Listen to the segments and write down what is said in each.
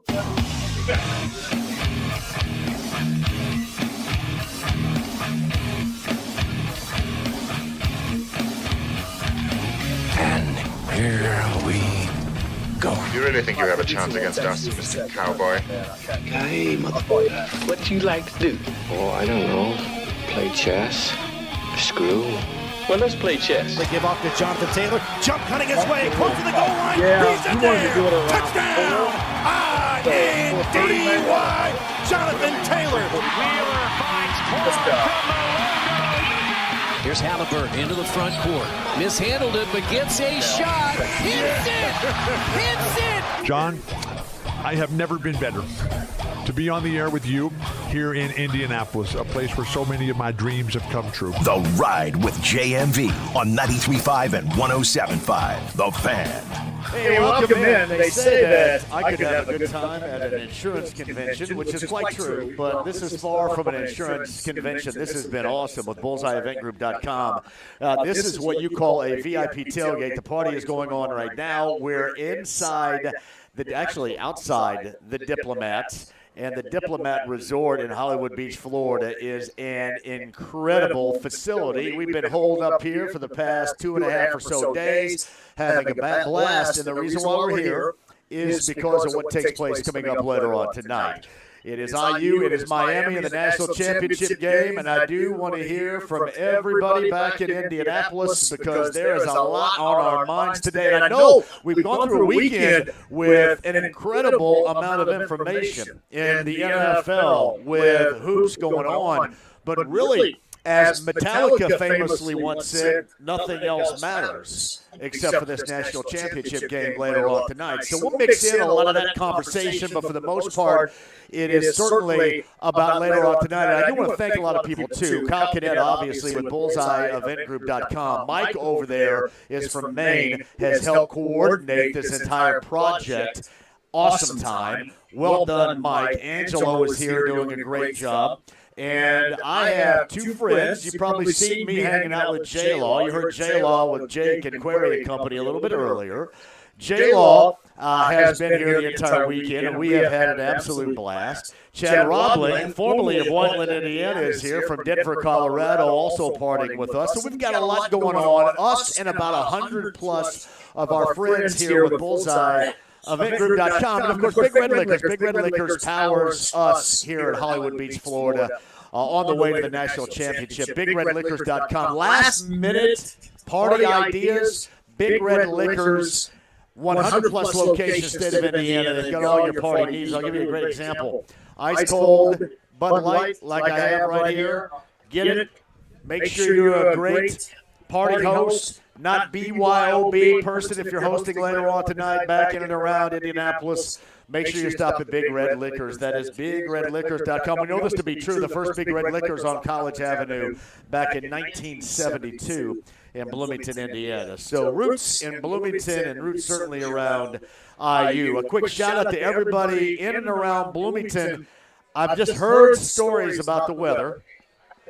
And here we go. You really think you have a chance against us, Mr. Cowboy? Hey, motherfucker. What do you like to do? Oh, I don't know. Play chess. Screw. Well, let's play chess. They give off to Jonathan Taylor. Jump cutting his way. Close to the goal line. Yeah, He's in there. Touchdown. I-N-D-Y. Jonathan Taylor. Wheeler finds Paul from the logo. Here's Halliburton into the front court. Mishandled it, but gets a shot. Hits it. Hits it. John, I have never been better to be on the air with you here in Indianapolis, a place where so many of my dreams have come true. The Ride with JMV on 93.5 and 107.5. The Fan. Hey, welcome in. They say that I could have a good time at an insurance convention, which is quite true, but this is far from an insurance convention. This has been awesome with BullseyeEventGroup.com. This is what you call a VIP tailgate. The party is going on right now. We're outside the Diplomat. And the Diplomat Resort in Hollywood Beach, Florida is an incredible facility. We've been holed up here for the past 2.5 or so days, having a blast. And the reason why we're here is because of what takes place coming up later on tonight. It is IU, it is Miami in the national championship game, and I do want to hear from everybody back in Indianapolis because there is a lot on our minds today. And I know we've gone through a weekend with an incredible amount of information in the NFL with hoops going on, but really, as Metallica famously once said, nothing else matters except for this national championship game later on tonight. So we'll mix in a lot of that conversation, but for the most part, it is certainly about later on tonight. And I do want to thank a lot of people, too. Kyle Cadet, obviously, with BullseyeEventGroup.com. Mike over there is from Maine, has helped coordinate this entire project. Awesome time. Well done, Mike. Angelo is here doing a great job. And I have two friends. You've probably seen me hanging out with J-Law. You heard J-Law with Jake and Query and Company a little bit earlier. J-Law has been here the entire weekend, and we have had an absolute blast. Chad Roblin, formerly of Whiteland, Indiana, is here from Denver, Colorado, also partying with us. So we've got a lot going on. Us and about 100+ of our friends here with Bullseye. EventGroup.com, and of course, Big Red Liquors. Big Red Liquors powers us here at Hollywood Beach, Florida, on the way to the national championship. BigRedLiquors.com. Last minute party ideas. Big Red Liquors, 100+ locations, state of Indiana. They've got all your party needs. I'll give you a great example. Ice cold Bud Light, like I have right here. Get it. Make sure you're a great party host. Not BYOB person if you're hosting later on tonight back in and around Indianapolis. Make sure you stop at Big Red Liquors. That is BigRedLiquors.com. We know this to be true. The first Big Red Liquors on College Avenue back in 1972 in Bloomington, Indiana. So roots in Bloomington and roots certainly around IU. A quick shout out to everybody in and around Bloomington. I've just heard stories about the weather.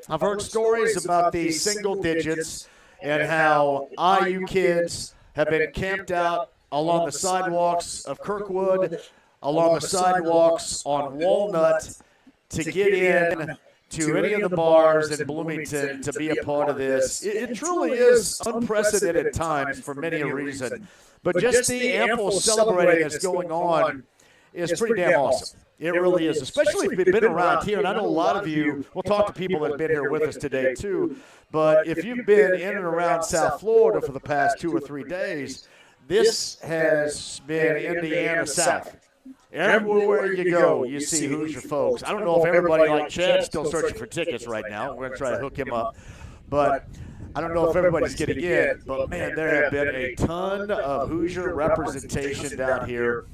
I've heard stories about the single digits and how IU kids have been camped out along the sidewalks of Kirkwood, along the sidewalks on Walnut to get in to any of the bars in Bloomington to be a part of this. It truly is unprecedented times for many a reason. But just the ample celebrating that's going on is pretty damn awesome. It really is, especially if you've been around here. And I know a lot of you, we'll talk to people that have been here with us today too, but if you've been in and around South Florida for the past 2 or 3 days, this has been Indiana South. Everywhere you go, you see Hoosier folks. I don't know if everybody like Chad's still searching for tickets right now. We're going to try to hook him up. But I don't know if everybody's getting in. But, man, there have been a ton of Hoosier representation down here.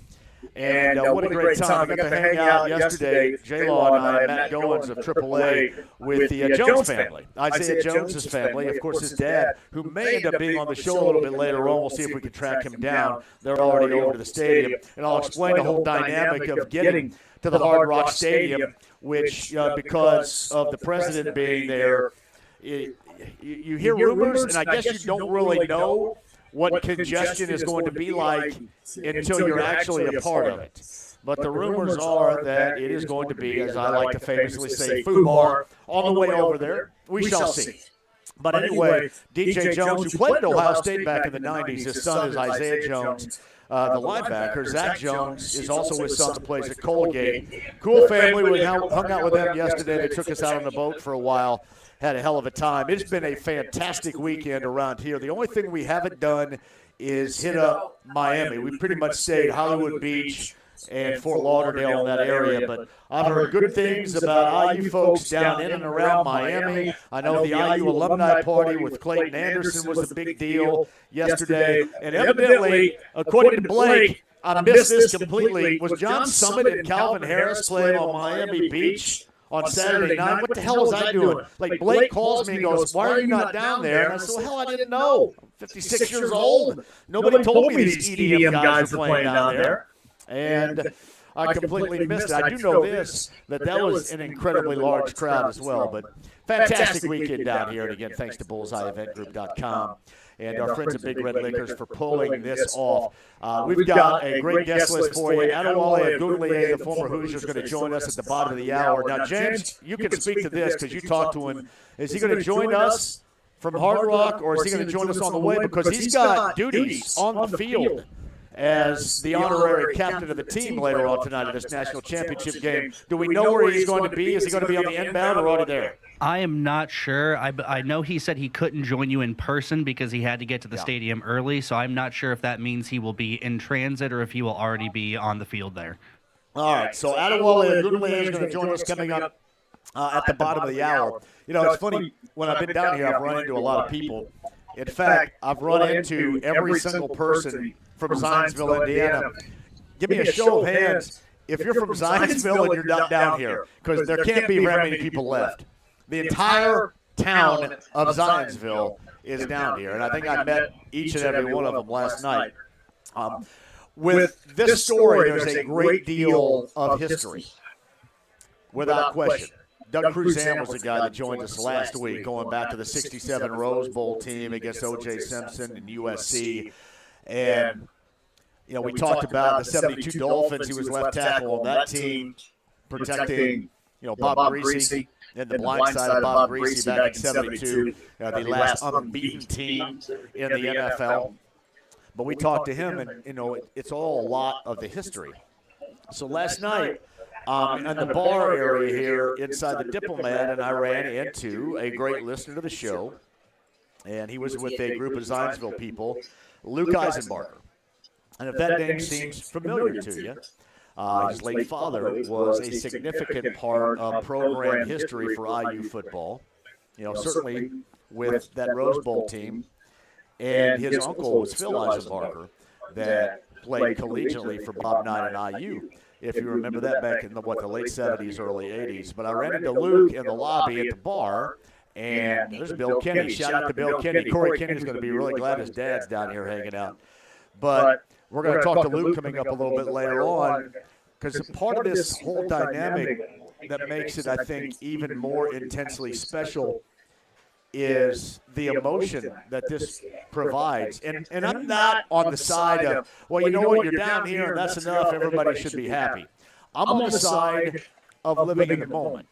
And what a great time. I got to hang out yesterday, J-Law and I, and Matt Goins of AAA, with the Jones family. Isaiah Jones's family. Of course, his dad, who may end up being on the show a little bit later on. We'll see if we can track him down. They're already over to the stadium. And I'll explain the whole dynamic of getting to the Hard Rock Stadium, which, because of the president being there, you hear rumors, and I guess you don't really know what congestion is going to be like until you're actually a part of it. But the rumors are that it is going to be, as I like to famously say, food bar on the way over there. We shall see. But anyway, DJ Jones, who played at Ohio State back in the 90s, his son is Isaiah Jones, the linebacker. Zach Jones is also his son, who plays at Colgate. Cool family. We hung out with them yesterday. They took us out on the boat for a while. Had a hell of a time. It's been a fantastic weekend around here. The only thing we haven't done is hit up Miami. We pretty much stayed Hollywood Beach and Fort Lauderdale in that area, but I've heard good things about IU folks down in and around Miami. I know the IU alumni party with Clayton Anderson was a big deal yesterday, and evidently, according to Blake, I missed this completely. Was John Summit and Calvin Harris playing on Miami Beach on Saturday night? What the hell was I doing? Like, Blake calls me and goes, "Why are you not down there?" And I said, "Well, hell, I didn't know. I'm 56 years old. Nobody told me these EDM guys were playing down there." And I completely missed it. I do know this, that was an incredibly large crowd as well. But fantastic weekend down here. And again, thanks to BullseyeEventGroup.com and our friends at Big Red Liquors for pulling this off. We've got a great guest list for you. Adawali Aunier, the former Hoosier, is going to join us at the bottom of the hour. Now, James, you can speak to this because you talked to him. Is he going to join us from Hard Rock, or is he going to join us on the way? Because he's got duties on the field as the honorary captain of the team later on tonight in this national championship game. Do we know where he's going to be? Is he going to be on the inbound or already there? I am not sure. I know he said he couldn't join you in person because he had to get to the stadium early, so I'm not sure if that means he will be in transit or if he will already be on the field there. All right, so Adawali Aunier is going to join us coming up at the bottom of the hour. You know, it's funny, when I've been down here, I've run into a lot of people. In fact, I've run into every single person from Zionsville, Indiana. Give me a show of hands if you're from Zionsville and you're not down here, because there can't be very many people left. The entire town of Zionsville is down here, and I think I met each and every one of them last night. With this story, there's a great deal of history, without question. Doug Cruzan was the guy that joined us last week, going back to the 67 Rose Bowl team against O.J. Simpson and USC. And, you know, we talked about the 72 Dolphins. He was left tackle on that team, protecting, you know, Bob Greasy and the blind side of Bob Greasy back in 72, the last unbeaten team in the NFL. But we talked to him, and, you know, it's all a lot of the history. So last night, in the bar area here inside the Diplomat, and I ran into a great listener to the show, and he was with a group of Zionsville people, Luke Eisenbarger. And if that name seems familiar to you, his late father was a significant part of program history for IU football, you know, certainly with that Rose Bowl team. And his uncle was Phil Eisenbarger that played collegiately for Bob Knight and IU, if you remember that back in the late 70s, early 80s. But I ran into Luke in the lobby at the bar, and there's Bill Kenny. Shout out to Bill Kenny. Corey Kenny's going to be really glad his dad's down here hanging out. But we're going to talk to Luke coming up a little bit later on, because part of this whole dynamic that makes it, I think, even more intensely special is the emotion that this provides. And I'm not on the side of, well, you know what, you're down here and that's enough, everybody should be happy. I'm on the side of living in the moment.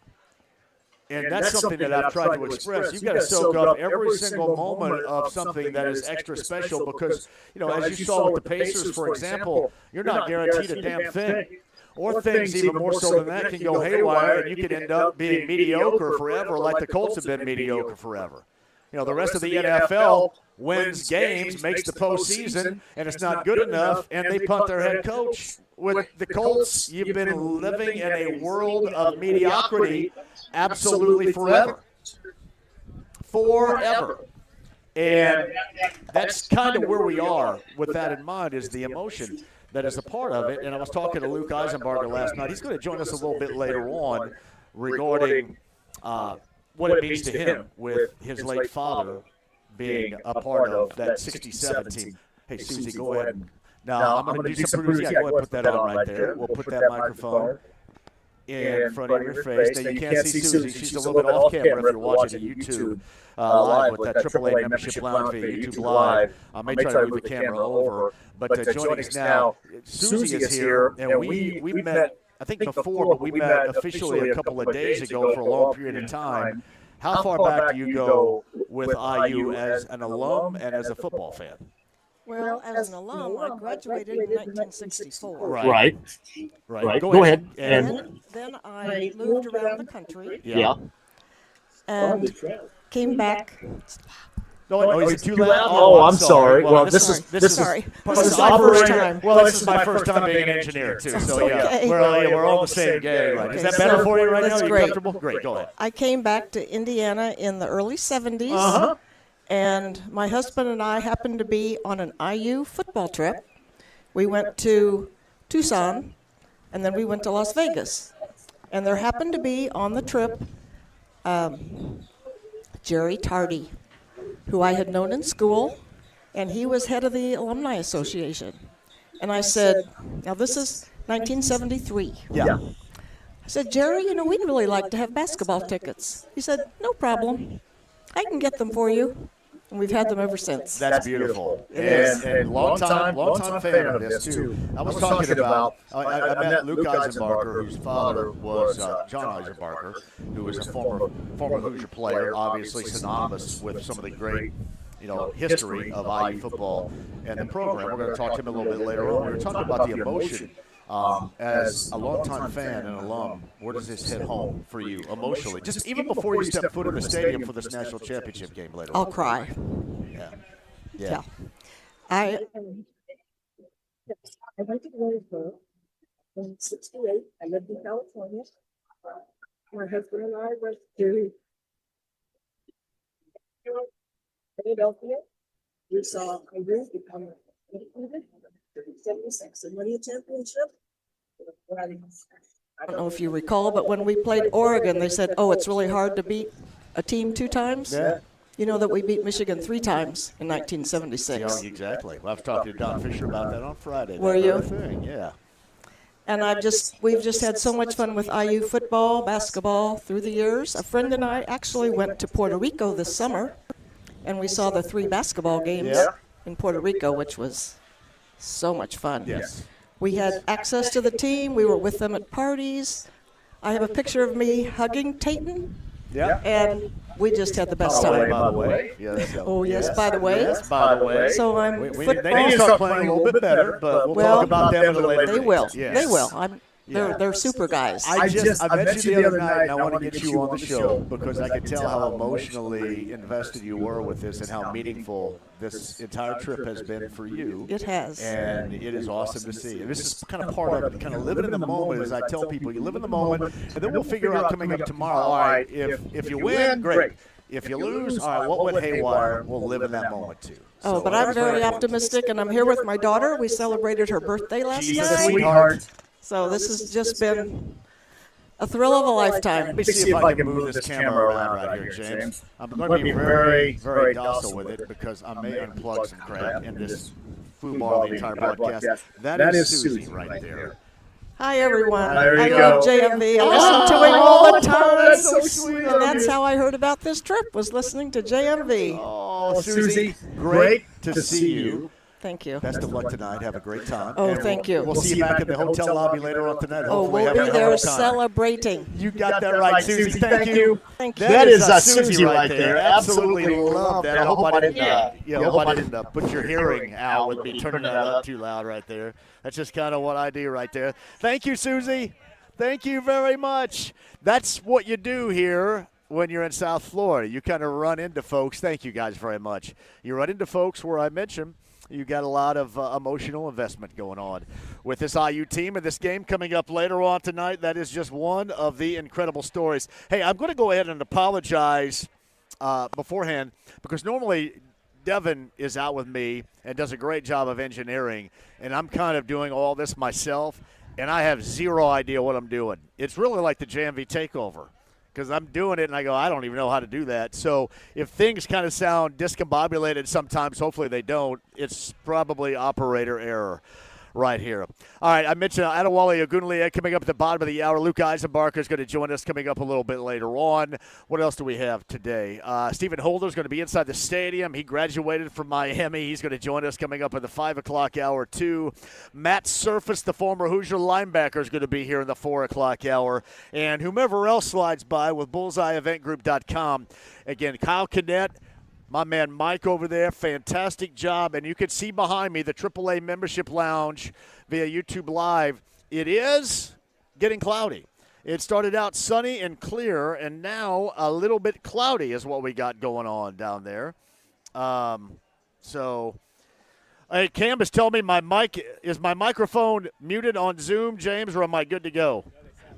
And that's something that I've tried to express. You've got to soak up every single moment of something that is extra special because, you know, as you saw with the Pacers, for example, you're not guaranteed a damn thing. Or things even more so than that can go haywire, and you could end up being mediocre forever like the Colts have been mediocre forever. You know, the rest of the NFL wins games, makes the postseason, and it's not good enough, and they punt their head coach. With the Colts, you've been living in a world of mediocrity absolutely forever. Forever. And that's kind of where we are with that in mind, is the emotion that is a part of it. And I was talking to Luke Eisenbarger last night. He's going to join us a little bit later on regarding what it means to him with his late father being a part of that 67 team. Hey, Susie, go ahead. Now, I'm going to do some producing. Yeah, go ahead and put that on right there. We'll put that microphone in front of your face. Now, you can't see Susie. She's a little bit off camera if you're watching the YouTube live with that AAA membership lounge via YouTube Live. I may try to move the camera over. But joining us now, Susie is here, and we met, I think before, but we met officially a couple of days ago for a long period of time. How far back do you go with IU as an alum and as a football fan? Well, as an alum, I graduated in 1964. Right. Go ahead. And then I moved around the country. Yeah. And came back. Oh, is it too loud? Oh, I'm sorry. Well, this is my first time. Well, this is my first time being an engineer too. So yeah, we're all the same game. Right? Is that better for you right now? That's Are you great. comfortable? Great. Go ahead. I came back to Indiana in the early 70s. And my husband and I happened to be on an IU football trip. We went to Tucson, and then we went to Las Vegas. And there happened to be on the trip Jerry Tardy, who I had known in school, and he was head of the Alumni Association. And I said, now this is 1973. Yeah. I said, Jerry, we'd really like to have basketball tickets. He said, no problem. I can get them for you. And we've had them ever since. That's beautiful. And long time fan of this, too. I was talking about, I met Luke Eisenbarker, whose father was John Eisenbarker, who was a former Hoosier player, obviously synonymous with some of the great history of IU football and the program. We're going to talk to him a little bit later on. We were talking about the emotion. As a longtime fan and alum, where does this hit home for you emotionally? Just even before you step foot in the stadium for this national championship game later on. I'll cry. Yeah. I went to Williamsburg in '68. I lived in California. My husband and I went to Philadelphia. We saw IU become independent. 76 and winning a championship. don't know if you recall, but when we played Oregon, they said, oh, it's really hard to beat a team 2 times. Yeah. You know that we beat Michigan 3 times in 1976. Yeah, exactly. Well, I was talking to Don Fischer about that on Friday. Were you? Yeah. And we've just had so much fun with IU football, basketball through the years. A friend and I actually went to Puerto Rico this summer, and we saw the 3 basketball games in Puerto Rico, which was so much fun. Yes. We had access to the team. We were with them at parties. I have a picture of me hugging Tayton. Yeah. And we just had the best time. By the way. Oh, yes, by the way. Yes, by the way. So I'm They need to start playing a little bit better, but we'll talk about them in a later They will. Yes. They will. They're super guys. I met you the other night, and I want to get you on the show because I could tell how emotionally invested you were with this and how meaningful this entire trip has been for you. It has. And it is awesome to see. And this is kind of part of it, kind of living in the moment. As I tell people, you live in the moment, and then we'll figure out coming up tomorrow, all right, if you win, great. If you lose, all right, what went haywire? We'll live in that moment, too. Oh, but I'm very optimistic, and I'm here with my daughter. We celebrated her birthday last She's a night. sweetheart. So this has just been a thrill of a lifetime. Let me see if I can move this camera around right here, James. I'm going to be very, very docile with it because I may unplug some crap in this foobar the entire broadcast. That is Susie right there. Hi, everyone. There you I go. love JMV. I listen to him all the time. That's so sweet. And that's how I heard about this trip, was listening to JMV. Oh, Susie, great to see you. Thank you. Best of luck tonight. Have a great time. Oh, And thank you. We'll see you back in the hotel lobby later on tonight. Oh, Hopefully we'll having be a hell there of a time. celebrating. You got that right, Susie. Thank you. Thank you. That is Susie right there. Absolutely love that. I hope I didn't put your hearing out with me turning that up too loud right there. That's just kind of what I do right there. Thank you, Susie. Thank you very much. That's what you do here when you're in South Florida. You kind of run into folks. Thank you guys very much. You run into folks where I mentioned you got a lot of emotional investment going on with this IU team and this game coming up later on tonight. That is just one of the incredible stories. Hey, I'm going to go ahead and apologize beforehand because normally Devin is out with me and does a great job of engineering, and I'm kind of doing all this myself, and I have zero idea what I'm doing. It's really like the JMV takeover. Because I'm doing it, and I go, I don't even know how to do that. So if things kind of sound discombobulated sometimes, hopefully they don't, it's probably operator error. right here. All right, I mentioned Adawali Aunier coming up at the bottom of the hour. Luke Eisenbarker is going to join us coming up a little bit later on. What else do we have today? Stephen Holder is going to be inside the stadium. He graduated from Miami. He's going to join us coming up at the 5 o'clock hour, too. Matt Surface, the former Hoosier linebacker, is going to be here in the 4 o'clock hour. And whomever else slides by with bullseyeeventgroup.com. Again, Kyle Cadet, my man Mike over there, fantastic job. And you can see behind me the AAA Membership Lounge via YouTube Live. It is getting cloudy. It started out sunny and clear, and now a little bit cloudy is what we got going on down there. Hey, Cam is telling me my microphone muted on Zoom, James, or am I good to go?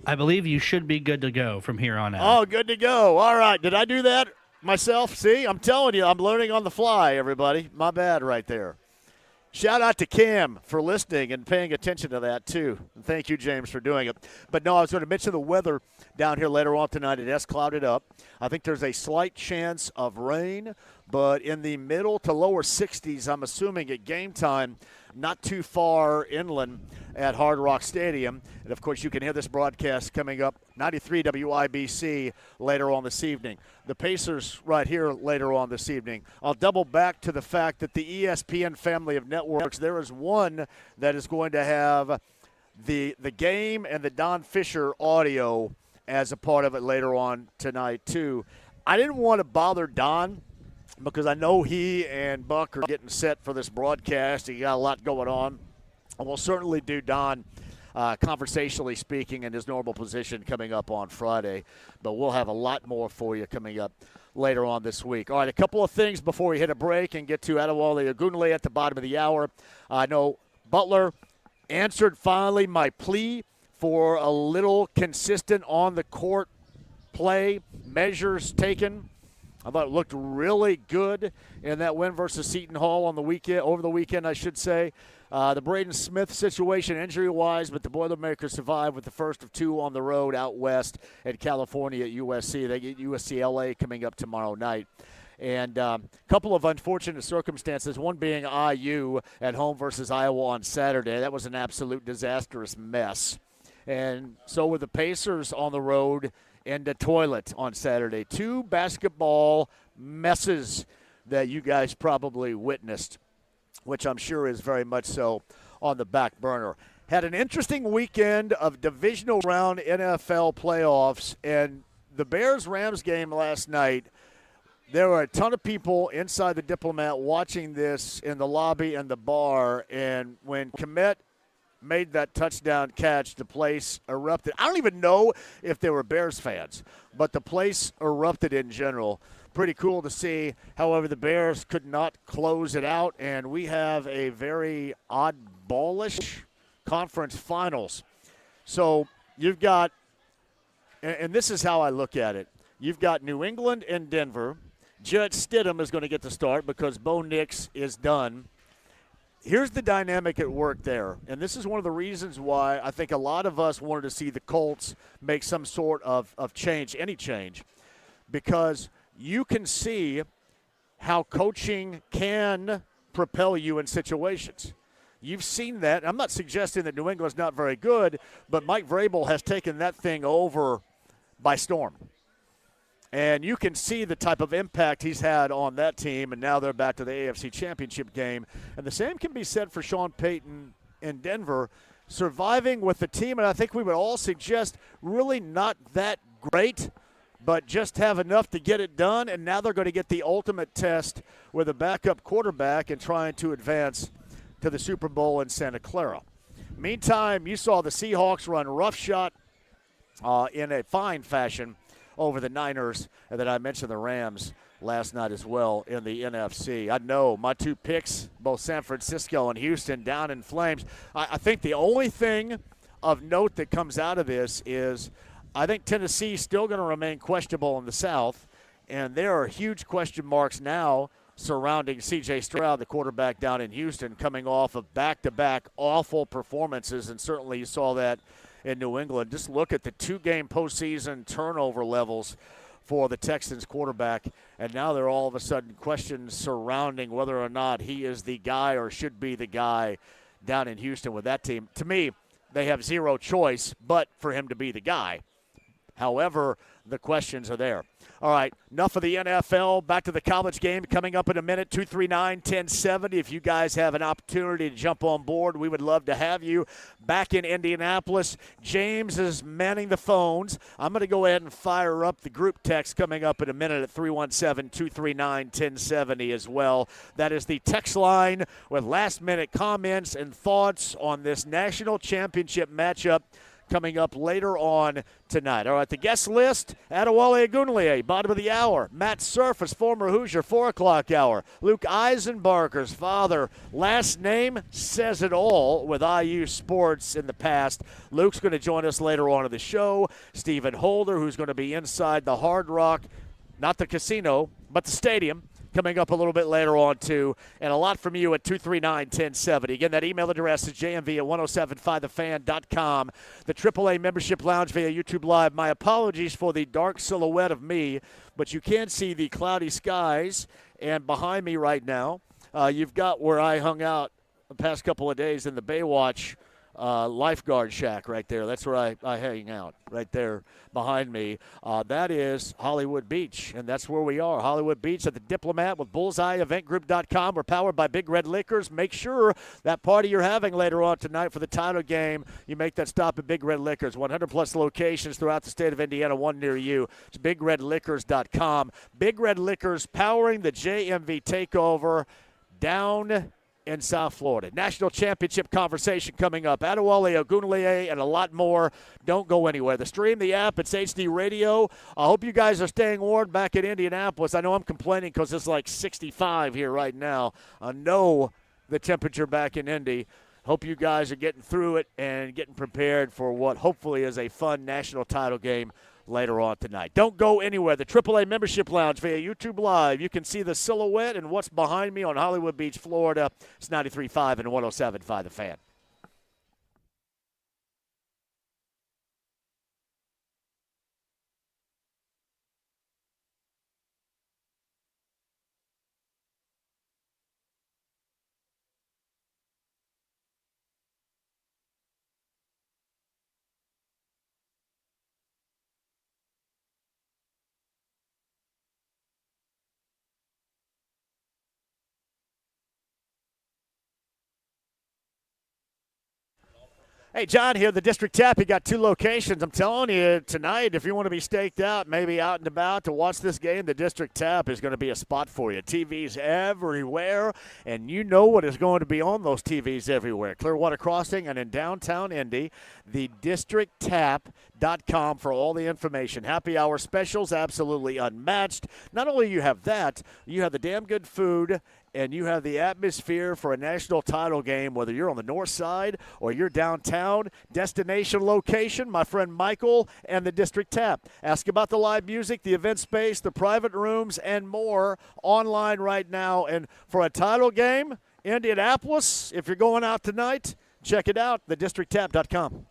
I believe you should be good to go from here on out. Oh, good to go. All right. Did I do that myself? See, I'm telling you, I'm learning on the fly, everybody. My bad right there. Shout out to Cam for listening and paying attention to that, too. And thank you, James, for doing it. But, no, I was going to mention the weather down here later on tonight. It has clouded up. I think there's a slight chance of rain, but in the middle to lower 60s, I'm assuming at game time, not too far inland at Hard Rock Stadium. And, of course, you can hear this broadcast coming up, 93 WIBC, later on this evening. The Pacers right here later on this evening. I'll double back to the fact that the ESPN family of networks, there is one that is going to have the game and the Don Fischer audio as a part of it later on tonight, too. I didn't want to bother Don because I know he and Buck are getting set for this broadcast. He got a lot going on. And we'll certainly do Don, conversationally speaking, in his normal position coming up on Friday. But we'll have a lot more for you coming up later on this week. All right, a couple of things before we hit a break and get to Adawali Aunier at the bottom of the hour. I know Butler answered finally my plea for a little consistent on-the-court play, measures taken. I thought it looked really good in that win versus Seton Hall on the weekend, over the weekend, I should say. The Braden Smith situation injury-wise, but the Boilermakers survived with the first of two on the road out west at California at USC. They get USCLA coming up tomorrow night. And a couple of unfortunate circumstances, one being IU at home versus Iowa on Saturday. That was an absolute disastrous mess. And so were the Pacers on the road in the toilet on Saturday. Two basketball messes that you guys probably witnessed, which I'm sure is very much so on the back burner. Had an interesting weekend of divisional round NFL playoffs, and the Bears-Rams game last night, there were a ton of people inside the Diplomat watching this in the lobby and the bar, and when Komet made that touchdown catch, the place erupted. I don't even know if they were Bears fans, but the place erupted in general. Pretty cool to see. However, the Bears could not close it out, and we have a very oddballish conference finals. So you've got, and this is how I look at it, you've got New England and Denver. Judge Stidham is going to get the start because Bo Nix is done. Here's the dynamic at work there, and this is one of the reasons why I think a lot of us wanted to see the Colts make some sort of change, any change, because you can see how coaching can propel you in situations. You've seen that. I'm not suggesting that New England's not very good, but Mike Vrabel has taken that thing over by storm. And you can see the type of impact he's had on that team, and now they're back to the AFC Championship game. And the same can be said for Sean Payton in Denver, surviving with the team, and I think we would all suggest really not that great, but just have enough to get it done. And now they're going to get the ultimate test with a backup quarterback and trying to advance to the Super Bowl in Santa Clara. Meantime, you saw the Seahawks run roughshod in a fine fashion over the Niners, and then I mentioned the Rams last night as well in the NFC. I know my two picks, both San Francisco and Houston, down in flames. I think the only thing of note that comes out of this is I think Tennessee's still going to remain questionable in the South, and there are huge question marks now surrounding C.J. Stroud, the quarterback down in Houston, coming off of back-to-back awful performances, and certainly you saw that in New England. Just look at the two-game postseason turnover levels for the Texans quarterback, and now there are all of a sudden questions surrounding whether or not he is the guy or should be the guy down in Houston with that team. To me, they have zero choice but for him to be the guy. However, the questions are there. All right, enough of the NFL. Back to the college game coming up in a minute, 239-1070. If you guys have an opportunity to jump on board, we would love to have you. Back in Indianapolis, James is manning the phones. I'm going to go ahead and fire up the group text coming up in a minute at 317-239-1070 as well. That is the text line with last-minute comments and thoughts on this national championship matchup coming up later on tonight. All right, the guest list, Adawali Aunier, bottom of the hour. Matt Surface, former Hoosier, 4 o'clock hour. Luke Eisenbarger's father, last name says it all with IU sports in the past. Luke's going to join us later on in the show. Stephen Holder, who's going to be inside the Hard Rock, not the casino, but the stadium, coming up a little bit later on, too. And a lot from you at 239-1070. Again, that email address is jmv at 1075thefan.com. The AAA Membership Lounge via YouTube Live. My apologies for the dark silhouette of me, but you can see the cloudy skies. And behind me right now, you've got where I hung out the past couple of days in the Baywatch lifeguard shack right there. That's where I hang out, right there behind me. That is Hollywood Beach, and that's where we are. Hollywood Beach at the Diplomat with BullseyeEventGroup.com. We're powered by Big Red Liquors. Make sure that party you're having later on tonight for the title game, you make that stop at Big Red Liquors. 100-plus locations throughout the state of Indiana, one near you. It's BigRedLiquors.com. Big Red Liquors powering the JMV takeover down in South Florida. National championship conversation coming up. Adawali Aunier and a lot more. Don't go anywhere. The stream, the app, it's HD Radio. I hope you guys are staying warm back in Indianapolis. I know I'm complaining because it's like 65 here right now. I know the temperature back in Indy. Hope you guys are getting through it and getting prepared for what hopefully is a fun national title game later on tonight. Don't go anywhere. The AAA Membership Lounge via YouTube Live. You can see the silhouette and what's behind me on Hollywood Beach, Florida. It's 93.5 and 107.5 The Fan. Hey, John here, the District Tap. You got 2 locations. I'm telling you, tonight, if you want to be staked out, maybe out and about to watch this game, the District Tap is going to be a spot for you. TVs everywhere, and you know what is going to be on those TVs everywhere. Clearwater Crossing and in downtown Indy, the DistrictTap.com for all the information. Happy hour specials, absolutely unmatched. Not only you have that, you have the damn good food, and you have the atmosphere for a national title game, whether you're on the north side or you're downtown. Destination location, my friend Michael and the District Tap. Ask about the live music, the event space, the private rooms, and more online right now. And for a title game, Indianapolis, if you're going out tonight, check it out, thedistricttap.com.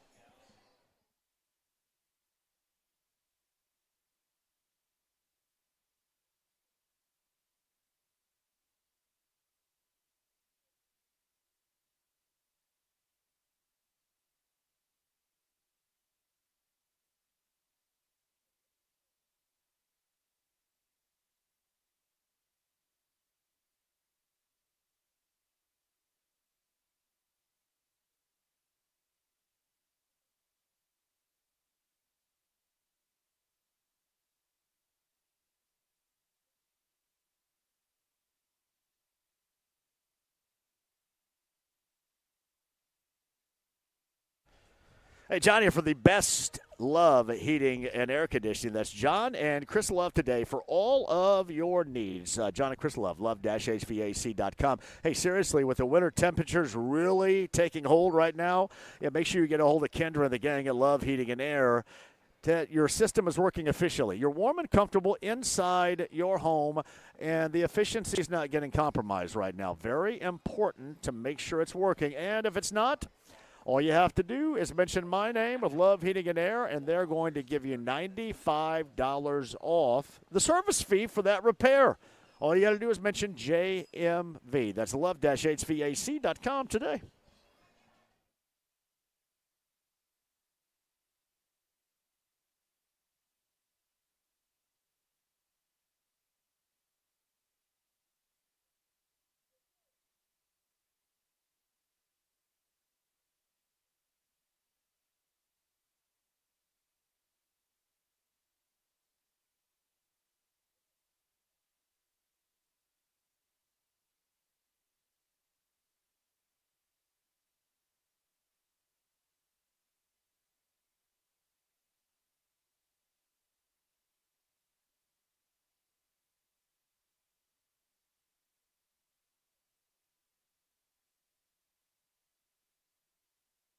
Hey, John here for the best Love Heating and Air Conditioning. That's John and Chris Love today for all of your needs. John and Chris Love, love-hvac.com. Hey, seriously, with the winter temperatures really taking hold right now, make sure you get a hold of Kendra and the gang at Love Heating and Air. Your system is working efficiently. You're warm and comfortable inside your home, and the efficiency is not getting compromised right now. Very important to make sure it's working. And if it's not, all you have to do is mention my name with Love Heating and Air, and they're going to give you $95 off the service fee for that repair. All you got to do is mention JMV. That's love-hvac.com today.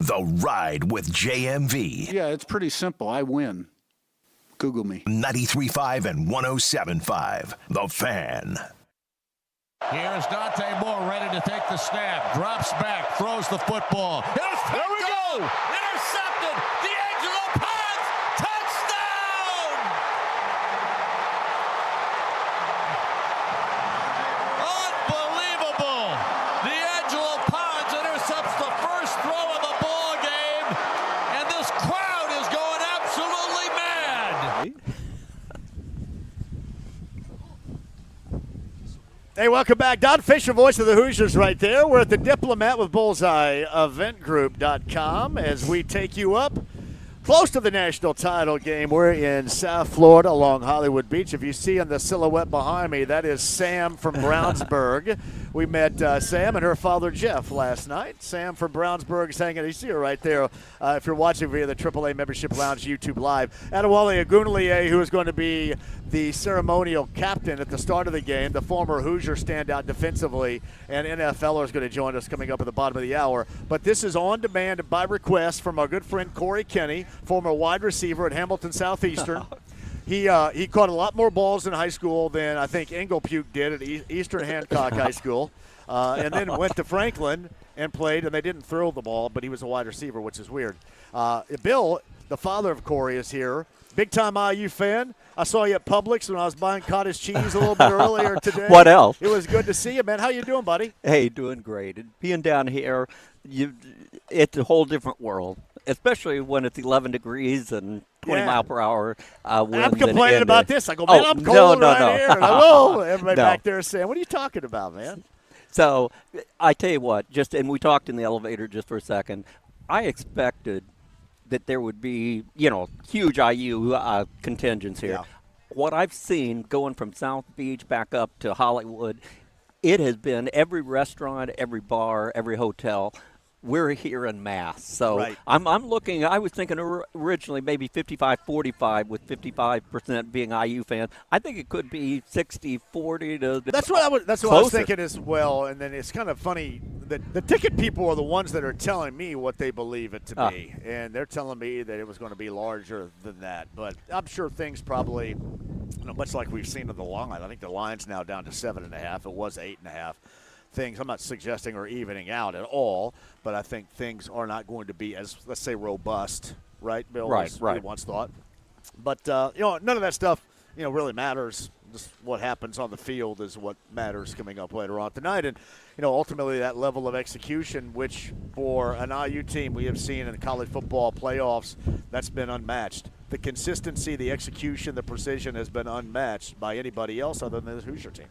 The Ride with JMV. Yeah, it's pretty simple. I win. Google me. 93.5 and 107.5. The Fan. Here's Dante Moore ready to take the snap. Drops back, throws the football. Here we go! Intercepted! D'Angelo Ponds! Touchdown! Unbelievable! D'Angelo Ponds intercepts the first throw of the ball game, and this crowd is going absolutely mad! Hey, welcome back. Don Fischer, voice of the Hoosiers right there. We're at the Diplomat with Bullseye Eventgroup.com as we take you up close to the national title game. We're in South Florida along Hollywood Beach. If you see on the silhouette behind me, that is Sam from Brownsburg. We met Sam and her father Jeff last night. Sam from Brownsburg is hanging. You see her right there if you're watching via the AAA Membership Lounge YouTube Live. Adawali Aunier, who is going to be the ceremonial captain at the start of the game, the former Hoosier standout defensively, and NFLer is going to join us coming up at the bottom of the hour. But this is on demand by request from our good friend Corey Kenny, former wide receiver at Hamilton Southeastern. He caught a lot more balls in high school than I think Engelpuke did at Eastern Hancock High School, and then went to Franklin and played, and they didn't throw the ball, but he was a wide receiver, which is weird. Bill, the father of Corey, is here. Big-time IU fan. I saw you at Publix when I was buying cottage cheese a little bit earlier today. What else? It was good to see you, man. How you doing, buddy? Hey, doing great. And being down here, it's a whole different world, especially when it's 11 degrees and 20 mile per hour winds. I'm complaining about this. I go, man, I'm cold right here. Like, oh, everybody back there is saying, what are you talking about, man? So I tell you what, and we talked in the elevator just for a second, I expected that there would be, huge IU contingents here. Yeah. What I've seen going from South Beach back up to Hollywood, it has been every restaurant, every bar, every hotel. We're here en masse. So right. I'm looking, I was thinking originally maybe 55-45 with 55% being IU fans. I think it could be 60-40 to That's what I was thinking as well. And then it's kind of funny that the ticket people are the ones that are telling me what they believe it to be. And they're telling me that it was going to be larger than that. But I'm sure things probably, much like we've seen in the line. I think the line's now down to 7.5. It was 8.5. Things I'm not suggesting are evening out at all, but I think things are not going to be as, let's say, robust, right, Bill? Right. We once thought. But none of that stuff really matters. Just what happens on the field is what matters coming up later on tonight. And ultimately that level of execution, which for an IU team we have seen in college football playoffs, that's been unmatched. The consistency, the execution, the precision has been unmatched by anybody else other than the Hoosier team.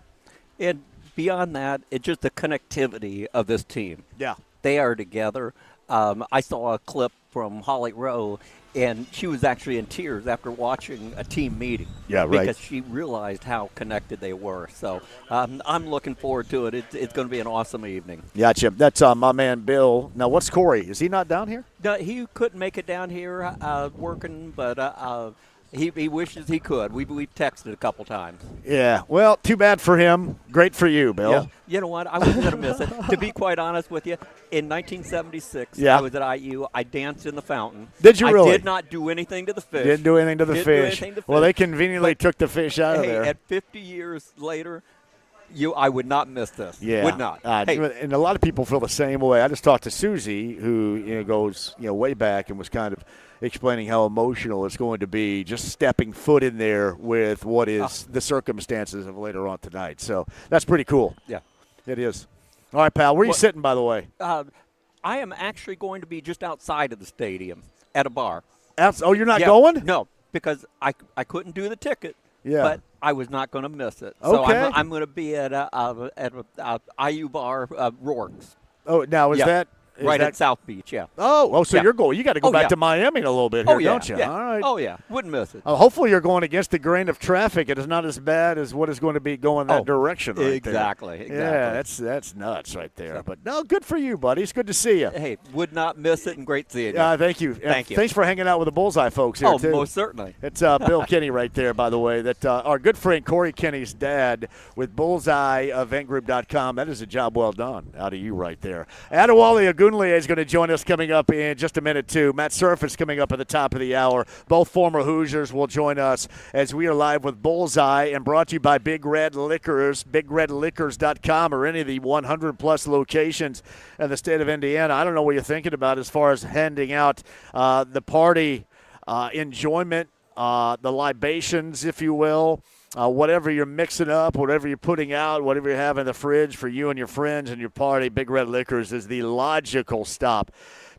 And beyond that, it's just the connectivity of this team. Yeah. They are together. I saw a clip from Holly Rowe, and she was actually in tears after watching a team meeting. Yeah, right. Because she realized how connected they were. So I'm looking forward to it. It's going to be an awesome evening. Gotcha. That's my man Bill. Now, what's Corey? Is he not down here? No, he couldn't make it down here working, but he wishes he could. We've texted a couple times. Yeah. Well, too bad for him. Great for you, Bill. Yeah. You know what? I wasn't going to miss it. To be quite honest with you, in 1976, I was at IU. I danced in the fountain. Did you really? I did not do anything to the fish. Didn't do anything to the fish. Well, they conveniently took the fish out of there. At 50 years later, I would not miss this. Yeah. Would not. And a lot of people feel the same way. I just talked to Susie, who goes way back and was kind of explaining how emotional it's going to be just stepping foot in there with what is the circumstances of later on tonight. So that's pretty cool. Yeah. It is. All right, pal. Where are you sitting, by the way? I am actually going to be just outside of the stadium at a bar. Oh, you're not going? No, because I couldn't do the ticket. Yeah. But I was not going to miss it. Okay. So I'm going to be at a IU bar, Rourke's. Oh, now is that at South Beach? Yeah. Oh, so you're going. You got to go back to Miami in a little bit here, don't you? Yeah. All right. Oh yeah, wouldn't miss it. Hopefully you're going against the grain of traffic. It is not as bad as what is going to be going that direction. Right exactly. there. Yeah, that's nuts right there. But no, good for you, buddy. It's good to see you. Hey, would not miss it, and great seeing you. Thank you. Thank you. Thanks for hanging out with the Bullseye folks here too. Most certainly. It's Bill Kenny right there, by the way. That our good friend Corey Kenny's dad with Bullseye Eventgroup.com. That is a job well done out of you right there. Adawali Gunlier is going to join us coming up in just a minute, too. Matt Surf is coming up at the top of the hour. Both former Hoosiers will join us as we are live with Bullseye and brought to you by Big Red Liquors, BigRedLiquors.com, or any of the 100-plus locations in the state of Indiana. I don't know what you're thinking about as far as handing out the party enjoyment, the libations, if you will. Whatever you're mixing up, whatever you're putting out, whatever you have in the fridge for you and your friends and your party, Big Red Liquors is the logical stop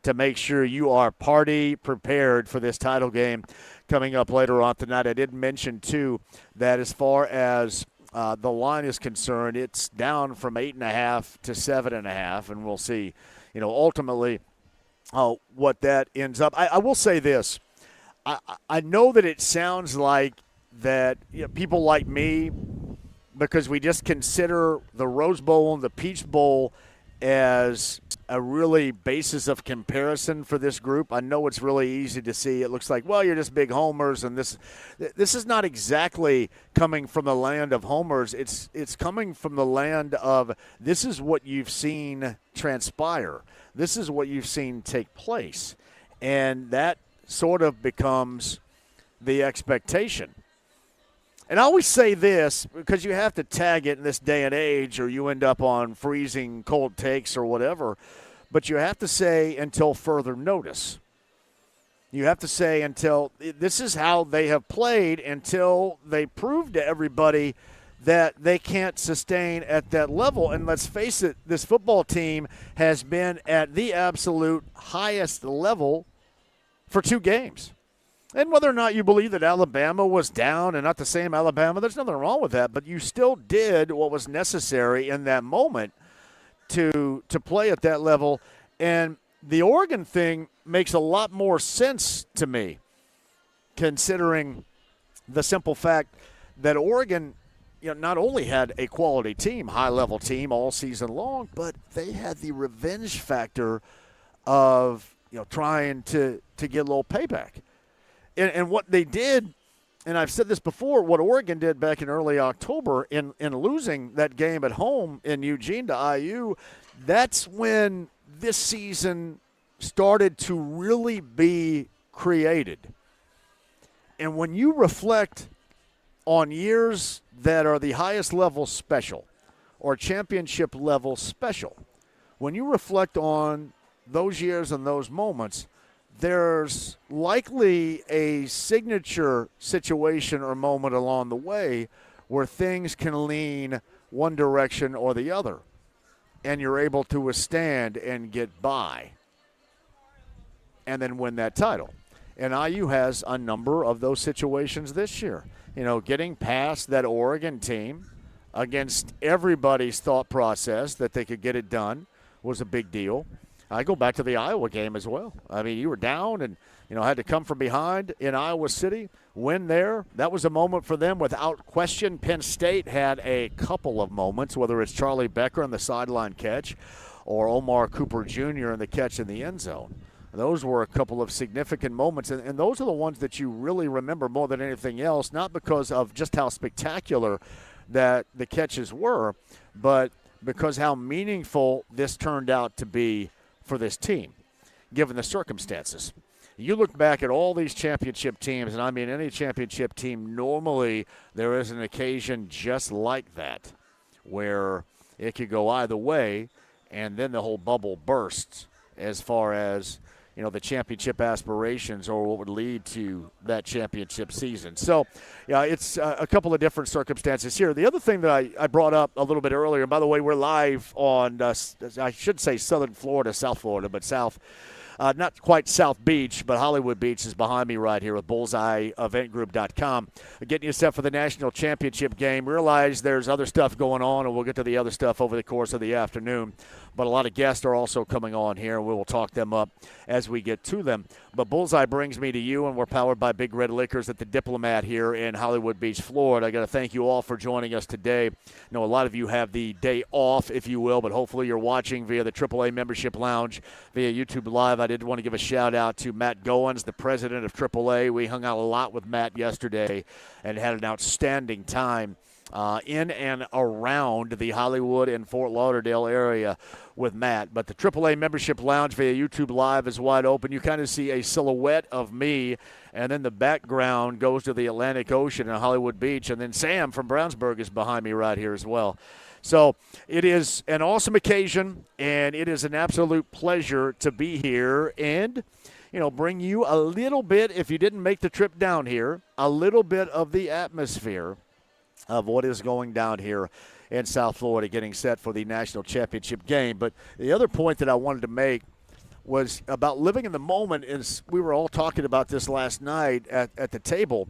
to make sure you are party prepared for this title game coming up later on tonight. I did mention, too, that as far as the line is concerned, it's down from 8.5 to 7.5, and we'll see, ultimately what that ends up. I will say this. I know that it sounds like that people like me, because we just consider the Rose Bowl and the Peach Bowl as a really basis of comparison for this group. I know it's really easy to see. It looks like, well, you're just big homers, and this is not exactly coming from the land of homers. It's coming from the land of this is what you've seen transpire. This is what you've seen take place, and that sort of becomes the expectation. And I always say this because you have to tag it in this day and age or you end up on freezing cold takes or whatever, but you have to say until further notice. You have to say until this is how they have played until they prove to everybody that they can't sustain at that level. And let's face it, this football team has been at the absolute highest level for 2 games. And whether or not you believe that Alabama was down and not the same Alabama, there's nothing wrong with that. But you still did what was necessary in that moment to play at that level. And the Oregon thing makes a lot more sense to me, considering the simple fact that Oregon, not only had a quality team, high-level team all season long, but they had the revenge factor of trying to get a little payback. And what they did, and I've said this before, what Oregon did back in early October in losing that game at home in Eugene to IU, that's when this season started to really be created. And when you reflect on years that are the highest level special or championship level special, when you reflect on those years and those moments, there's likely a signature situation or moment along the way where things can lean one direction or the other, and you're able to withstand and get by and then win that title. And IU has a number of those situations this year. Getting past that Oregon team against everybody's thought process that they could get it done was a big deal. I go back to the Iowa game as well. I mean, you were down and, had to come from behind in Iowa City, win there. That was a moment for them without question. Penn State had a couple of moments, whether it's Charlie Becker on the sideline catch or Omar Cooper Jr. in the catch in the end zone. Those were a couple of significant moments, and those are the ones that you really remember more than anything else, not because of just how spectacular that the catches were, but because how meaningful this turned out to be for this team, given the circumstances. You look back at all these championship teams, and I mean any championship team, normally there is an occasion just like that where it could go either way, and then the whole bubble bursts as far as, the championship aspirations or what would lead to that championship season. So, it's a couple of different circumstances here. The other thing that I brought up a little bit earlier, and by the way, we're live on, I should say southern Florida, South Florida, but not quite South Beach, but Hollywood Beach is behind me right here with BullseyeEventGroup.com. Getting you set for the national championship game. Realize there's other stuff going on, and we'll get to the other stuff over the course of the afternoon. But a lot of guests are also coming on here, and we will talk them up as we get to them. But Bullseye brings me to you, and we're powered by Big Red Liquors at the Diplomat here in Hollywood Beach, Florida. I got to thank you all for joining us today. I know a lot of you have the day off, if you will, but hopefully you're watching via the AAA Membership Lounge, via YouTube Live. I did want to give a shout-out to Matt Goins, the president of AAA. We hung out a lot with Matt yesterday and had an outstanding time in and around the Hollywood and Fort Lauderdale area with Matt. But the AAA Membership Lounge via YouTube Live is wide open. You kind of see a silhouette of me, and then the background goes to the Atlantic Ocean and Hollywood Beach, and then Sam from Brownsburg is behind me right here as well. So it is an awesome occasion, and it is an absolute pleasure to be here and, bring you a little bit, if you didn't make the trip down here, a little bit of the atmosphere of what is going down here in South Florida, getting set for the national championship game. But the other point that I wanted to make was about living in the moment. Is we were all talking about this last night at the table,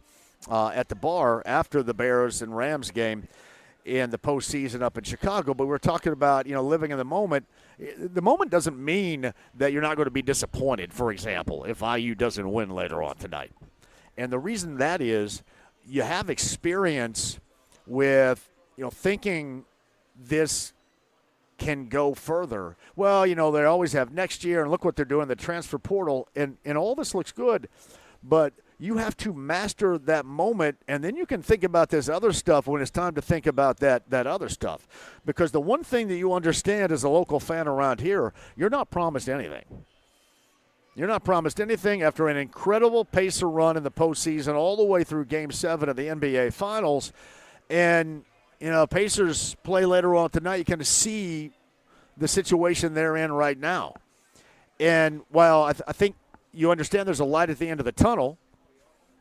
at the bar after the Bears and Rams game in the postseason up in Chicago. But we're talking about, living in the moment. The moment doesn't mean that you're not going to be disappointed, for example, if IU doesn't win later on tonight. And the reason that is you have experience with, thinking this can go further. Well, they always have next year, and look what they're doing, the transfer portal, and all this looks good. But you have to master that moment, and then you can think about this other stuff when it's time to think about that other stuff. Because the one thing that you understand as a local fan around here, you're not promised anything. You're not promised anything after an incredible Pacer run in the postseason all the way through Game 7 of the NBA Finals. And, Pacers play later on tonight. You kind of see the situation they're in right now. And while I think you understand there's a light at the end of the tunnel,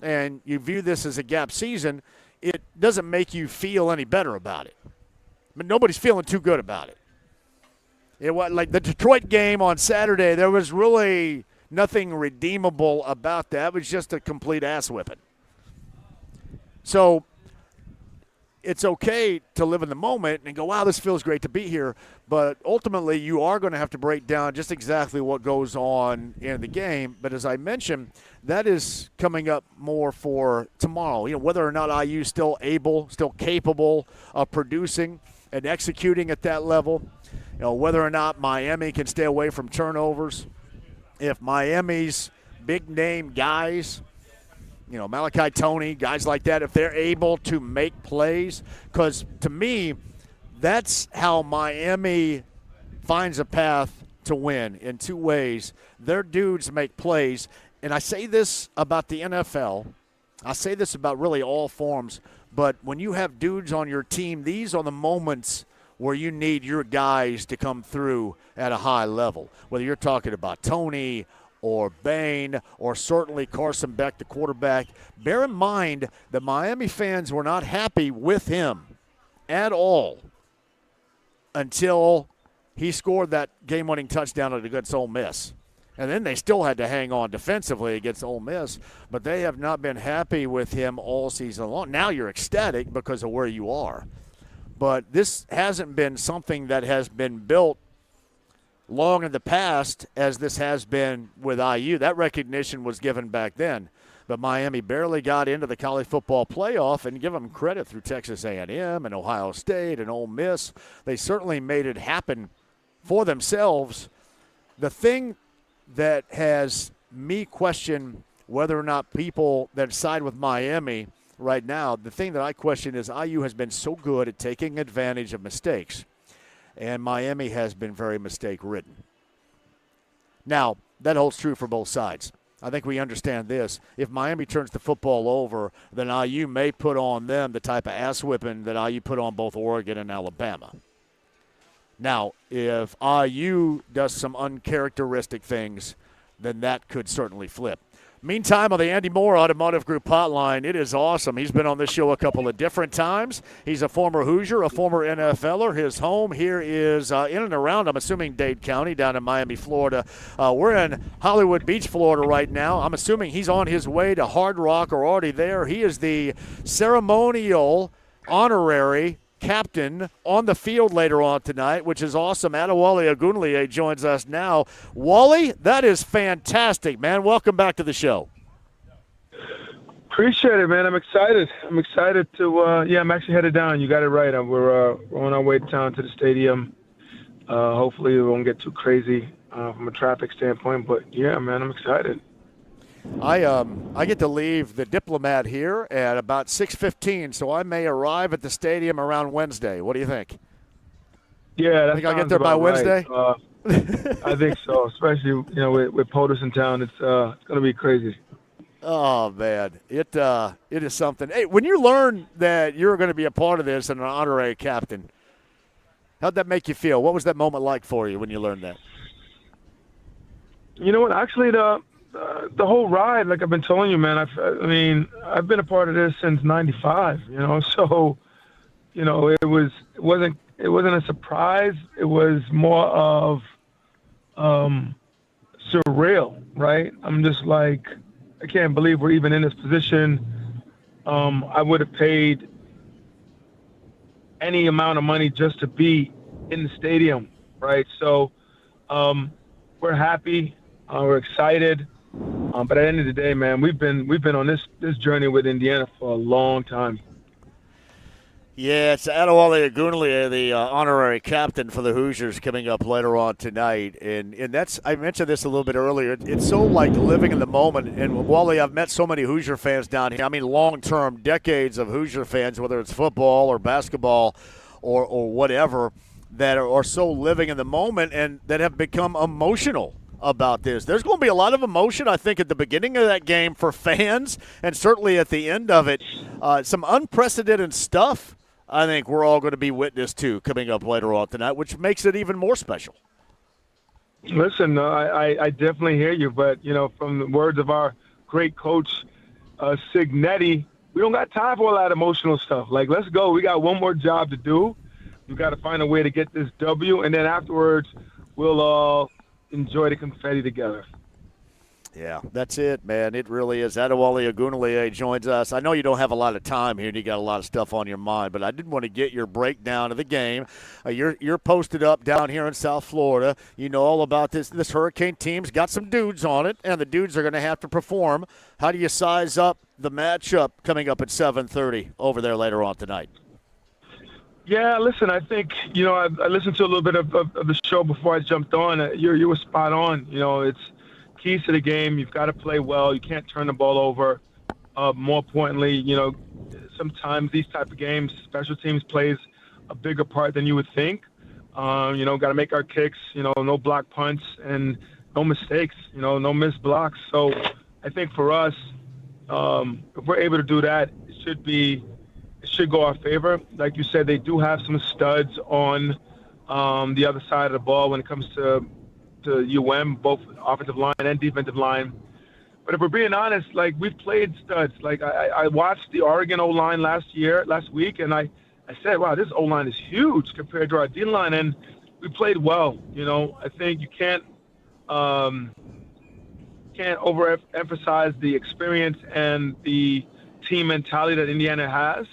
and you view this as a gap season, it doesn't make you feel any better about it. But nobody's feeling too good about it. It was like the Detroit game on Saturday, there was really nothing redeemable about that. It was just a complete ass whipping. So it's okay to live in the moment and go, wow, this feels great to be here. But ultimately, you are going to have to break down just exactly what goes on in the game. But as I mentioned, that is coming up more for tomorrow. Whether or not IU is still capable of producing and executing at that level. Whether or not Miami can stay away from turnovers. If Miami's big-name guys, Malachi Toney, guys like that, if they're able to make plays, because to me, that's how Miami finds a path to win in two ways. Their dudes make plays, and I say this about the NFL. I say this about really all forms, but when you have dudes on your team, these are the moments where you need your guys to come through at a high level, whether you're talking about Toney or Bain, or certainly Carson Beck, the quarterback. Bear in mind that Miami fans were not happy with him at all until he scored that game-winning touchdown against Ole Miss. And then they still had to hang on defensively against Ole Miss, but they have not been happy with him all season long. Now you're ecstatic because of where you are. But this hasn't been something that has been built long in the past as this has been with IU. That recognition was given back then. But Miami barely got into the college football playoff, and give them credit through Texas A&M and Ohio State and Ole Miss. They certainly made it happen for themselves. The thing that has me question whether or not people that side with Miami right now, the thing that I question is IU has been so good at taking advantage of mistakes. And Miami has been very mistake-ridden. Now, that holds true for both sides. I think we understand this. If Miami turns the football over, then IU may put on them the type of ass-whipping that IU put on both Oregon and Alabama. Now, if IU does some uncharacteristic things, then that could certainly flip. Meantime, on the Andy Moore Automotive Group hotline, it is awesome. He's been on this show a couple of different times. He's a former Hoosier, a former NFLer. His home here is in and around, I'm assuming, Dade County, down in Miami, Florida. We're in Hollywood Beach, Florida right now. I'm assuming he's on his way to Hard Rock or already there. He is the ceremonial honorary captain on the field later on tonight, which is awesome. Adawali Aunier joins us now. Wally, that is fantastic, man. Welcome back to the show. Appreciate it, man. I'm excited. I'm excited to, I'm actually headed down. You got it right. We're on our way down to the stadium. Hopefully it won't get too crazy from a traffic standpoint, but yeah, man, I'm excited. I get to leave the Diplomat here at about 6:15, so I may arrive at the stadium around Wednesday. What do you think? Yeah, that think I'll sounds get there by about Wednesday? Right. I think so, especially with POTUS in town. It's going to be crazy. Oh man, it is something. Hey, when you learn that you're going to be a part of this and an honorary captain, how'd that make you feel? What was that moment like for you when you learned that? You know what? Actually, the whole ride, like I've been telling you, man. I've been a part of this since '95. So it wasn't a surprise. It was more of surreal, right? I'm just like, I can't believe we're even in this position. I would have paid any amount of money just to be in the stadium, right? So we're happy, we're excited, but at the end of the day, man, we've been on this journey with Indiana for a long time. Yeah, it's Adawali Aunier, the honorary captain for the Hoosiers, coming up later on tonight. And that's, I mentioned this a little bit earlier, it's so like living in the moment. And, Wally, I've met so many Hoosier fans down here. I mean, long-term, decades of Hoosier fans, whether it's football or basketball or whatever, that are so living in the moment and that have become emotional about this. There's going to be a lot of emotion, I think, at the beginning of that game for fans and certainly at the end of it. Some unprecedented stuff I think we're all going to be witness to coming up later on tonight, which makes it even more special. Listen, I definitely hear you, but, from the words of our great coach, Signetti, we don't got time for all that emotional stuff. Like, let's go. We got one more job to do. We've got to find a way to get this W, and then afterwards we'll all enjoy the confetti together. Yeah, that's it, man. It really is. Adawali Aunier joins us. I know you don't have a lot of time here and you got a lot of stuff on your mind, but I did want to get your breakdown of the game. You're posted up down here in South Florida. You know all about this. This Hurricane team's got some dudes on it, and the dudes are going to have to perform. How do you size up the matchup coming up at 7:30 over there later on tonight? Yeah, listen, I think, I listened to a little bit of the show before I jumped on. You were spot on. It's keys to the game. You've got to play well. You can't turn the ball over. More importantly, sometimes these type of games, special teams plays a bigger part than you would think. Got to make our kicks, no block punts and no mistakes, no missed blocks. So I think for us, if we're able to do that, it should go our favor. Like you said, they do have some studs on the other side of the ball when it comes to both offensive line and defensive line. But if we're being honest, like, we've played studs. Like, I watched the Oregon O-line last week, and I said, wow, this O-line is huge compared to our D-line, and we played well. I think you can't overemphasize the experience and the team mentality that Indiana has.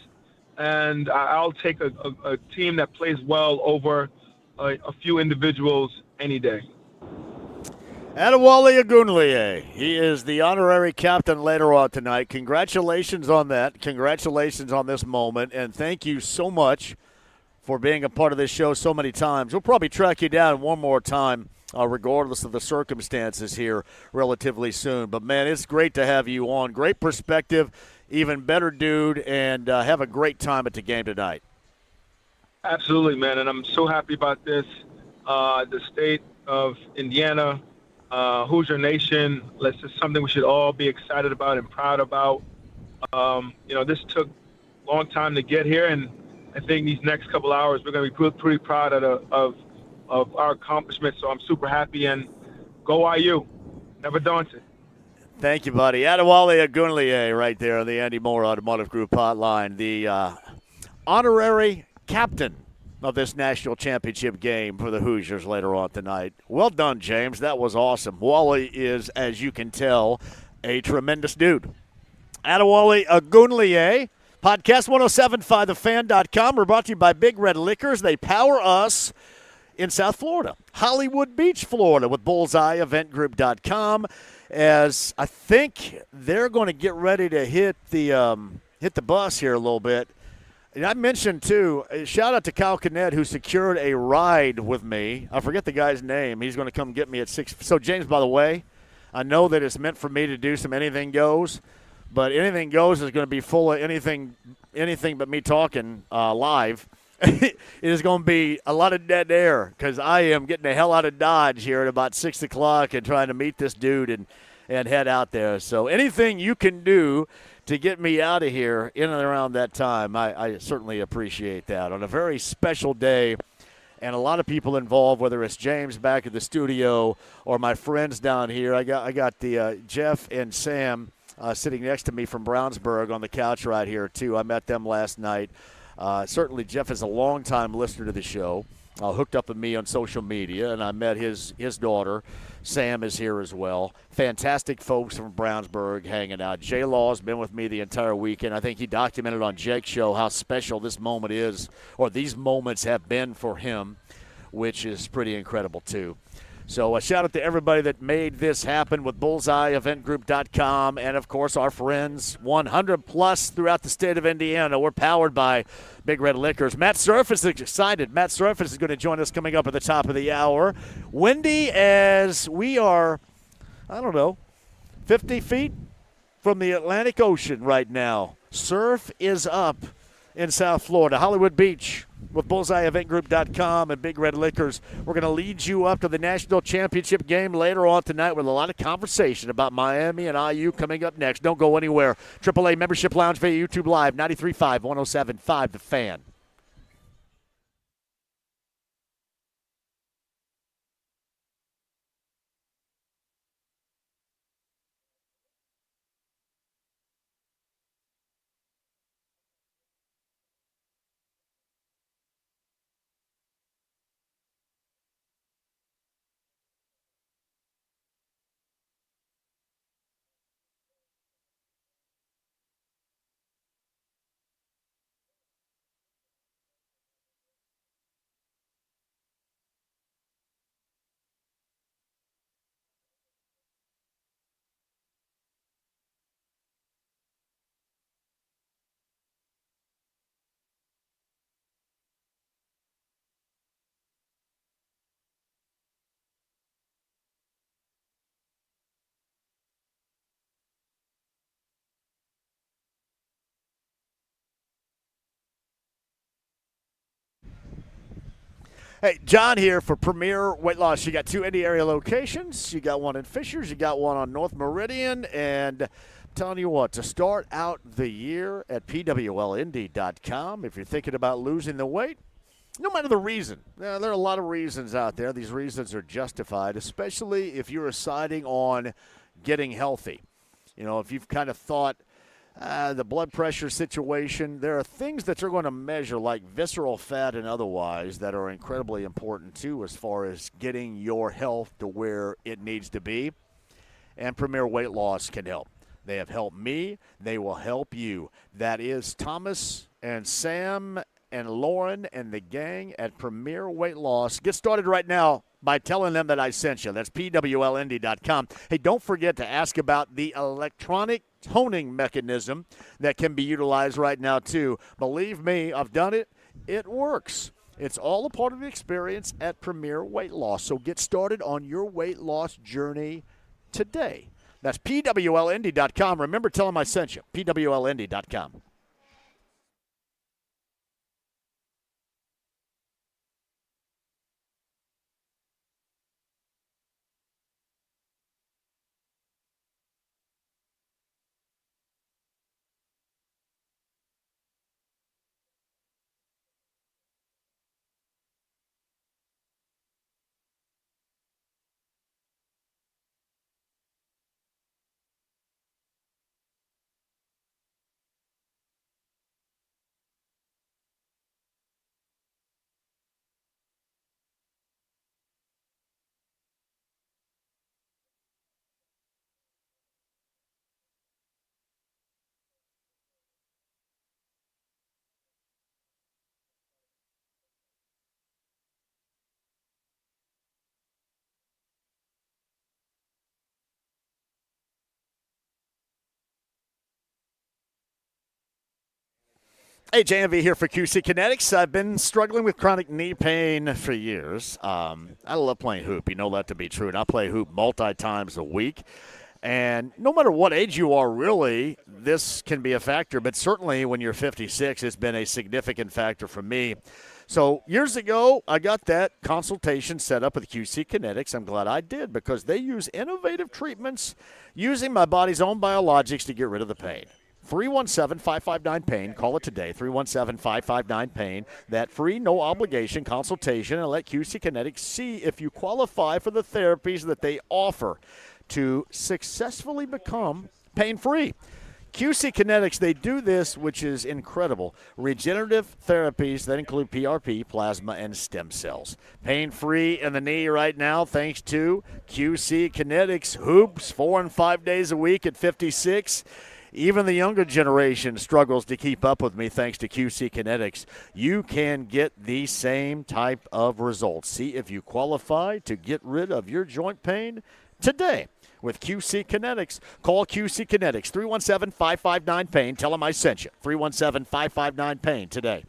And I'll take a team that plays well over a few individuals any day. Adawali Aunier, he is the honorary captain later on tonight. Congratulations on that. Congratulations on this moment, and thank you so much for being a part of this show so many times. We'll probably track you down one more time, regardless of the circumstances here, relatively soon. But, man, it's great to have you on. Great perspective, even better dude, and have a great time at the game tonight. Absolutely, man, and I'm so happy about this. The state of Indiana, Hoosier Nation, this is something we should all be excited about and proud about. This took a long time to get here, and I think these next couple hours we're going to be pretty proud of our accomplishments. So I'm super happy, and go IU. Never daunted. Thank you, buddy. Adawali Aunier right there on the Andy Moore Automotive Group hotline, the honorary captain of this national championship game for the Hoosiers later on tonight. Well done, James. That was awesome. Wally is, as you can tell, a tremendous dude. Adawali Aunier, podcast 1075thefan.com. We're brought to you by Big Red Liquors. They power us in South Florida, Hollywood Beach, Florida, with BullseyeEventGroup.com. As I think they're going to get ready to hit the bus here a little bit. And I mentioned, too, shout out to Kyle Kinnett, who secured a ride with me. I forget the guy's name. He's going to come get me at 6. So, James, by the way, I know that it's meant for me to do some anything goes, but anything goes is going to be full of anything but me talking live. It is going to be a lot of dead air because I am getting the hell out of Dodge here at about 6 o'clock and trying to meet this dude and head out there. So anything you can do to get me out of here in and around that time, I certainly appreciate that. On a very special day, and a lot of people involved, whether it's James back at the studio or my friends down here. I got the Jeff and Sam sitting next to me from Brownsburg on the couch right here, too. I met them last night. Certainly, Jeff is a longtime listener to the show, hooked up with me on social media, and I met his daughter. Sam is here as well. Fantastic folks from Brownsburg hanging out. J. Law's been with me the entire weekend. I think he documented on Jake's show how special this moment is, or these moments have been for him, which is pretty incredible, too. So a shout out to everybody that made this happen with BullseyeEventGroup.com and, of course, our friends 100-plus throughout the state of Indiana. We're powered by Big Red Liquors. Matt Surface is excited. Matt Surface is going to join us coming up at the top of the hour. Windy as we are, 50 feet from the Atlantic Ocean right now. Surf is up in South Florida. Hollywood Beach with BullseyeEventGroup.com and Big Red Liquors. We're going to lead you up to the national championship game later on tonight with a lot of conversation about Miami and IU coming up next. Don't go anywhere. AAA Membership Lounge via YouTube Live, 93.5, 107.5 The Fan. Hey, John here for Premier Weight Loss. You got 2 Indy area locations. You got one in Fishers. You got one on North Meridian. And I'm telling you what, to start out the year at PWLindy.com, if you're thinking about losing the weight, no matter the reason. There are a lot of reasons out there. These reasons are justified, especially if you're deciding on getting healthy. You know, if you've kind of thought, the blood pressure situation, there are things that you're going to measure like visceral fat and otherwise that are incredibly important too as far as getting your health to where it needs to be. And Premier Weight Loss can help. They have helped me. They will help you. That is Thomas and Sam and Lauren and the gang at Premier Weight Loss. Get started right now by telling them that I sent you. That's PWLindy.com. Hey, don't forget to ask about the electronic toning mechanism that can be utilized right now, too. Believe me, I've done it. It works. It's all a part of the experience at Premier Weight Loss. So get started on your weight loss journey today. That's PWLindy.com. Remember, tell them I sent you. PWLindy.com. Hey, JMV here for QC Kinetics. I've been struggling with chronic knee pain for years. I love playing hoop. You know that to be true. And I play hoop multi-times a week. And no matter what age you are, really, this can be a factor. But certainly when you're 56, it's been a significant factor for me. So years ago, I got that consultation set up with QC Kinetics. I'm glad I did because they use innovative treatments using my body's own biologics to get rid of the pain. 317-559-PAIN. Call it today, 317-559-PAIN. That free, no-obligation consultation, and let QC Kinetics see if you qualify for the therapies that they offer to successfully become pain-free. QC Kinetics, they do this, which is incredible. Regenerative therapies that include PRP, plasma, and stem cells. Pain-free in the knee right now thanks to QC Kinetics. Hoops 4 and 5 days a week at 56. Even the younger generation struggles to keep up with me thanks to QC Kinetics. You can get the same type of results. See if you qualify to get rid of your joint pain today with QC Kinetics. Call QC Kinetics, 317-559-PAIN. Tell them I sent you, 317-559-PAIN today.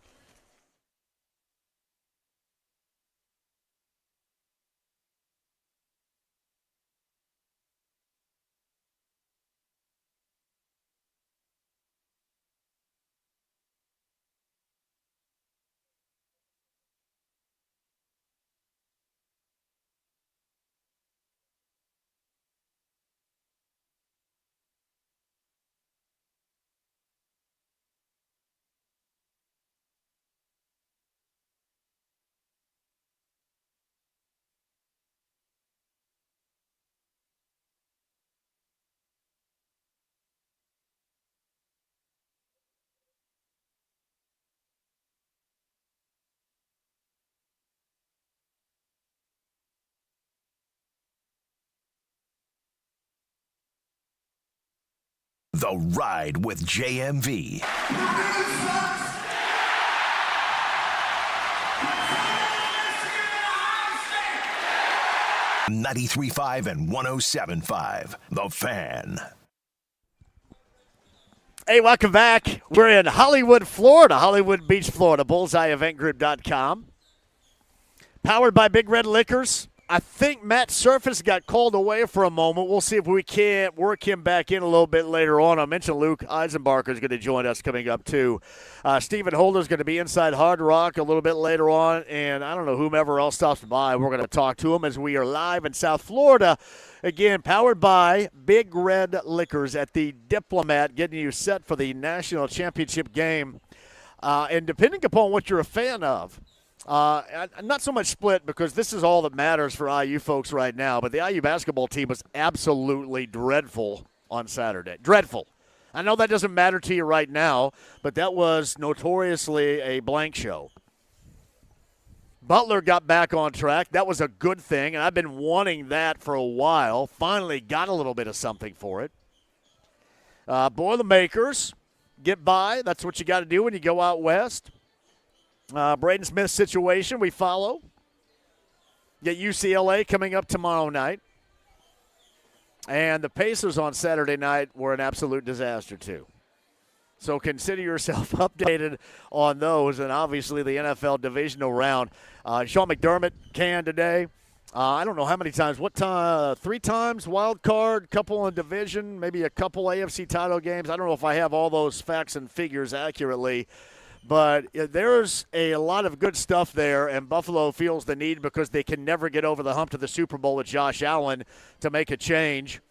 The Ride with JMV. .93.5 and 107.5. The Fan. Hey, welcome back. We're in Hollywood, Florida, Hollywood Beach, Florida, bullseyeeventgroup.com. Powered by Big Red Liquors. I think Matt Surface got called away for a moment. We'll see if we can't work him back in a little bit later on. I mentioned Luke Eisenbarker is going to join us coming up, too. Stephen Holder is going to be inside Hard Rock a little bit later on. And I don't know, whomever else stops by, we're going to talk to him as we are live in South Florida. Again, powered by Big Red Liquors at the Diplomat, getting you set for the national championship game. And depending upon what you're a fan of, not so much split because this is all that matters for IU folks right now, but the IU basketball team was absolutely dreadful on Saturday. Dreadful. I know that doesn't matter to you right now, but that was notoriously a blank show. Butler got back on track. That was a good thing, and I've been wanting that for a while. Finally got a little bit of something for it. Boilermakers get by. That's what you got to do when you go out west. Braden Smith's situation we follow. Get UCLA coming up tomorrow night. And the Pacers on Saturday night were an absolute disaster, too. So consider yourself updated on those. And obviously the NFL divisional round. Sean McDermott can today. I don't know how many times. What time? 3 times wild card, couple in division, maybe a couple AFC title games. I don't know if I have all those facts and figures accurately. But there's a lot of good stuff there, and Buffalo feels the need because they can never get over the hump to the Super Bowl with Josh Allen to make a change,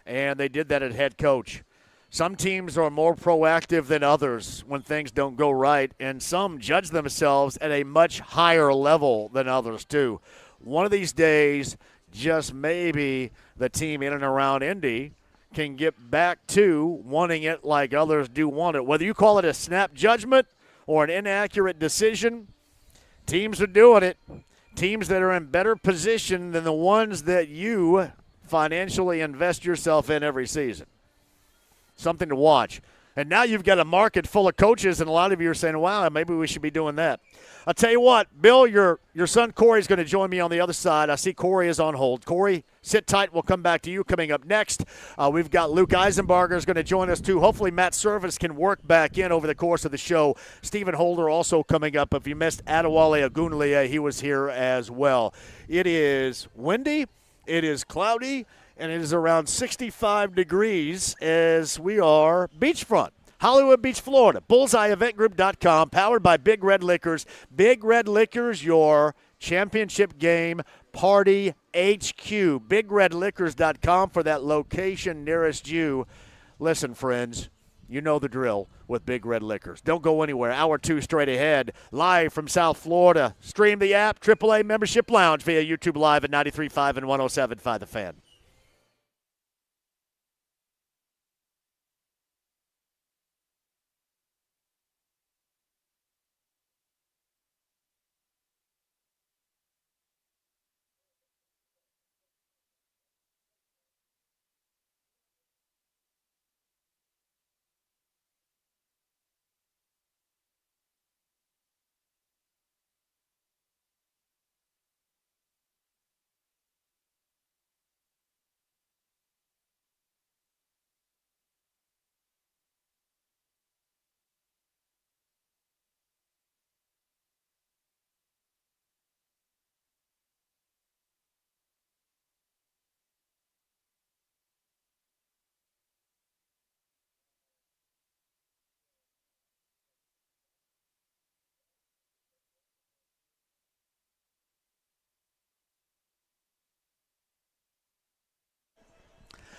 and they did that at head coach. Some teams are more proactive than others when things don't go right, and some judge themselves at a much higher level than others too. One of these days, just maybe the team in and around Indy can get back to wanting it like others do want it. Whether you call it a snap judgment or an inaccurate decision, teams are doing it. Teams that are in better position than the ones that you financially invest yourself in every season. Something to watch. And now you've got a market full of coaches, and a lot of you are saying, wow, maybe we should be doing that. I'll tell you what, Bill, your son Corey is going to join me on the other side. I see Corey is on hold. Corey, sit tight. We'll come back to you coming up next. We've got Luke Eisenbarger is going to join us, too. Hopefully Matt Service can work back in over the course of the show. Stephen Holder also coming up. If you missed Adawali Aunier, he was here as well. It is windy. It is cloudy. And it is around 65 degrees as we are beachfront. Hollywood Beach, Florida. BullseyeEventGroup.com, powered by Big Red Liquors. Big Red Liquors, your championship game party HQ. BigRedLiquors.com for that location nearest you. Listen, friends, you know the drill with Big Red Liquors. Don't go anywhere. Hour 2 straight ahead. Live from South Florida. Stream the app, AAA Membership Lounge via YouTube Live at 93.5 and 107.5 The Fan.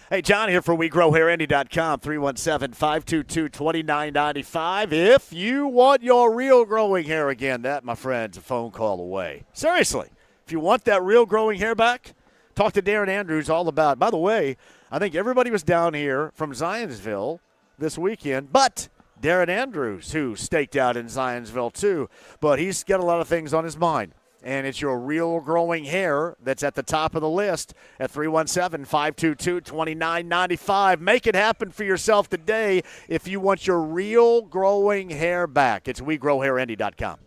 Hey, John here for WeGrowHairIndy.com, 317-522-2995. If you want your real growing hair again, that, my friends, a phone call away. Seriously, if you want that real growing hair back, talk to Darren Andrews all about it. By the way, I think everybody was down here from Zionsville this weekend, but Darren Andrews, who staked out in Zionsville too, but he's got a lot of things on his mind. And it's your real growing hair that's at the top of the list at 317-522-2995. Make it happen for yourself today if you want your real growing hair back. It's WeGrowHairIndy.com.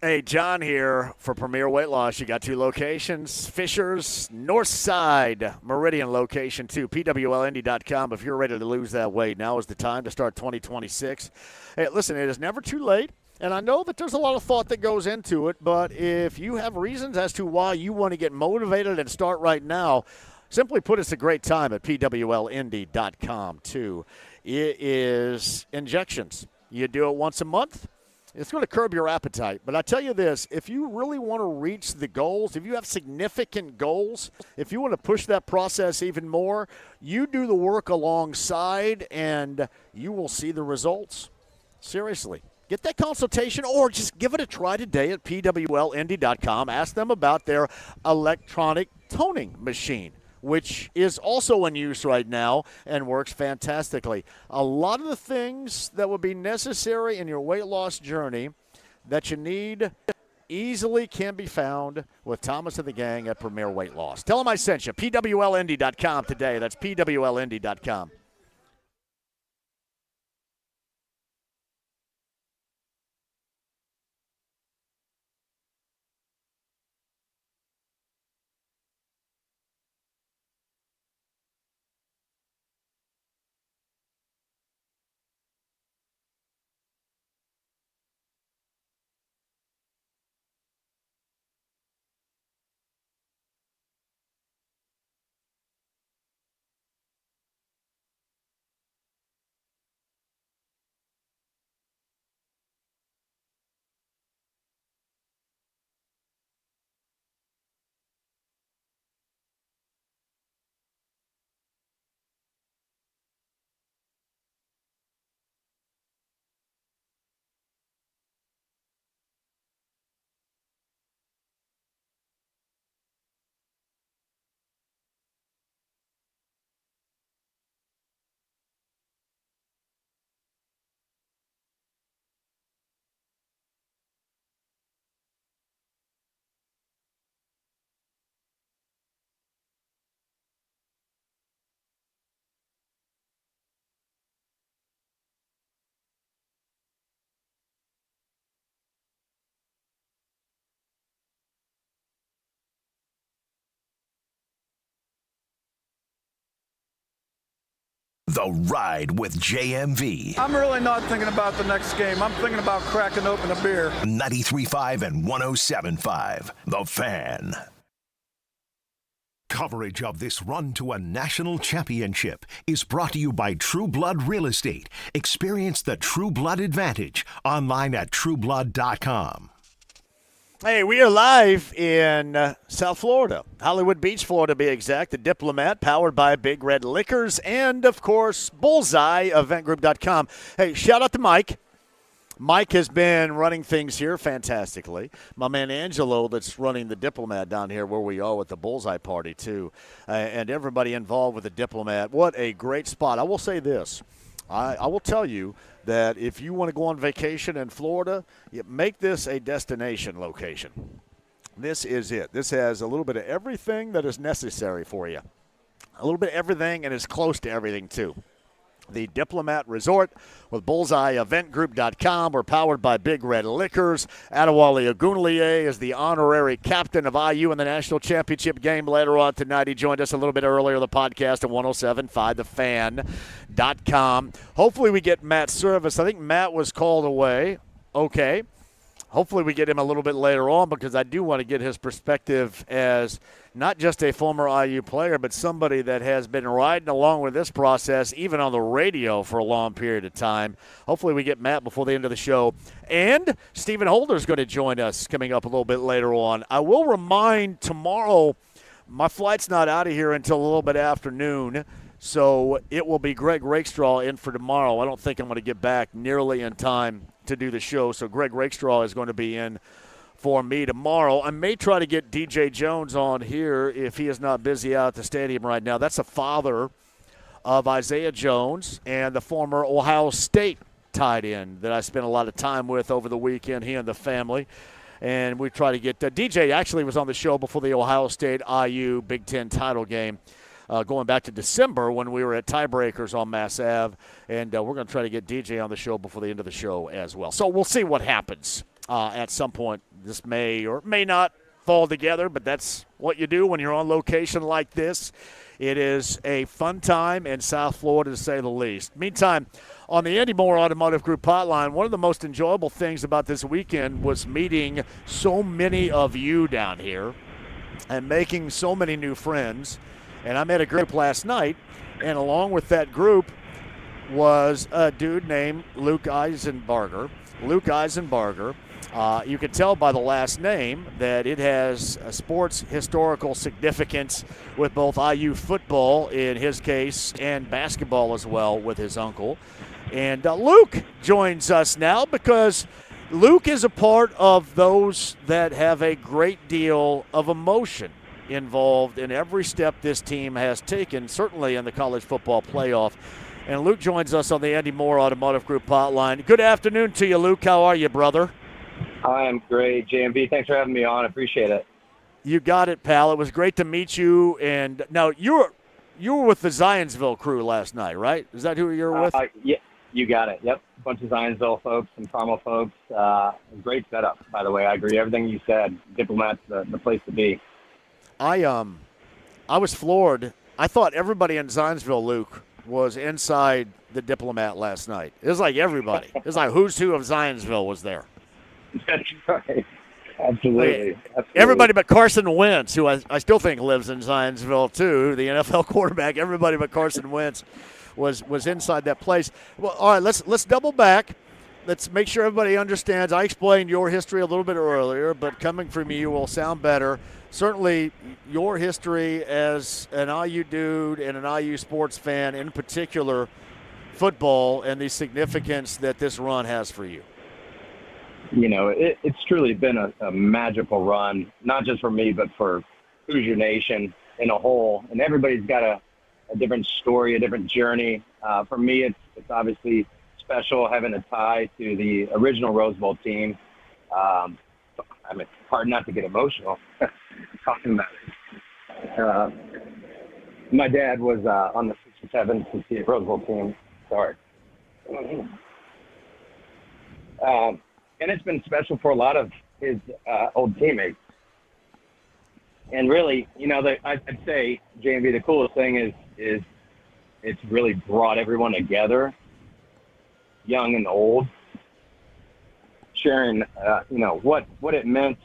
Hey, John here for Premier Weight Loss. You got 2 locations, Fisher's North Side, Meridian location 2, PWLND.com. If you're ready to lose that weight, now is the time to start 2026. Hey, listen, it is never too late. And I know that there's a lot of thought that goes into it, but if you have reasons as to why you want to get motivated and start right now, simply put, it's a great time at PWLND.com, too. It is injections. You do it once a month. It's going to curb your appetite. But I tell you this, if you really want to reach the goals, if you have significant goals, if you want to push that process even more, you do the work alongside and you will see the results. Seriously. Get that consultation or just give it a try today at PWLND.com. Ask them about their electronic toning machine, which is also in use right now and works fantastically. A lot of the things that would be necessary in your weight loss journey that you need easily can be found with Thomas and the gang at Premier Weight Loss. Tell them I sent you. PWLND.com today. That's PWLND.com. The Ride with JMV. I'm really not thinking about the next game. I'm thinking about cracking open a beer. 93.5 and 107.5. The Fan. Coverage of this run to a national championship is brought to you by True Blood Real Estate. Experience the True Blood advantage online at trueblood.com. Hey, we are live in South Florida, Hollywood Beach, Florida to be exact. The Diplomat, powered by Big Red Liquors, and, of course, Bullseye, eventgroup.com. Hey, shout out to Mike. Mike has been running things here fantastically. My man Angelo that's running the Diplomat down here where we are with the Bullseye party, too. And everybody involved with the Diplomat. What a great spot. I will say this. I will tell you that if you want to go on vacation in Florida, you make this a destination location. This is it. This has a little bit of everything that is necessary for you. A little bit of everything, and is close to everything, too. The Diplomat Resort with Bullseye, eventgroup.com. We're powered by Big Red Liquors. Adawali Aunier is the honorary captain of IU in the national championship game later on tonight. He joined us a little bit earlier in the podcast at 107.5thefan.com. Hopefully we get Matt's service. I think Matt was called away. Okay. Hopefully we get him a little bit later on because I do want to get his perspective as not just a former IU player, but somebody that has been riding along with this process, even on the radio for a long period of time. Hopefully we get Matt before the end of the show. And Stephen Holder is going to join us coming up a little bit later on. I will remind tomorrow my flight's not out of here until a little bit after noon, so it will be Greg Rakestraw in for tomorrow. I don't think I'm going to get back nearly in time to do the show, so Greg Rakestraw is going to be in for me tomorrow. I may try to get DJ Jones on here if he is not busy out at the stadium right now. That's the father of Isaiah Jones and the former Ohio State tight end that I spent a lot of time with over the weekend, he and the family. And we try to get DJ actually was on the show before the Ohio State IU Big Ten title game. Going back to December when we were at Tiebreakers on Mass Ave, and we're going to try to get DJ on the show before the end of the show as well. So we'll see what happens at some point. This may or may not fall together, but that's what you do when you're on location like this. It is a fun time in South Florida, to say the least. Meantime, on the Andy Moore Automotive Group hotline, one of the most enjoyable things about this weekend was meeting so many of you down here and making so many new friends. And I met a group last night, and along with that group was a dude named Luke Eisenbarger. Luke Eisenbarger, you can tell by the last name that it has a sports historical significance with both IU football, in his case, and basketball as well with his uncle. And Luke joins us now because Luke is a part of those that have a great deal of emotion involved in every step this team has taken, certainly in the college football playoff. And Luke joins us on the Andy Moore Automotive Group hotline. Good afternoon to you, Luke. How are you, brother? I am great, JMV. Thanks for having me on. I appreciate it. You got it, pal. It was great to meet you. And now you were with the Zionsville crew last night, right? Is that who you were with? Yeah, you got it. Yep. A bunch of Zionsville folks and Carmel folks. Great setup, by the way. I agree. Everything you said. Diplomat's the place to be. I was floored. I thought everybody in Zionsville, Luke, was inside the Diplomat last night. It was like everybody. It was like who's who of Zionsville was there. That's right. Absolutely. Everybody but Carson Wentz, who I still think lives in Zionsville too, the NFL quarterback. Everybody but Carson Wentz was inside that place. Well, all right, let's double back. Let's make sure everybody understands. I explained your history a little bit earlier, but coming from you will sound better. Certainly your history as an IU dude and an IU sports fan, in particular football, and the significance that this run has for you. You know, it's truly been a magical run, not just for me, but for Hoosier Nation in a whole. And everybody's got a different story, a different journey. For me, it's obviously special having a tie to the original Rose Bowl team. I mean, it's hard not to get emotional talking about it. My dad was on the 67 Rose Bowl team. Sorry. And it's been special for a lot of his old teammates. And really, you know, I'd say, JMV, the coolest thing is it's really brought everyone together, young and old, sharing, what it meant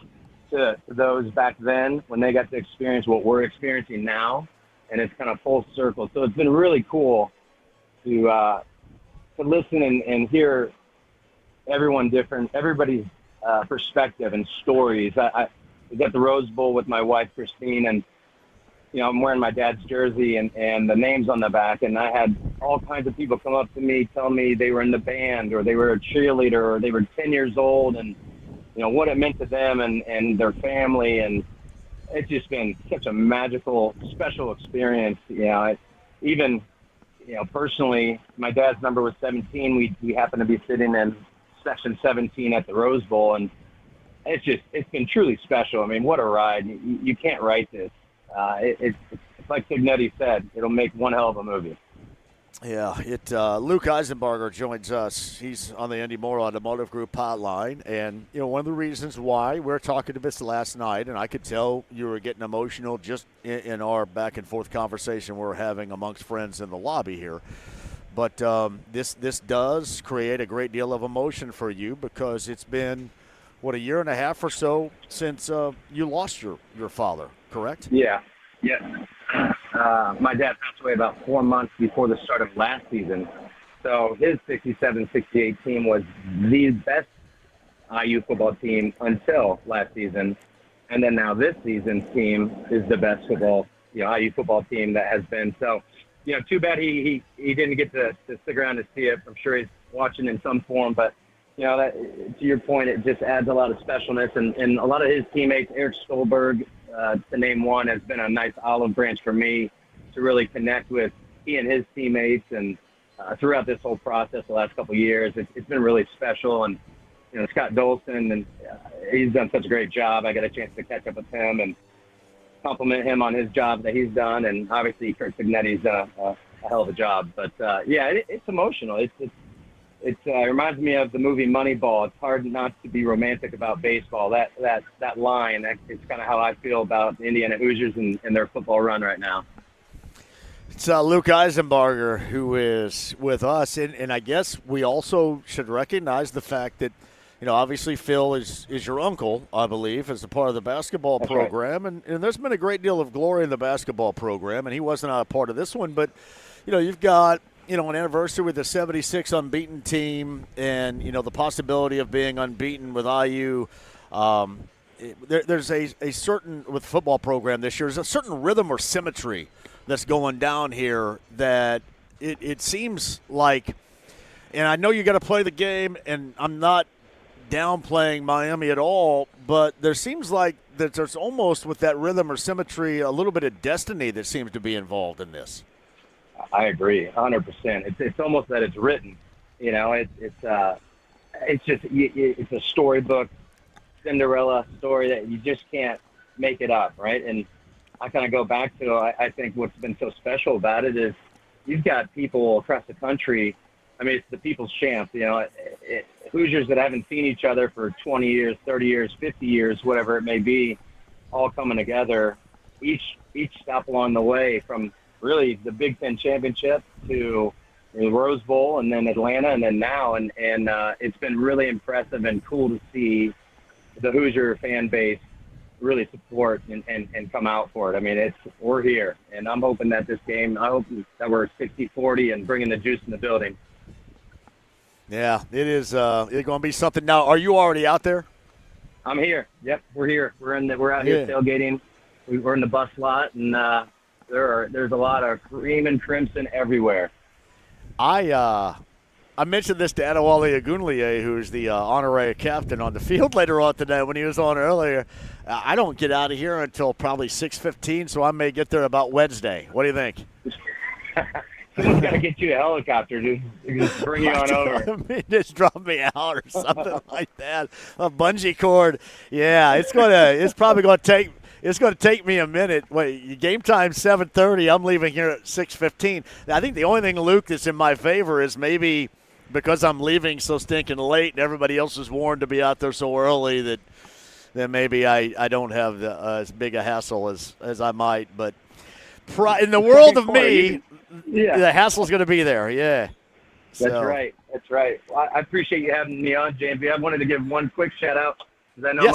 to those back then when they got to experience what we're experiencing now, and it's kind of full circle. So it's been really cool to listen and hear everybody's perspective and stories. I was at the Rose Bowl with my wife, Christine, and, I'm wearing my dad's jersey and the name's on the back, and I had all kinds of people come up to me, tell me they were in the band or they were a cheerleader or they were 10 years old and, what it meant to them and their family. And it's just been such a magical, special experience. Even personally, my dad's number was 17. We happened to be sitting in section 17 at the Rose Bowl, and it's been truly special. I mean, what a ride. You can't write this. It's like Signetti said, it'll make one hell of a movie. Yeah, Luke Eisenbarger joins us. He's on the Andy Moore Automotive Group hotline, and one of the reasons why we were talking to this last night, and I could tell you were getting emotional just in our back and forth conversation we're having amongst friends in the lobby here. But this does create a great deal of emotion for you because it's been a year and a half or so since you lost your father, correct? Yeah. My dad passed away about 4 months before the start of last season. So his 67-68 team was the best IU football team until last season. And then now this season's team is the best IU football team that has been. So, too bad he didn't get to stick around to see it. I'm sure he's watching in some form, but that, to your point, it just adds a lot of specialness. And a lot of his teammates, Eric Stolberg, to name one, has been a nice olive branch for me to really connect with he and his teammates. And throughout this whole process the last couple of years, it's been really special. And, Scott Dolson, and he's done such a great job. I got a chance to catch up with him and compliment him on his job that he's done. And obviously Kurt Signetti's done a hell of a job. But, it's emotional. It reminds me of the movie Moneyball. It's hard not to be romantic about baseball. That line, it's kind of how I feel about the Indiana Hoosiers and their football run right now. It's Luke Eisenbarger who is with us, and I guess we also should recognize the fact that, obviously Phil is your uncle, I believe, as a part of the basketball program, right. and there's been a great deal of glory in the basketball program, and he wasn't a part of this one, but, you've got – an anniversary with the 76 unbeaten team and, the possibility of being unbeaten with IU. There's a certain, with the football program this year, there's a certain rhythm or symmetry that's going down here that it seems like, and I know you got to play the game, and I'm not downplaying Miami at all, but there seems like that there's almost, with that rhythm or symmetry, a little bit of destiny that seems to be involved in this. I agree, 100%. It's almost that it's written, it's a storybook, Cinderella story that you just can't make it up, right? And I kind of go back to, I think what's been so special about it is you've got people across the country. I mean, it's the people's champ, Hoosiers that haven't seen each other for 20 years, 30 years, 50 years, whatever it may be, all coming together, each stop along the way, from really the Big Ten championship to the Rose Bowl and then Atlanta and then now. And it's been really impressive and cool to see the Hoosier fan base really support and come out for it. I mean, we're here, and I'm hoping that this game, I hope that we're 60-40 and bringing the juice in the building. Yeah, it's going to be something. Now, are you already out there? I'm here. Yep, we're here. We're out here tailgating. We're in the bus lot, and there's a lot of cream and crimson everywhere. I mentioned this to Adawali Aunier, who's the honorary captain on the field later on today when he was on earlier. I don't get out of here until probably 6:15, so I may get there about Wednesday. What do you think? Someone's got to get you a helicopter, dude. Just bring you on over. Just drop me out or something like that. A bungee cord. Yeah, it's probably going to take. It's going to take me a minute. Wait, game time 7:30. I'm leaving here at 6:15. I think the only thing, Luke, that's in my favor is maybe because I'm leaving so stinking late and everybody else is warned to be out there so early that maybe I don't have as big a hassle as I might. But in the world of me, the hassle's going to be there. Yeah. That's right. That's right. Well, I appreciate you having me on, JMV. I wanted to give one quick shout out because I know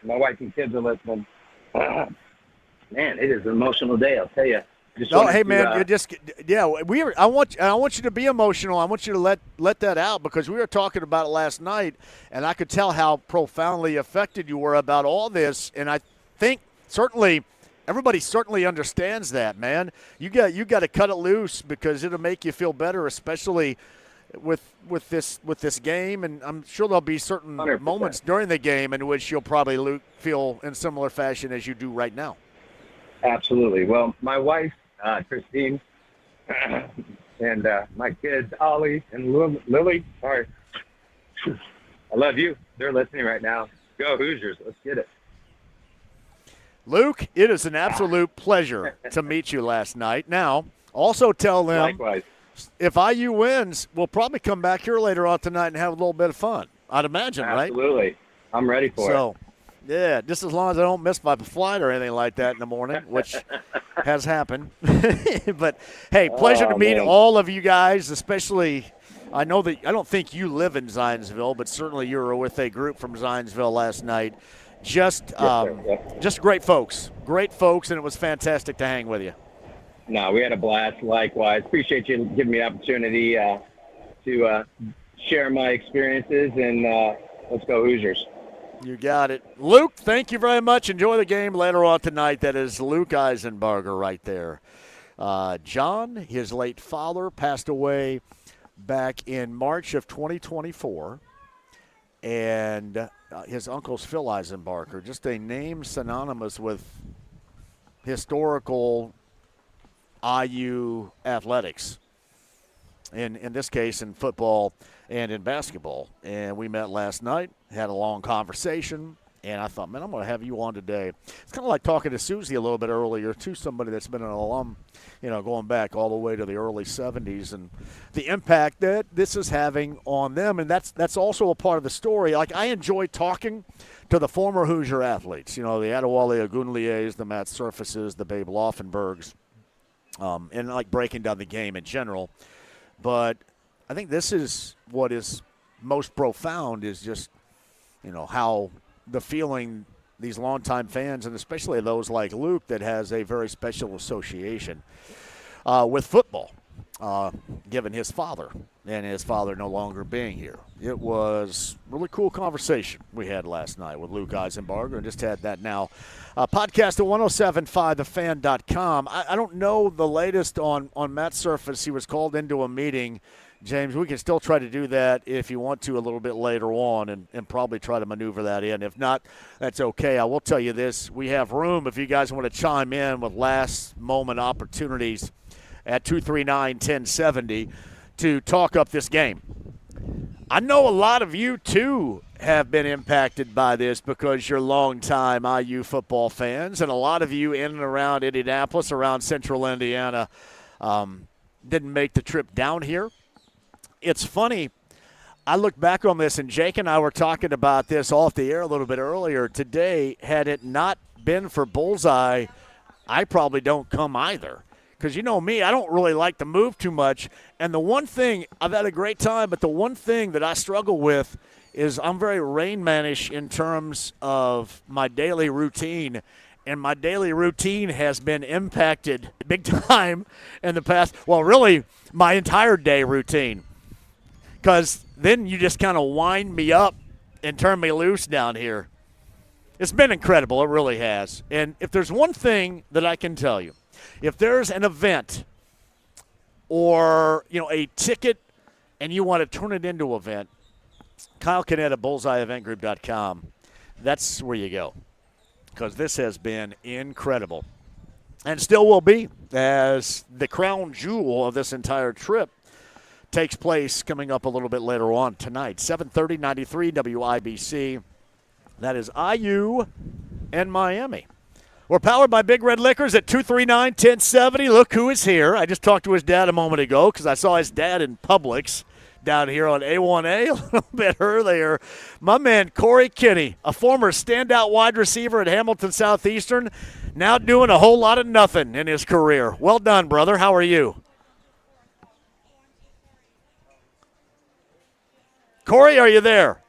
my wife and kids are listening. Man, it is an emotional day. I'll tell you. Hey man, I want you to be emotional. I want you to let that out because we were talking about it last night, and I could tell how profoundly affected you were about all this. And I think certainly everybody certainly understands that, man. You got to cut it loose because it'll make you feel better, especially with this game. And I'm sure there'll be certain 100%. Moments during the game in which you'll probably feel in similar fashion as you do right now. Absolutely. Well, my wife, Christine, and my kids, Ollie and Lily. Sorry. I love you. They're listening right now. Go Hoosiers. Let's get it. Luke, it is an absolute pleasure to meet you last night. Now, also tell them likewise. If IU wins, we'll probably come back here later on tonight and have a little bit of fun. I'd imagine, right? Absolutely. I'm ready for it. Yeah, just as long as I don't miss my flight or anything like that in the morning, which has happened. But, hey, pleasure to meet all of you guys, especially I know that I don't think you live in Zionsville, but certainly you were with a group from Zionsville last night. Just great folks, and it was fantastic to hang with you. No, we had a blast. Likewise. Appreciate you giving me the opportunity to share my experiences, and let's go Hoosiers. You got it. Luke, thank you very much. Enjoy the game later on tonight. That is Luke Eisenbarger right there. John, his late father, passed away back in March of 2024. And his uncle's Phil Eisenbarger, just a name synonymous with historical IU athletics. In this case, in football and in basketball. And we met last night, had a long conversation, and I thought, man, I'm going to have you on today. It's kind of like talking to Susie a little bit earlier, too, somebody that's been an alum, going back all the way to the early 70s, and the impact that this is having on them. And that's also a part of the story. Like, I enjoy talking to the former Hoosier athletes, the Adawali Auniers, the Matt Surfaces, the Babe Laughenbergs, and like breaking down the game in general. But I think this is what is most profound is just, how the feeling these longtime fans, and especially those like Luke, that has a very special association with football, given his father and his father no longer being here. It was a really cool conversation we had last night with Luke Eisenbarger, and just had that now. Podcast at 1075thefan.com. I don't know the latest on Matt Surface. He was called into a meeting. James, we can still try to do that if you want to a little bit later on and probably try to maneuver that in. If not, that's okay. I will tell you this. We have room if you guys want to chime in with last-moment opportunities at 239-1070 to talk up this game. I know a lot of you, too, have been impacted by this because you're longtime IU football fans, and a lot of you in and around Indianapolis, around central Indiana, didn't make the trip down here. It's funny. I look back on this, and Jake and I were talking about this off the air a little bit earlier today. Had it not been for Bullseye, I probably don't come either. Because you know me, I don't really like to move too much. And the one thing, I've had a great time, but the one thing that I struggle with is I'm very Rain Man-ish in terms of my daily routine. And my daily routine has been impacted big time in the past. Well, really, my entire day routine. Because then you just kind of wind me up and turn me loose down here. It's been incredible. It really has. And if there's one thing that I can tell you, if there's an event or, a ticket and you want to turn it into an event, Kyle Kinnett at bullseyeeventgroup.com, that's where you go. Because this has been incredible. And still will be, as the crown jewel of this entire trip takes place coming up a little bit later on tonight. 7:30, 93 WIBC. That is IU and Miami. We're powered by Big Red Liquors at 239-1070. Look who is here. I just talked to his dad a moment ago because I saw his dad in Publix down here on A1A a little bit earlier. My man Corey Kinney, a former standout wide receiver at Hamilton Southeastern, now doing a whole lot of nothing in his career. Well done, brother. How are you? Corey, are you there?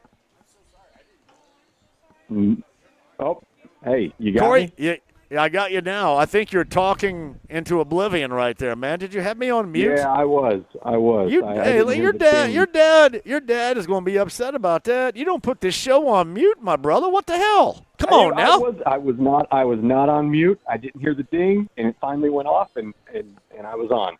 Oh, hey, you got Corey, me? Yeah, I got you now. I think you're talking into oblivion right there, man. Did you have me on mute? Yeah, I was. Your dad is going to be upset about that. You don't put this show on mute, my brother. What the hell? Come on now. I was not on mute. I didn't hear the ding, and it finally went off, and I was on.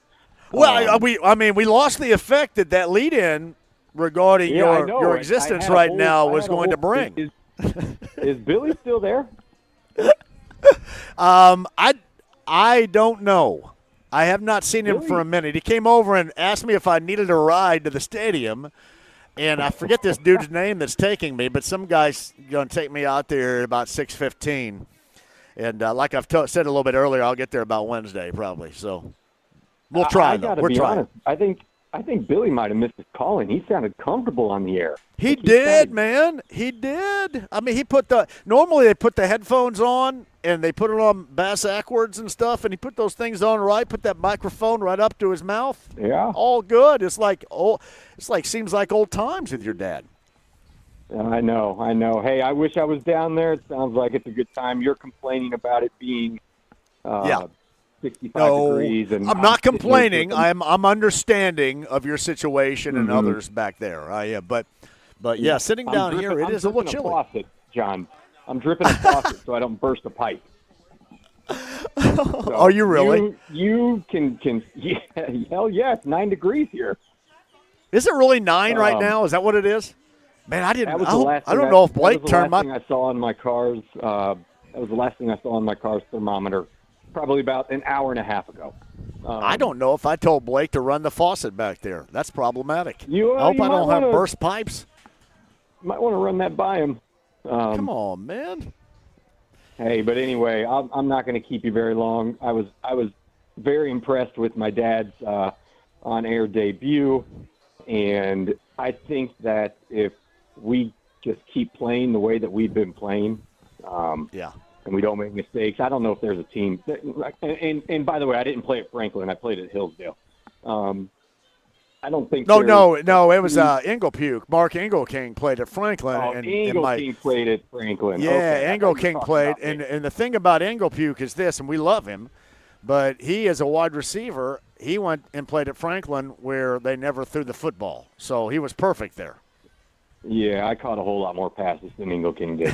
Well, we lost the effect that lead-in regarding your existence right now was going to bring. Is Billy still there? I don't know. I have not seen him for a minute. He came over and asked me if I needed a ride to the stadium, and I forget this dude's name that's taking me, but some guy's going to take me out there at about 6:15. And like I've said a little bit earlier, I'll get there about Wednesday probably. So we'll try. We're trying. Honest. I think Billy might have missed his calling. He sounded comfortable on the air. He did, man. He did. I mean, normally they put the headphones on and they put it on bass backwards and stuff, and he put those things on right, put that microphone right up to his mouth. Yeah. All good. Seems like old times with your dad. I know. Hey, I wish I was down there. It sounds like it's a good time. You're complaining about it being 65 degrees. And I'm not complaining. I'm understanding of your situation and others back there. But sitting down here, it is a little chilly. Faucet, John. I'm dripping a faucet so I don't burst a pipe. So are you really? You can yeah, hell yeah, it's 9 degrees here. Is it really 9 right now? Is that what it is? Man, I didn't. I don't know if Blake turned my. That was the last thing I saw on my car's. That was the last thing I saw on my car's thermometer, probably about an hour and a half ago. I don't know if I told Blake to run the faucet back there. That's problematic. I hope I don't have burst pipes. Might want to run that by him. Come on, man. Hey, but anyway, I'm not going to keep you very long. I was very impressed with my dad's on-air debut, and I think that if we just keep playing the way that we've been playing, and we don't make mistakes, I don't know if there's a team. And by the way, I didn't play at Franklin. I played at Hillsdale. I don't think. No. It was Engelpuke. Mark Engelking played at Franklin. Engelking played at Franklin. Yeah, okay, Engelking played. And the thing about Engelpuke is this, and we love him, but he is a wide receiver. He went and played at Franklin where they never threw the football. So he was perfect there. Yeah, I caught a whole lot more passes than Engelking did.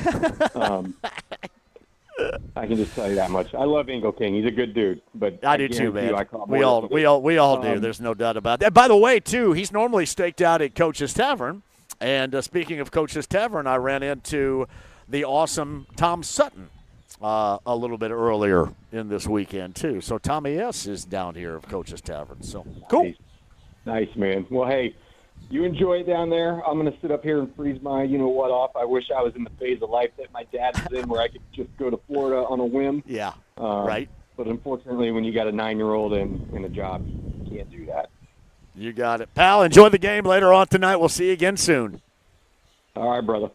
I can just tell you that much. I love Engelking. He's a good dude. But I do too, man. We all do. There's no doubt about that. By the way, too, he's normally staked out at Coach's Tavern. And speaking of Coach's Tavern, I ran into the awesome Tom Sutton a little bit earlier in this weekend, too. So Tommy S. is down here of Coach's Tavern. So cool. Nice, man. Well, hey, you enjoy it down there. I'm going to sit up here and freeze my you-know-what off. I wish I was in the phase of life that my dad was in where I could just go to Florida on a whim. Yeah, right. But unfortunately, when you got a 9-year-old and a job, you can't do that. You got it. Pal, enjoy the game later on tonight. We'll see you again soon. All right, brother.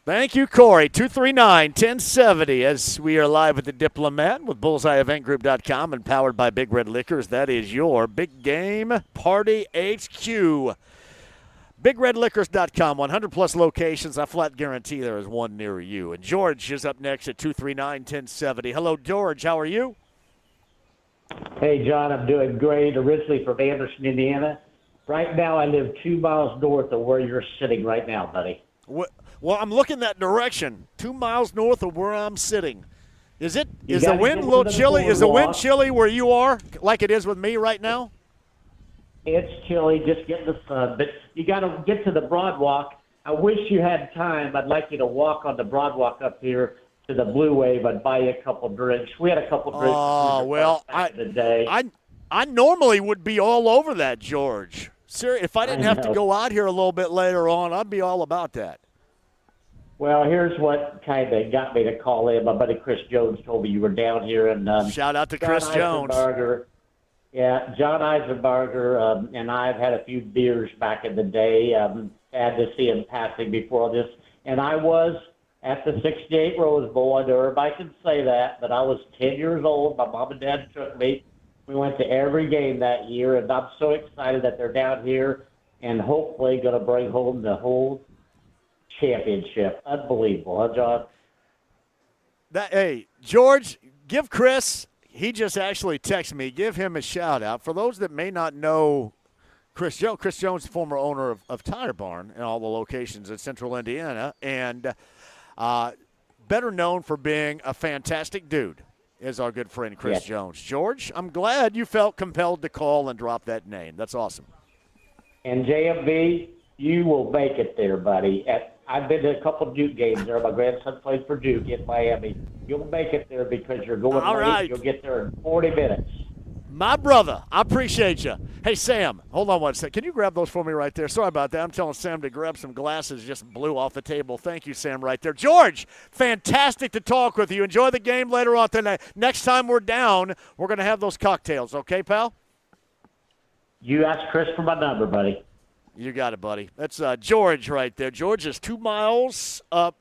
Thank you, Corey. 239-1070 as we are live at the Diplomat with BullseyeEventGroup.com and powered by Big Red Liquors. That is your big game party HQ. BigRedLiquors.com, 100-plus locations. I flat guarantee there is one near you. And George is up next at 239-1070. Hello, George. How are you? Hey, John. I'm doing great. Originally from Anderson, Indiana. Right now I live 2 miles north of where you're sitting right now, buddy. Well, I'm looking that direction, 2 miles north of where I'm sitting. Is the wind a little chilly? Is the wind chilly where you are, like it is with me right now? It's chilly, just getting the sun, but you got to get to the Broadwalk. I wish you had time. I'd like you to walk on the Broadwalk up here to the Blue Wave. I'd buy you a couple drinks. We had a couple drinks. Oh, well, I normally would be all over that, George. Seriously, if I didn't have to go out here a little bit later on, I'd be all about that. Well, here's what kind of got me to call in. My buddy Chris Jones told me you were down here. And shout out to Chris Jones. Yeah, John Eisenberger and I have had a few beers back in the day. Had to see him passing before this. And I was at the 68 Rose Bowl. I know everybody can say that, but I was 10 years old. My mom and dad took me. We went to every game that year, and I'm so excited that they're down here and hopefully going to bring home the whole championship. Unbelievable, huh, John? Hey, George, give Chris, he just actually texted me, give him a shout-out. For those that may not know Chris Jones, the former owner of Tire Barn and all the locations in central Indiana, and better known for being a fantastic dude is our good friend Chris Jones. George, I'm glad you felt compelled to call and drop that name. That's awesome. And JMV, you will make it there, buddy. I've been to a couple of Duke games there. My grandson plays for Duke in Miami. You'll make it there because you're going all late. Right. You'll get there in 40 minutes. My brother, I appreciate you. Hey, Sam, hold on one second. Can you grab those for me right there? Sorry about that. I'm telling Sam to grab some glasses. Just blew off the table. Thank you, Sam, right there. George, fantastic to talk with you. Enjoy the game later on tonight. Next time we're down, we're going to have those cocktails. Okay, pal? You ask Chris for my number, buddy. You got it, buddy. That's George right there. George is 2 miles up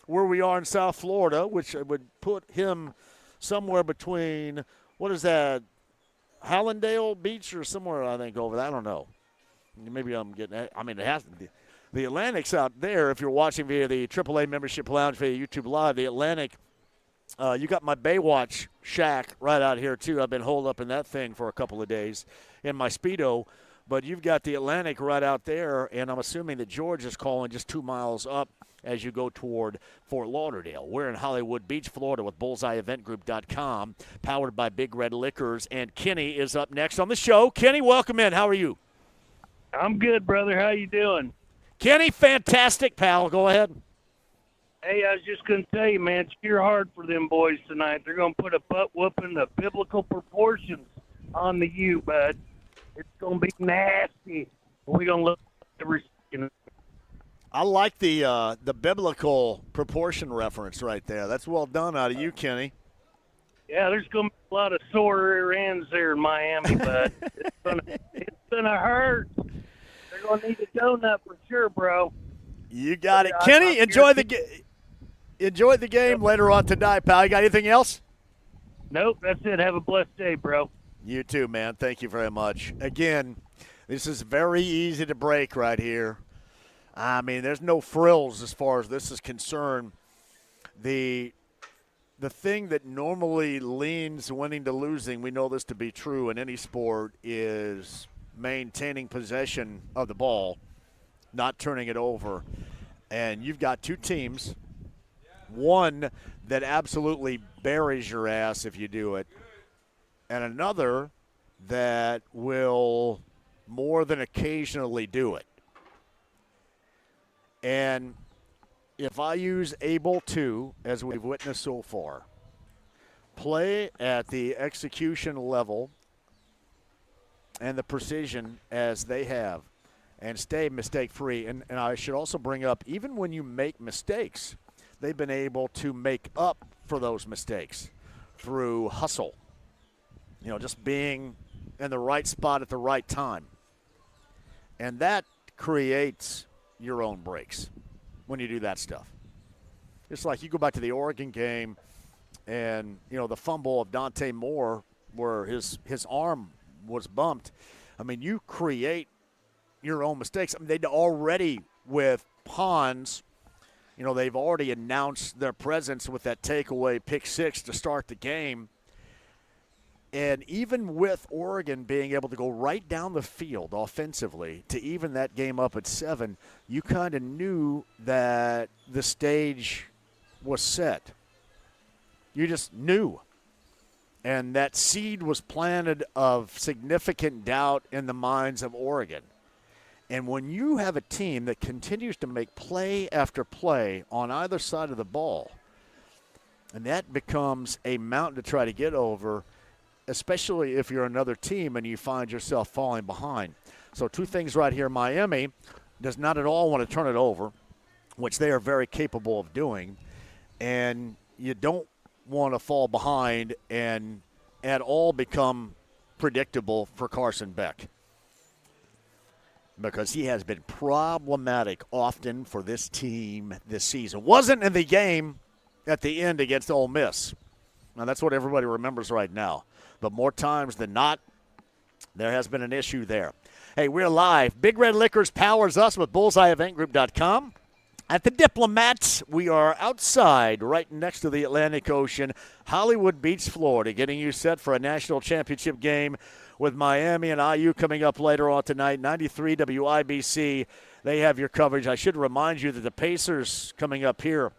where we are in South Florida, which would put him somewhere between, what is that, Hallandale Beach or somewhere, I think, over there. I don't know. Maybe I'm getting that. I mean, it has to be. The Atlantic's out there. If you're watching via the AAA Membership Lounge via YouTube Live, the Atlantic, you got my Baywatch shack right out here, too. I've been holed up in that thing for a couple of days in my Speedo. But you've got the Atlantic right out there, and I'm assuming that George is calling just 2 miles up as you go toward Fort Lauderdale. We're in Hollywood Beach, Florida with BullseyeEventGroup.com, powered by Big Red Liquors, and Kenny is up next on the show. Kenny, welcome in. How are you? I'm good, brother. How you doing? Kenny, fantastic, pal. Go ahead. Hey, I was just going to tell you, man, cheer hard for them boys tonight. They're going to put a butt whooping of biblical proportions on the U, bud. It's going to be nasty. We're going to look at the I like the biblical proportion reference right there. That's well done out of you, Kenny. Yeah, there's going to be a lot of sore rear ends there in Miami, bud. It's gonna hurt. They're going to need a donut for sure, bro. You got it. Kenny, enjoy the game later on tonight, pal. You got anything else? Nope, that's it. Have a blessed day, bro. You too, man. Thank you very much. Again, this is very easy to break right here. I mean, there's no frills as far as this is concerned. The thing that normally leans winning to losing, we know this to be true in any sport, is maintaining possession of the ball, not turning it over. And you've got two teams, one that absolutely buries your ass if you do it, and another that will more than occasionally do it. And if I use able to, as we've witnessed so far, play at the execution level and the precision as they have and stay mistake-free, and I should also bring up, even when you make mistakes, they've been able to make up for those mistakes through hustle. You know, just being in the right spot at the right time. And that creates your own breaks when you do that stuff. It's like you go back to the Oregon game and, you know, the fumble of Dante Moore where his arm was bumped. I mean, you create your own mistakes. I mean, they'd already, with Pons, you know, they've already announced their presence with that takeaway pick six to start the game. And even with Oregon being able to go right down the field offensively to even that game up at 7, you kind of knew that the stage was set. You just knew. And that seed was planted of significant doubt in the minds of Oregon. And when you have a team that continues to make play after play on either side of the ball, and that becomes a mountain to try to get over, especially if you're another team and you find yourself falling behind. So two things right here. Miami does not at all want to turn it over, which they are very capable of doing. And you don't want to fall behind and at all become predictable for Carson Beck. because he has been problematic often for this team this season. Wasn't in the game at the end against Ole Miss. Now, that's what everybody remembers right now. But more times than not, there has been an issue there. Hey, we're live. Big Red Liquors powers us with BullseyeEventGroup.com. At the Diplomat, we are outside right next to the Atlantic Ocean, Hollywood Beach, Florida, getting you set for a national championship game with Miami and IU coming up later on tonight. 93 WIBC, they have your coverage. I should remind you that the Pacers coming up here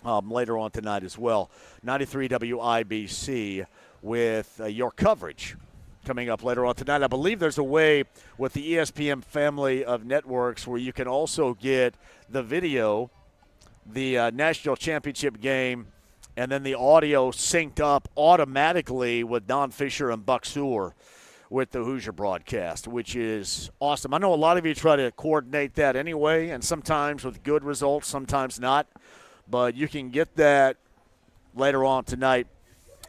later on tonight as well. 93 WIBC with your coverage coming up later on tonight. I believe there's a way with the ESPN family of networks where you can also get the video, the national championship game, and then the audio synced up automatically with Don Fischer and Buck Sewell with the Hoosier broadcast, which is awesome. I know a lot of you try to coordinate that anyway, and sometimes with good results, sometimes not. But you can get that later on tonight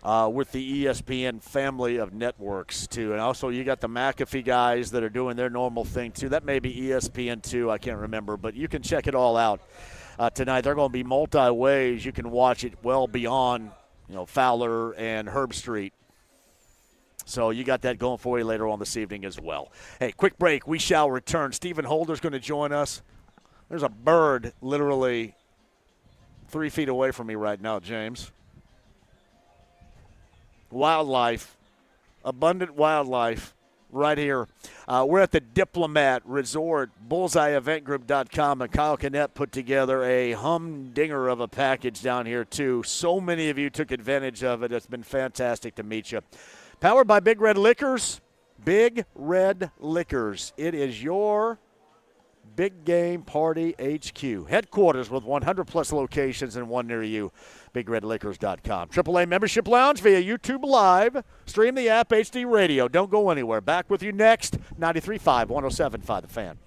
with the ESPN family of networks, too. And also you got the McAfee guys that are doing their normal thing, too. That may be ESPN2, I can't remember. But you can check it all out tonight. They're going to be multi-ways. You can watch it well beyond, Fowler and Herb Street. So you got that going for you later on this evening as well. Hey, quick break. We shall return. Stephen Holder's going to join us. There's a bird literally 3 feet away from me right now, James. Wildlife, abundant wildlife right here. We're at the Diplomat Resort, BullseyeEventGroup.com, and Kyle Kinnett put together a humdinger of a package down here, too. So many of you took advantage of it. It's been fantastic to meet you. Powered by Big Red Liquors. Big Red Liquors. It is your Big Game Party HQ. Headquarters with 100-plus locations and one near you. BigRedLiquors.com. AAA Membership Lounge via YouTube Live. Stream the app, HD Radio. Don't go anywhere. Back with you next. 93.5, 107.5 The Fan.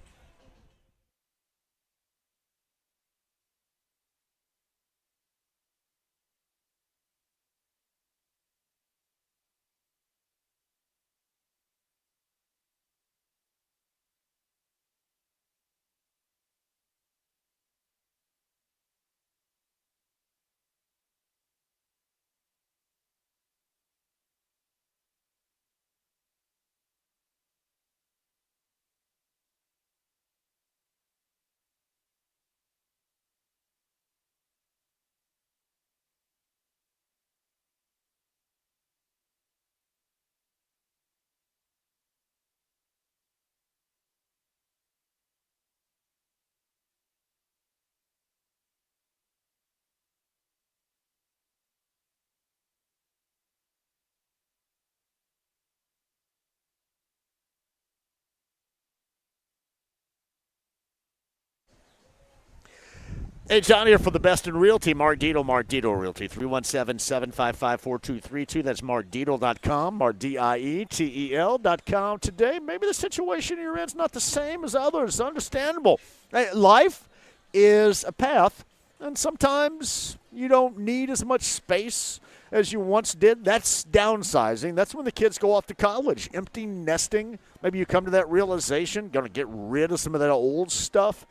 Hey, John here for the best in realty. Mark Dietel Realty, 317-755-4232. That's markdietel.com, MarkDietel.com. Today, maybe the situation you're in is not the same as others. Understandable. Hey, life is a path, and sometimes you don't need as much space as you once did. That's downsizing. That's when the kids go off to college. Empty nesting. Maybe you come to that realization, going to get rid of some of that old stuff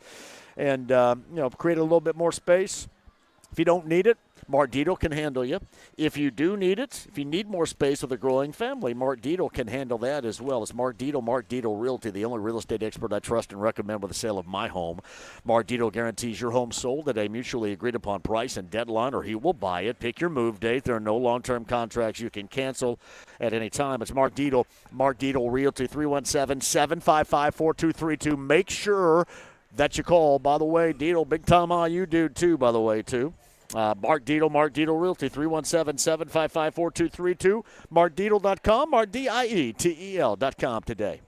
and create a little bit more space. If you don't need it, Mark Dietel can handle you. If you do need it, if you need more space with a growing family, Mark Dietel can handle that as well. It's Mark Dietel Realty, the only real estate expert I trust and recommend with the sale of my home. Mark Dietel guarantees your home sold at a mutually agreed upon price and deadline, or he will buy it. Pick your move date. There are no long-term contracts you can cancel at any time. It's Mark Dietel Realty, 317-755-4232. Make sure that you call. By the way, Dietel, big time IU dude too, by the way, too. Mark Dietel Realty, 317-755-4232. MarkDietel.com, MarkDietel.com today.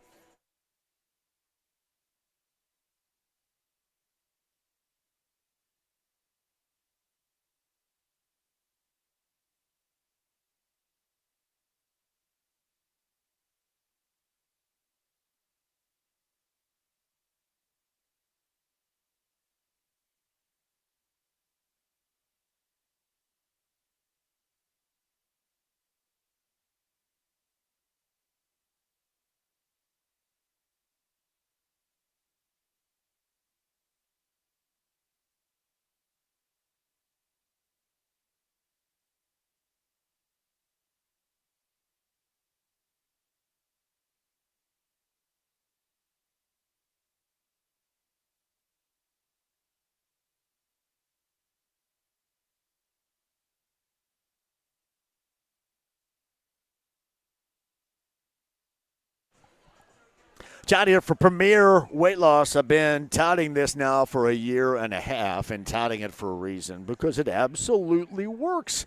John here for Premier Weight Loss. I've been touting this now for a year and a half, and touting it for a reason, because it absolutely works.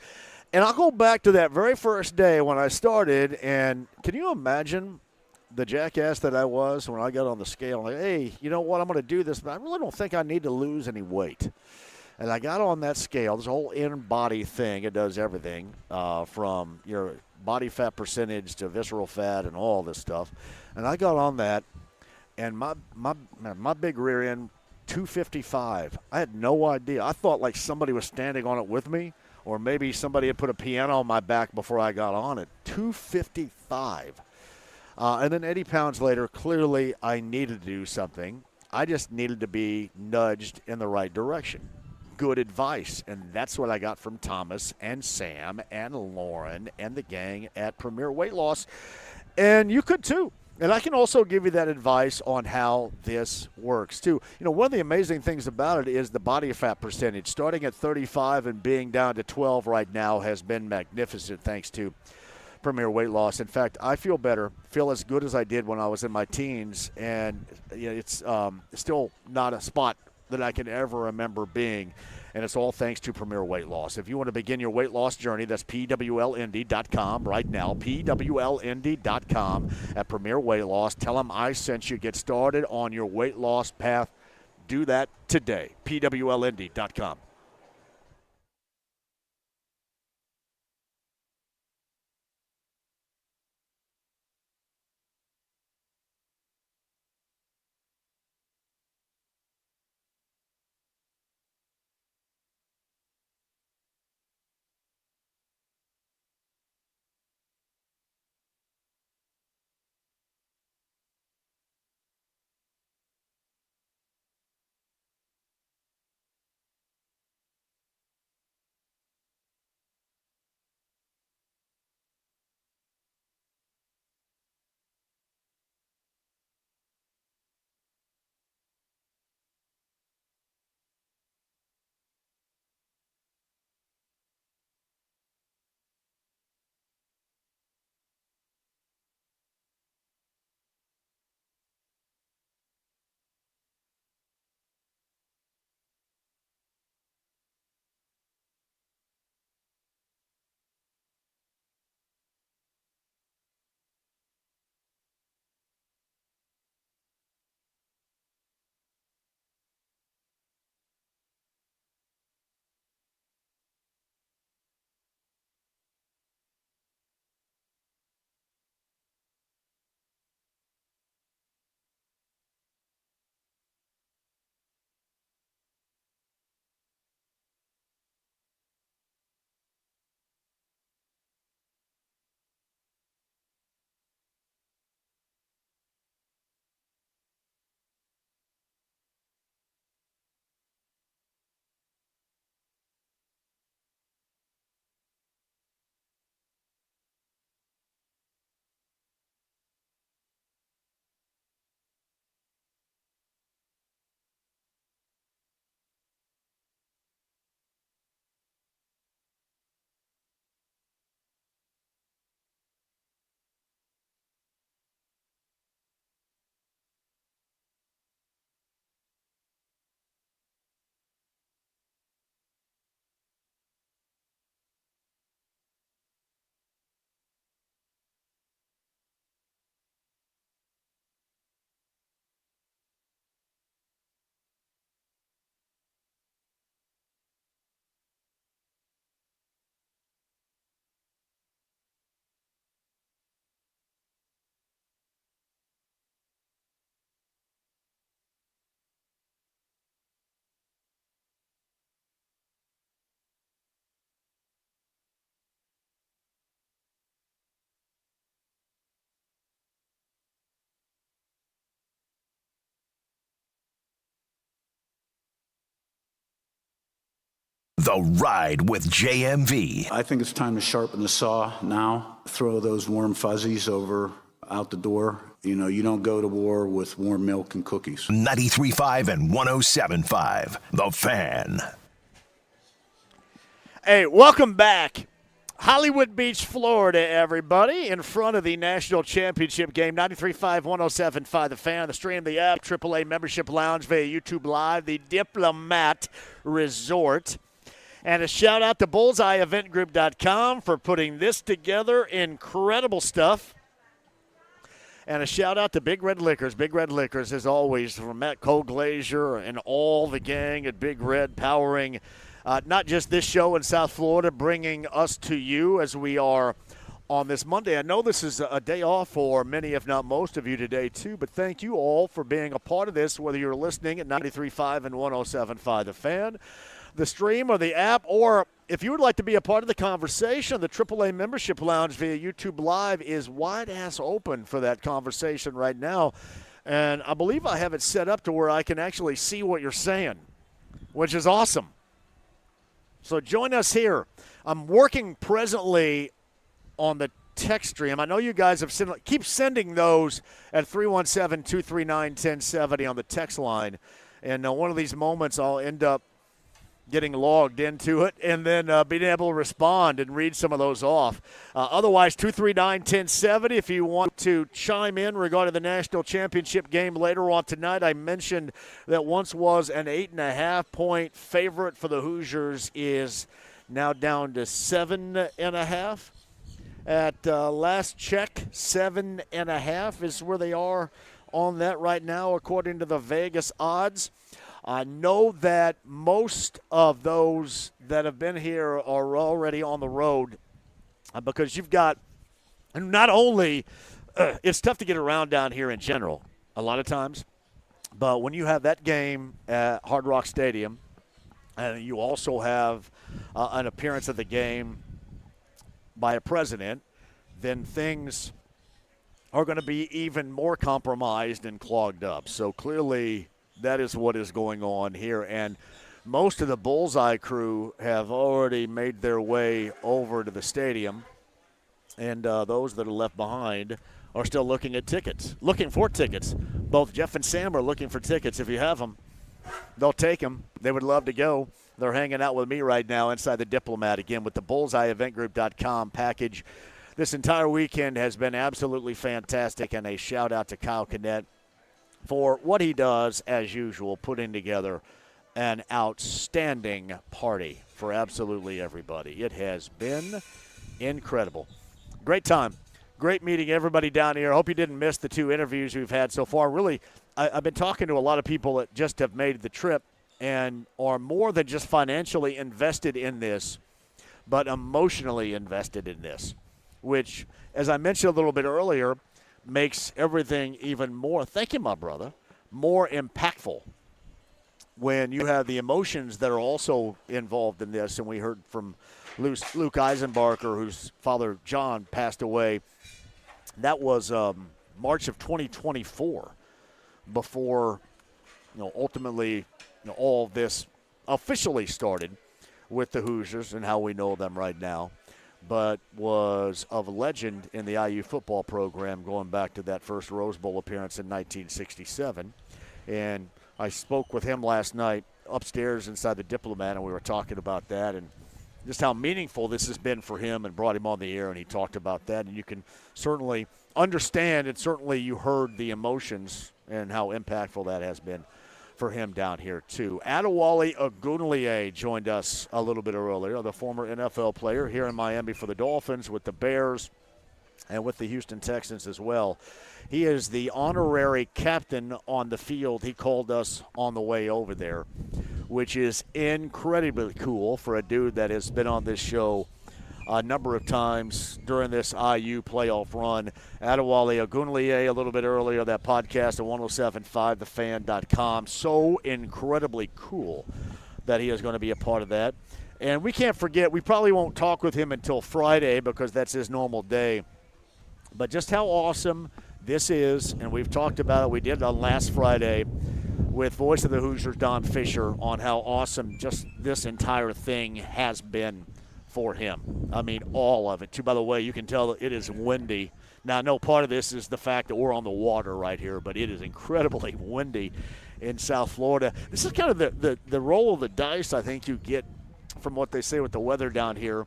And I'll go back to that very first day when I started, and can you imagine the jackass that I was when I got on the scale? Like, hey, you know what, I'm going to do this, but I really don't think I need to lose any weight. And I got on that scale, this whole in-body thing. It does everything from your body fat percentage to visceral fat and all this stuff. And I got on that, and my big rear end, 255. I had no idea. I thought like somebody was standing on it with me, or maybe somebody had put a piano on my back before I got on it. 255. And then 80 pounds later, clearly I needed to do something. I just needed to be nudged in the right direction. Good advice, and that's what I got from Thomas and Sam and Lauren and the gang at Premier Weight Loss. And you could too. And I can also give you that advice on how this works too. You know, one of the amazing things about it is the body fat percentage. Starting at 35 and being down to 12 right now has been magnificent thanks to Premier Weight Loss. In fact, I feel better, feel as good as I did when I was in my teens, and you know, it's still not a spot that I can ever remember being, and it's all thanks to Premier Weight Loss. If you want to begin your weight loss journey, that's PWLND.com right now, PWLND.com at Premier Weight Loss. Tell them I sent you. Get started on your weight loss path. Do that today, PWLND.com. The Ride with JMV. I think it's time to sharpen the saw now. Throw those warm fuzzies out the door. You know, you don't go to war with warm milk and cookies. 93.5 and 107.5. The Fan. Hey, welcome back. Hollywood Beach, Florida, everybody, in front of the national championship game. 93.5, 107.5 The Fan, the stream, the app, AAA Membership Lounge via YouTube Live, the Diplomat Resort. And a shout-out to BullseyeEventGroup.com for putting this together. Incredible stuff. And a shout-out to Big Red Liquors. Big Red Liquors, as always, from Matt Cole-Glazier and all the gang at Big Red, powering not just this show in South Florida, bringing us to you as we are on this Monday. I know this is a day off for many, if not most of you today, too, but thank you all for being a part of this, whether you're listening at 93.5 and 107.5 The Fan, the stream, or the app, or if you would like to be a part of the conversation, the AAA Membership Lounge via YouTube Live is wide-ass open for that conversation right now. And I believe I have it set up to where I can actually see what you're saying, which is awesome. So join us here. I'm working presently on the text stream. I know you guys have keep sending those at 317-239-1070 on the text line. And one of these moments I'll end up getting logged into it and then being able to respond and read some of those off. Otherwise, 239-1070 if you want to chime in regarding the national championship game later on tonight. I mentioned that once was an 8.5-point favorite for the Hoosiers is now down to 7.5. At last check, 7.5 is where they are on that right now according to the Vegas odds. I know that most of those that have been here are already on the road because you've got not only it's tough to get around down here in general a lot of times, but when you have that game at Hard Rock Stadium and you also have an appearance at the game by a president, then things are going to be even more compromised and clogged up. So clearly that is what is going on here. And most of the Bullseye crew have already made their way over to the stadium. And those that are left behind are still looking for tickets. Both Jeff and Sam are looking for tickets. If you have them, they'll take them. They would love to go. They're hanging out with me right now inside the Diplomat again with the BullseyeEventGroup.com package. This entire weekend has been absolutely fantastic, and a shout-out to Kyle Kinnett for what he does, as usual, putting together an outstanding party for absolutely everybody. It has been incredible. Great time. Great meeting everybody down here. I hope you didn't miss the 2 interviews we've had so far. Really, I've been talking to a lot of people that just have made the trip and are more than just financially invested in this, but emotionally invested in this, which, as I mentioned a little bit earlier, makes everything even more, thank you, my brother, more impactful when you have the emotions that are also involved in this. And we heard from Luke Eisenbarker, whose father, John, passed away. That was March of 2024 before, ultimately, all of this officially started with the Hoosiers and how we know them right now, but was of legend in the IU football program going back to that first Rose Bowl appearance in 1967. And I spoke with him last night upstairs inside the Diplomat, and we were talking about that and just how meaningful this has been for him, and brought him on the air, and he talked about that. And you can certainly understand, and certainly you heard the emotions and how impactful that has been for him down here, too. Adawali Aunier joined us a little bit earlier, the former NFL player here in Miami for the Dolphins, with the Bears, and with the Houston Texans as well. He is the honorary captain on the field. He called us on the way over there, which is incredibly cool for a dude that has been on this show a number of times during this IU playoff run. Adawali Aunier a little bit earlier, that podcast at 1075thefan.com. So incredibly cool that he is going to be a part of that. And we can't forget, we probably won't talk with him until Friday because that's his normal day. But just how awesome this is, and we've talked about it. We did on last Friday with Voice of the Hoosiers, Don Fischer, on how awesome just this entire thing has been for him. I mean, all of it. Too, by the way, you can tell it is windy. Now, I know part of this is the fact that we're on the water right here, but it is incredibly windy in South Florida. This is kind of the roll of the dice I think you get from what they say with the weather down here.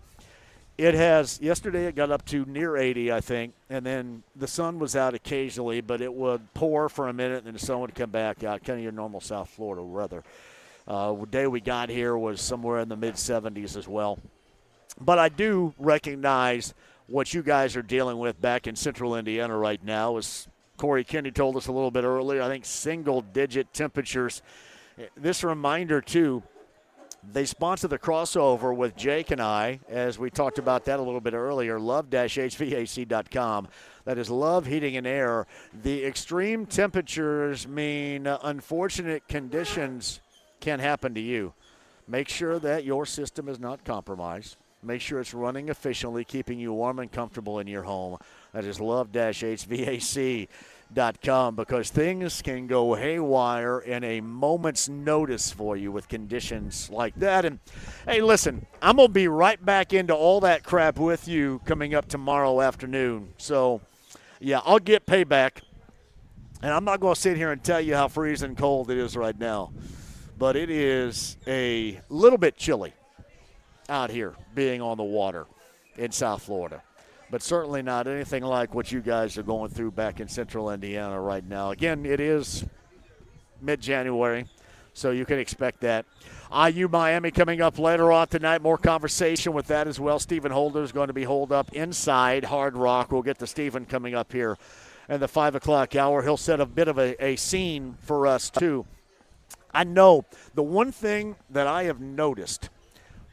It has. Yesterday it got up to near 80, I think, and then the sun was out occasionally, but it would pour for a minute, and then the sun would come back out, kind of your normal South Florida weather. The day we got here was somewhere in the mid-70s as well. But I do recognize what you guys are dealing with back in central Indiana right now. As Corey Kenny told us a little bit earlier, I think single-digit temperatures. This reminder, too, they sponsor the crossover with Jake and I, as we talked about that a little bit earlier, love-hvac.com. That is Love Heating and Air. The extreme temperatures mean unfortunate conditions can happen to you. Make sure that your system is not compromised. Make sure it's running efficiently, keeping you warm and comfortable in your home. That is love-hvac.com, because things can go haywire in a moment's notice for you with conditions like that. And, hey, listen, I'm going to be right back into all that crap with you coming up tomorrow afternoon. So, yeah, I'll get payback. And I'm not going to sit here and tell you how freezing cold it is right now. But it is a little bit chilly out here being on the water in South Florida. But certainly not anything like what you guys are going through back in central Indiana right now. Again, it is mid-January, so you can expect that. IU Miami coming up later on tonight. More conversation with that as well. Stephen Holder is going to be holed up inside Hard Rock. We'll get to Stephen coming up here in the 5 o'clock hour. He'll set a bit of a scene for us, too. I know the one thing that I have noticed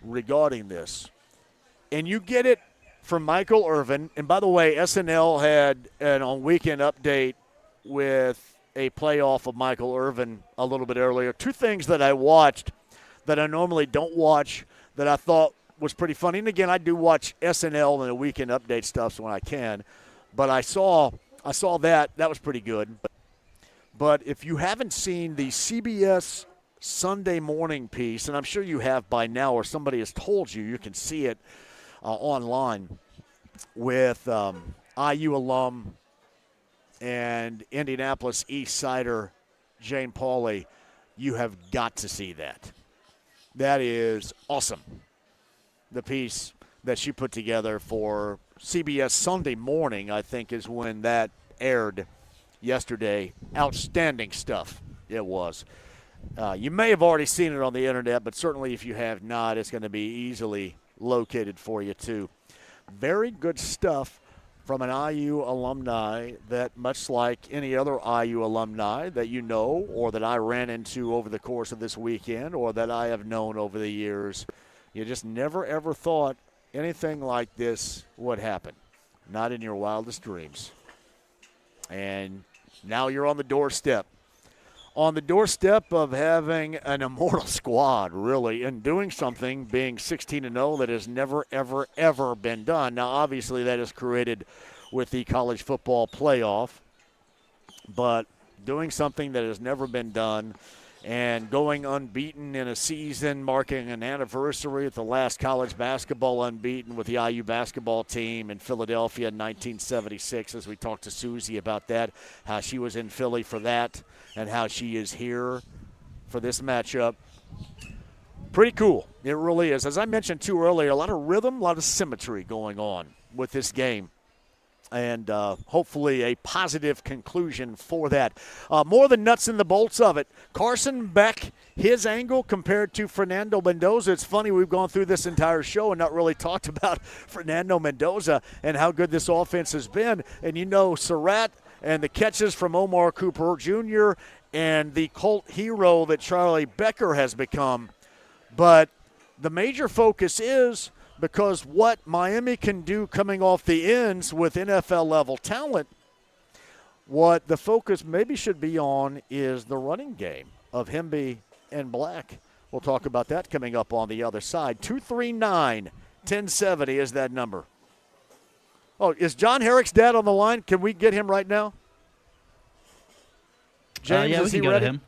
regarding this, and you get it from Michael Irvin, and by the way, SNL had an on Weekend Update with a playoff of Michael Irvin a little bit earlier. Two things that I watched that I normally don't watch that I thought was pretty funny. And again, I do watch SNL and the Weekend Update stuff when I can, but I saw that. That was pretty good. But if you haven't seen the CBS Sunday morning piece, and I'm sure you have by now or somebody has told you, you can see it online with IU alum and Indianapolis East Sider Jane Pauley, you have got to see that. That is awesome. The piece that she put together for CBS Sunday morning, I think, is when that aired yesterday. Outstanding stuff it was. You may have already seen it on the internet, but certainly if you have not, it's going to be easily located for you too. Very good stuff from an IU alumni that, much like any other IU alumni that you know or that I ran into over the course of this weekend or that I have known over the years, you just never ever thought anything like this would happen. Not in your wildest dreams. And now you're on the doorstep. On the doorstep of having an immortal squad, really, and doing something, being 16-0, that has never, ever, ever been done. Now, obviously, that is created with the college football playoff, but doing something that has never been done and going unbeaten in a season, marking an anniversary at the last college basketball unbeaten with the IU basketball team in Philadelphia in 1976, as we talked to Susie about that, how she was in Philly for that, and how she is here for this matchup. Pretty cool. It really is. As I mentioned, too, earlier, a lot of rhythm, a lot of symmetry going on with this game. And hopefully a positive conclusion for that. More than nuts and the bolts of it. Carson Beck, his angle compared to Fernando Mendoza. It's funny, we've gone through this entire show and not really talked about Fernando Mendoza and how good this offense has been. And you know, Surratt and the catches from Omar Cooper Jr. and the cult hero that Charlie Becker has become. But the major focus is, because what Miami can do coming off the ends with NFL-level talent, what the focus maybe should be on is the running game of Hemby and Black. We'll talk about that coming up on the other side. 239-1070 is that number. Oh, is John Herrick's dad on the line? Can we get him right now? James, yeah, we can go to him.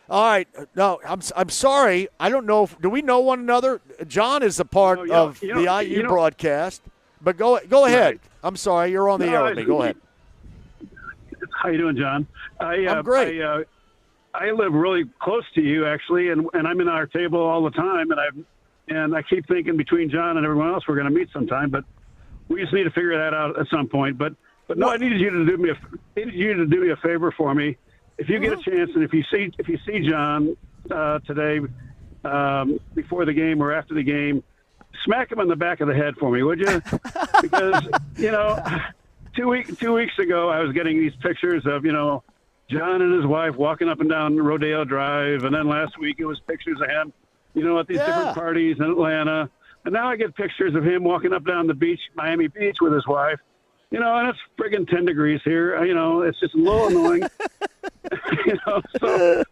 All right. No, I'm sorry. I don't know. Do we know one another? John is a part of the IU broadcast. But go ahead. Right. I'm sorry. You're on the air with me. Go ahead. How you doing, John? I'm great. I live really close to you, actually, and I'm in our table all the time, and I've And I keep thinking between John and everyone else, we're going to meet sometime, but we just need to figure that out at some point. But no, I needed you to do me a favor for me. If you get a chance, and if you see John today before the game or after the game, smack him on the back of the head for me, would you? Because 2 weeks ago I was getting these pictures of John and his wife walking up and down Rodeo Drive, and then last week it was pictures of him, at these different parties in Atlanta, and now I get pictures of him walking up down the beach, Miami Beach, with his wife. And it's friggin' 10 degrees here. It's just a little annoying. So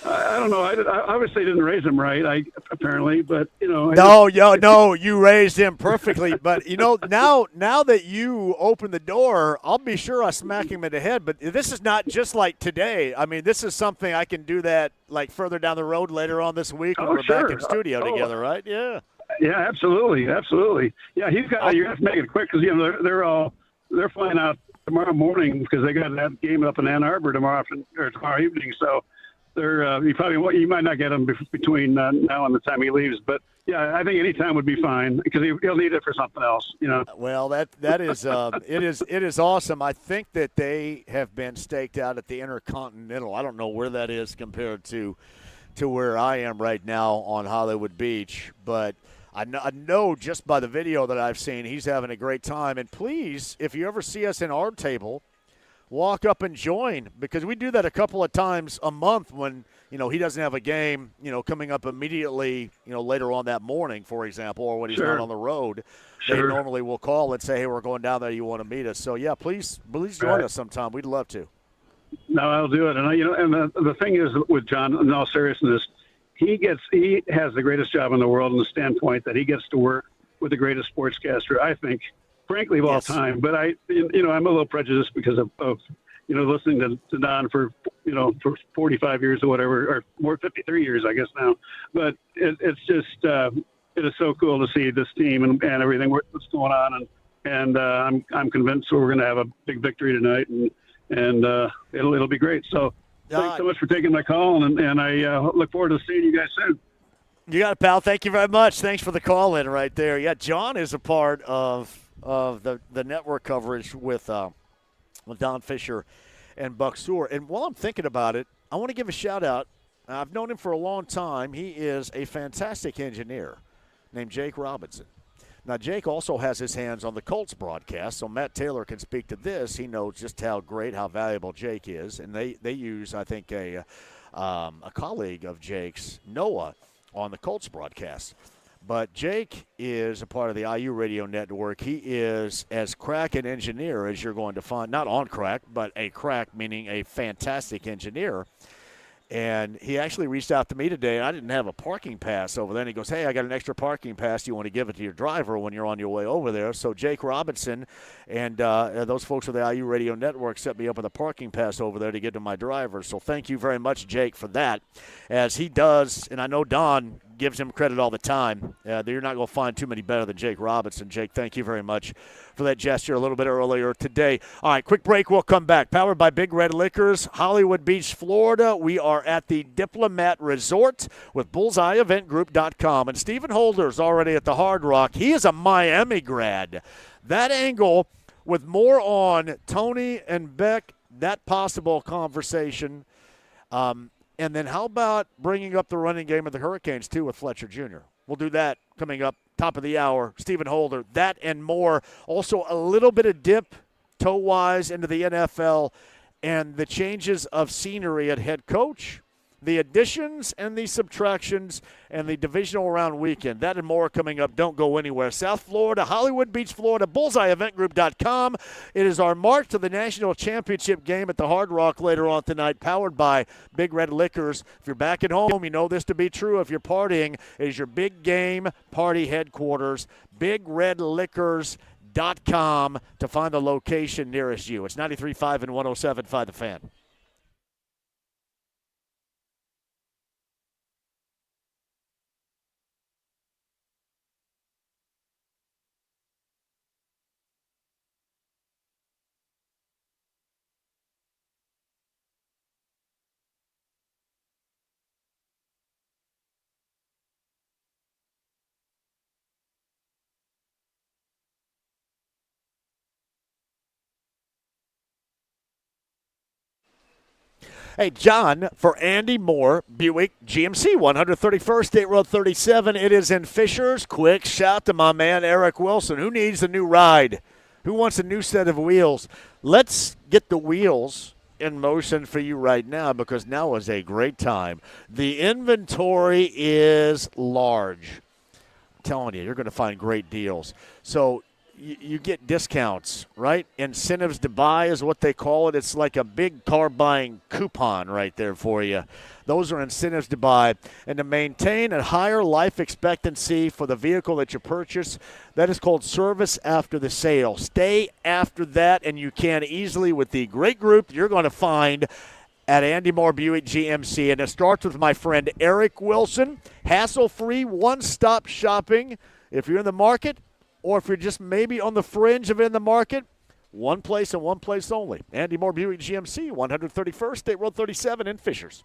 I don't know. I obviously didn't raise him right. Apparently, but No, you raised him perfectly. But now that you open the door, I'll be sure I smack him in the head. But this is not just like today. I mean, this is something I can do that like further down the road later on this week when we're back in studio together, right? Yeah. Yeah, absolutely. Yeah, you're gonna have to make it quick because they're flying out tomorrow morning because they got that game up in Ann Arbor tomorrow evening. So they're you might not get them between now and the time he leaves. But yeah, I think any time would be fine because he'll need it for something else. Well, that is it is awesome. I think that they have been staked out at the Intercontinental. I don't know where that is compared to where I am right now on Hollywood Beach, but I know just by the video that I've seen, he's having a great time. And please, if you ever see us in our table, walk up and join because we do that a couple of times a month when, he doesn't have a game, coming up immediately, later on that morning, for example, or when he's not on the road. They normally will call and say, hey, we're going down there. You want to meet us? So, yeah, please join us sometime. We'd love to. No, I'll do it. And the thing is with John, in all seriousness, he has the greatest job in the world in the standpoint that he gets to work with the greatest sportscaster, I think, frankly, of all time. But I'm a little prejudiced because of listening to Don for 45 years or whatever, or more 53 years, I guess now. But it's just it is so cool to see this team and everything that's going on, and I'm convinced we're going to have a big victory tonight, and it'll be great. So. Thanks so much for taking my call, and I look forward to seeing you guys soon. You got it, pal. Thank you very much. Thanks for the call in right there. Yeah, John is a part of the network coverage with Don Fischer and Buck Sewell. And while I'm thinking about it, I want to give a shout-out. I've known him for a long time. He is a fantastic engineer named Jake Robinson. Now, Jake also has his hands on the Colts broadcast, so Matt Taylor can speak to this. He knows just how great, how valuable Jake is. And they use, I think, a colleague of Jake's, Noah, on the Colts broadcast. But Jake is a part of the IU radio network. He is as crack an engineer as you're going to find, not on crack, but a crack, meaning a fantastic engineer. And he actually reached out to me today, and I didn't have a parking pass over there. And he goes, hey, I got an extra parking pass. You want to give it to your driver when you're on your way over there? So Jake Robinson and those folks with the IU Radio Network set me up with a parking pass over there to give to my driver. So thank you very much, Jake, for that. As he does, and I know Don gives him credit all the time. You're not going to find too many better than Jake Robinson. Jake, thank you very much for that gesture a little bit earlier today. All right, quick break. We'll come back. Powered by Big Red Liquors, Hollywood Beach, Florida. We are at the Diplomat Resort with BullseyeEventGroup.com. And Stephen Holder's already at the Hard Rock. He is a Miami grad. That angle with more on Tony and Beck, that possible conversation. And then how about bringing up the running game of the Hurricanes, too, with Fletcher Jr.? We'll do that coming up, top of the hour. Stephen Holder, that and more. Also, a little bit of dip toe-wise into the NFL and the changes of scenery at head coach, the additions and the subtractions, and the divisional round weekend. That and more coming up. Don't go anywhere. South Florida, Hollywood Beach, Florida, BullseyeEventGroup.com. It is our march to the national championship game at the Hard Rock later on tonight, powered by Big Red Liquors. If you're back at home, you know this to be true. If you're partying, it is your big game party headquarters, BigRedLiquors.com, to find the location nearest you. It's 93.5 and 107.5 The Fan. Hey, John, for Andy Moore, Buick GMC, 131st State Road 37. It is in Fishers. Quick shout to my man, Eric Wilson. Who needs a new ride? Who wants a new set of wheels? Let's get the wheels in motion for you right now, because now is a great time. The inventory is large. I'm telling you, you're going to find great deals. So you get discounts, right? Incentives to buy is what they call it. It's like a big car buying coupon right there for you. Those are incentives to buy. And to maintain a higher life expectancy for the vehicle that you purchase, that is called service after the sale. Stay after that, and you can easily with the great group you're going to find at Andy Moore Buick GMC. And it starts with my friend Eric Wilson. Hassle-free, one-stop shopping. If you're in the market, or if you're just maybe on the fringe of in the market, one place and one place only. Andy Moore Buick GMC, 131st State Road 37 in Fishers.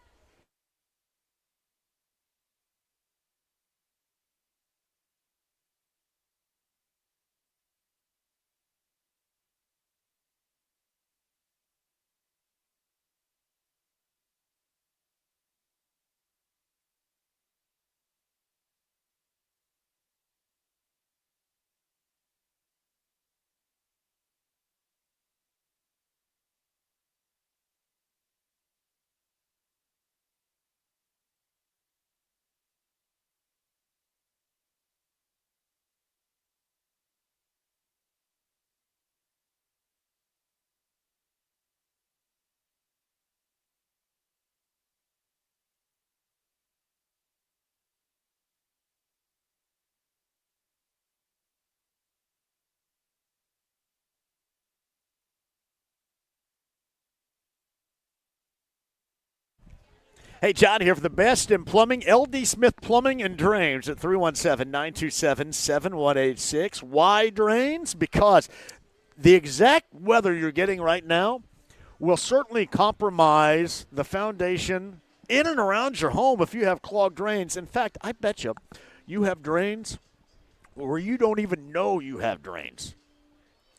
Hey, John here for the best in plumbing. LD Smith Plumbing and Drains at 317-927-7186. Why drains? Because the exact weather you're getting right now will certainly compromise the foundation in and around your home if you have clogged drains. In fact, I bet you have drains where you don't even know you have drains.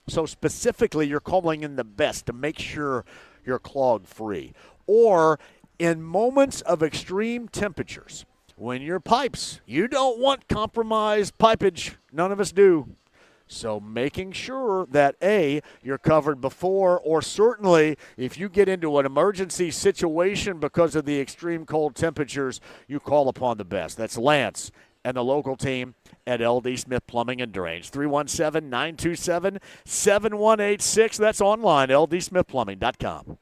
So specifically, you're calling in the best to make sure you're clog-free. Or in moments of extreme temperatures, when your pipes, you don't want compromised pipage. None of us do. So making sure that, A, you're covered before, or certainly if you get into an emergency situation because of the extreme cold temperatures, you call upon the best. That's Lance and the local team at LD Smith Plumbing and Drains. 317-927-7186. That's online, ldsmithplumbing.com.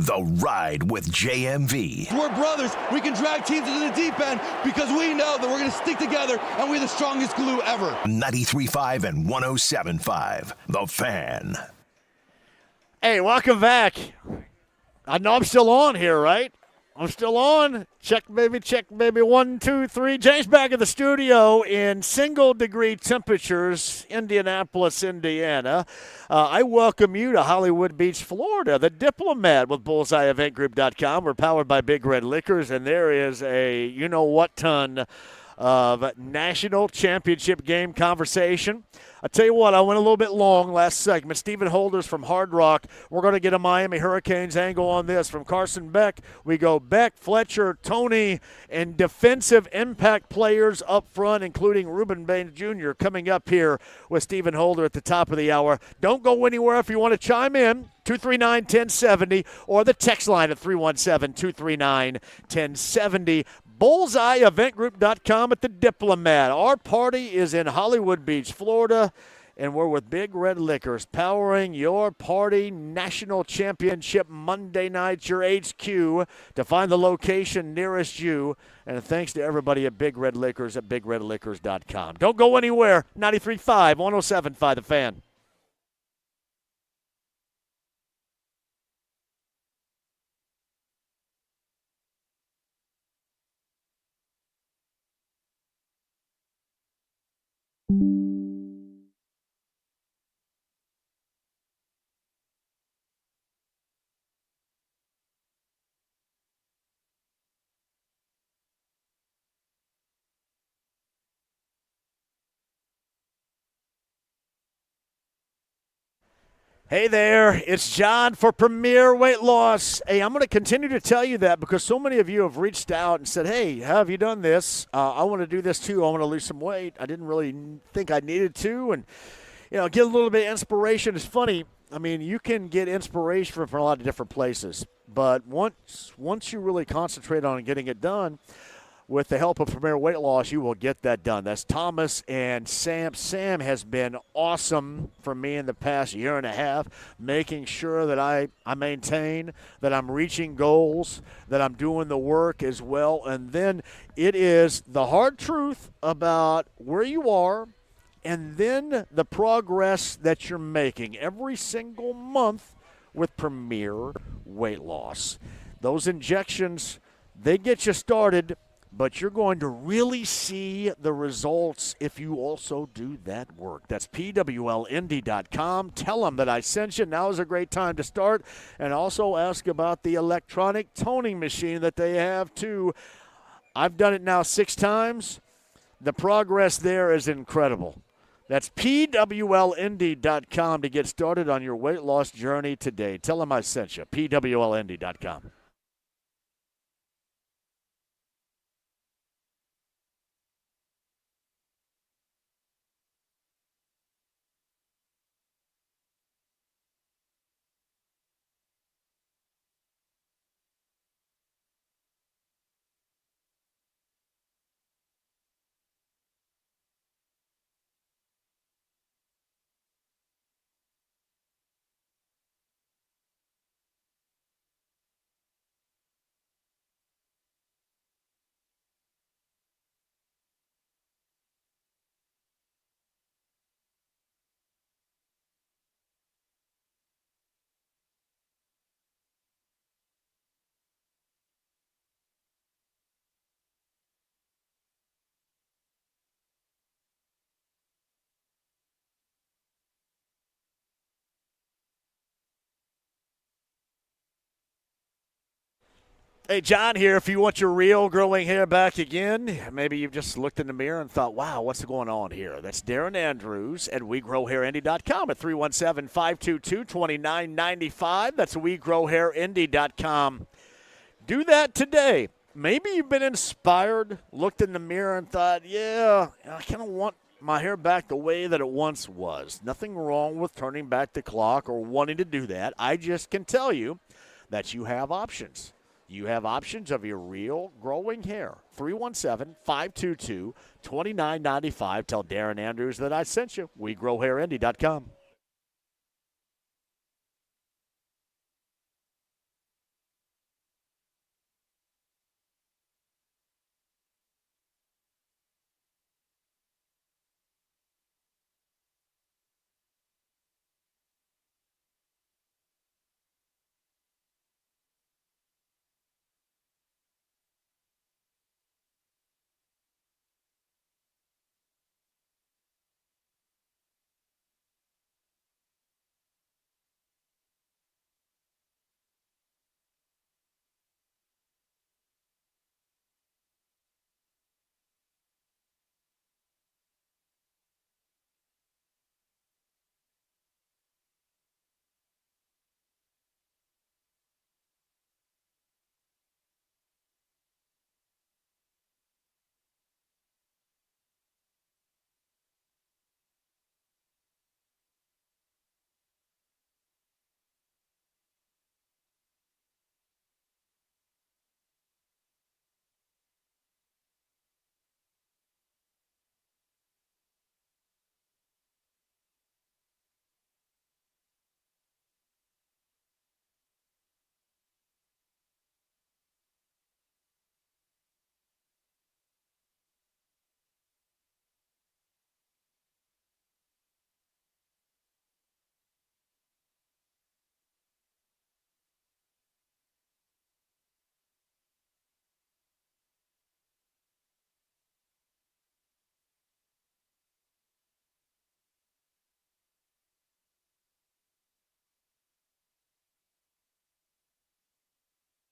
The Ride with JMV. We're brothers. We can drag teams into the deep end because we know that we're going to stick together and we're the strongest glue ever. 93.5 and 107.5. The Fan. Hey, welcome back. I know I'm still on here, right? I'm still on. Check, baby. 1, 2, 3. James back in the studio in single-degree temperatures, Indianapolis, Indiana. I welcome you to Hollywood Beach, Florida. The Diplomat with BullseyeEventGroup.com. We're powered by Big Red Liquors, and there is a you-know-what ton of national championship game conversation. I tell you what, I went a little bit long last segment. Stephen Holders from Hard Rock. We're going to get a Miami Hurricanes angle on this. From Carson Beck, we go Beck, Fletcher, Tony, and defensive impact players up front, including Ruben Baines Jr. coming up here with Stephen Holder at the top of the hour. Don't go anywhere if you want to chime in. 239-1070 or the text line at 317-239-1070. BullseyeEventGroup.com at the Diplomat. Our party is in Hollywood Beach, Florida, and we're with Big Red Liquors, powering your party national championship Monday night, your HQ, to find the location nearest you. And thanks to everybody at Big Red Liquors at BigRedLiquors.com. Don't go anywhere. 93.5, 107.5 The Fan. Hey there, it's John for Premier Weight Loss. Hey, I'm going to continue to tell you that because so many of you have reached out and said, hey, how have you done this? I want to do this too. I want to lose some weight. I didn't really think I needed to. And, get a little bit of inspiration. It's funny. I mean, you can get inspiration from a lot of different places. But once you really concentrate on getting it done, with the help of Premier Weight Loss, you will get that done. That's Thomas and Sam. Sam has been awesome for me in the past year and a half, making sure that I maintain, that I'm reaching goals, that I'm doing the work as well. And then it is the hard truth about where you are and then the progress that you're making every single month with Premier Weight Loss. Those injections, they get you started, but you're going to really see the results if you also do that work. That's PWLND.com. Tell them that I sent you. Now is a great time to start. And also ask about the electronic toning machine that they have, too. I've done it now 6 times. The progress there is incredible. That's PWLND.com to get started on your weight loss journey today. Tell them I sent you. PWLND.com. Hey, John here. If you want your real growing hair back again, maybe you've just looked in the mirror and thought, wow, what's going on here? That's Darren Andrews at WeGrowHairIndy.com at 317-522-2995. That's WeGrowHairIndy.com. Do that today. Maybe you've been inspired, looked in the mirror and thought, yeah, I kind of want my hair back the way that it once was. Nothing wrong with turning back the clock or wanting to do that. I just can tell you that you have options. You have options of your real growing hair. 317-522-2995. Tell Darren Andrews that I sent you. WeGrowHairIndy.com.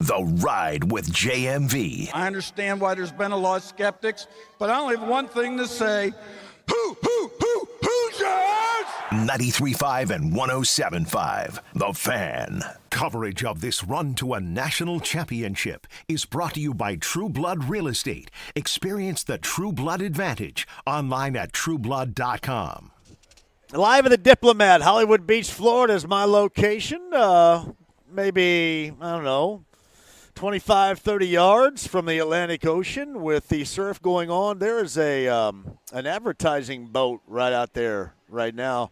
The Ride with JMV. I understand why there's been a lot of skeptics, but I only have one thing to say. Hoosiers! 93.5 and 107.5. The Fan. Coverage of this run to a national championship is brought to you by True Blood Real Estate. Experience the True Blood advantage online at trueblood.com. Live at the Diplomat, Hollywood Beach, Florida is my location. Maybe, I don't know, 25, 30 yards from the Atlantic Ocean with the surf going on. There is an advertising boat right out there right now.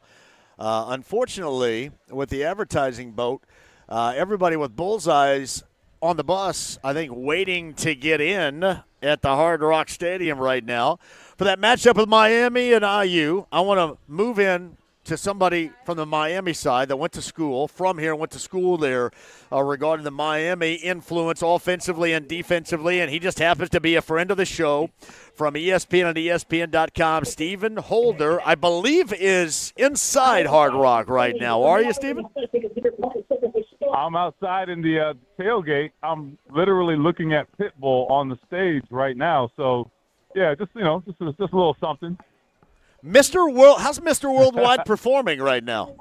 Unfortunately, with the advertising boat, everybody with bullseyes on the bus, I think, waiting to get in at the Hard Rock Stadium right now. For that matchup with Miami and IU, I want to move in to somebody from the Miami side that went to school, from here, went to school there, regarding the Miami influence offensively and defensively, and he just happens to be a friend of the show from ESPN and ESPN.com. Stephen Holder, I believe, is inside Hard Rock right now. Are you, Stephen? I'm outside in the tailgate. I'm literally looking at Pitbull on the stage right now. So, yeah, just a little something. Mr. World, how's Mr. Worldwide performing right now?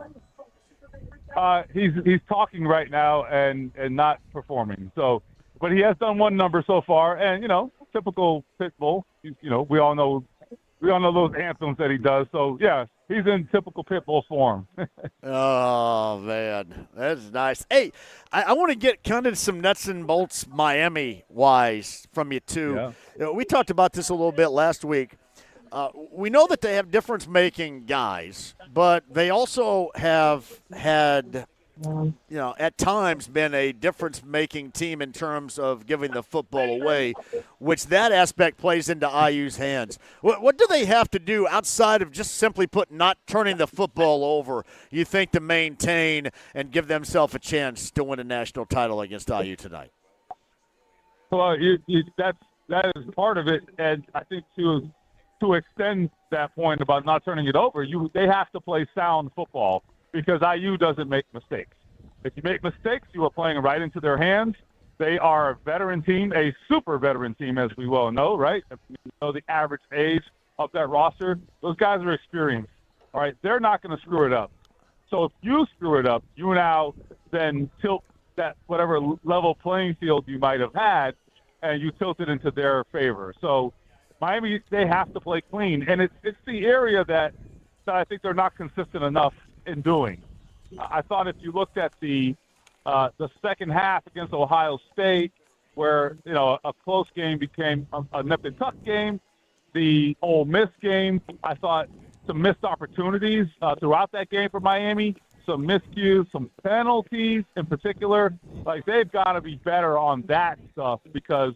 He's talking right now and not performing. So, but he has done one number so far, and typical Pitbull. We all know those anthems that he does. So yeah, he's in typical Pitbull form. Oh man, that's nice. Hey, I want to get kind of some nuts and bolts Miami wise from you too. Yeah. We talked about this a little bit last week. We know that they have difference-making guys, but they also have had, at times been a difference-making team in terms of giving the football away, which that aspect plays into IU's hands. What do they have to do outside of just simply not turning the football over, you think, to maintain and give themselves a chance to win a national title against IU tonight? Well, that is part of it, and I think to extend that point about not turning it over, they have to play sound football because IU doesn't make mistakes. If you make mistakes, you are playing right into their hands. They are a veteran team, a super veteran team, as we well know, right? You know the average age of that roster. Those guys are experienced, all right? They're not going to screw it up. So if you screw it up, you now then tilt that whatever level playing field you might have had, and you tilt it into their favor. So Miami, they have to play clean, and it's the area that I think they're not consistent enough in doing. I thought if you looked at the second half against Ohio State, where a close game became a nip and tuck game, the Ole Miss game, I thought some missed opportunities throughout that game for Miami, some miscues, some penalties in particular. Like they've got to be better on that stuff because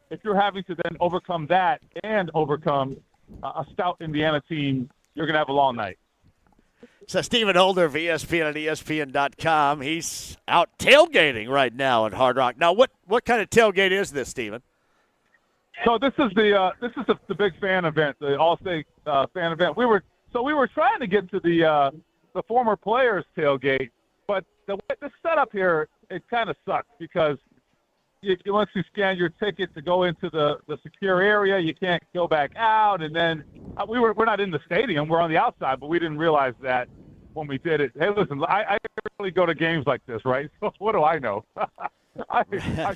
if you're having to then overcome that and overcome a stout Indiana team, you're going to have a long night. So Stephen Holder of ESPN and ESPN.com, he's out tailgating right now at Hard Rock. Now, what kind of tailgate is this, Stephen? So this is the big fan event, the All-State fan event. We were trying to get to the former players tailgate, but the setup here, it kind of sucks because once you scan your ticket to go into the secure area, you can't go back out. And then we're not in the stadium; we're on the outside, but we didn't realize that when we did it. Hey, listen, I really go to games like this, right? So what do I know? I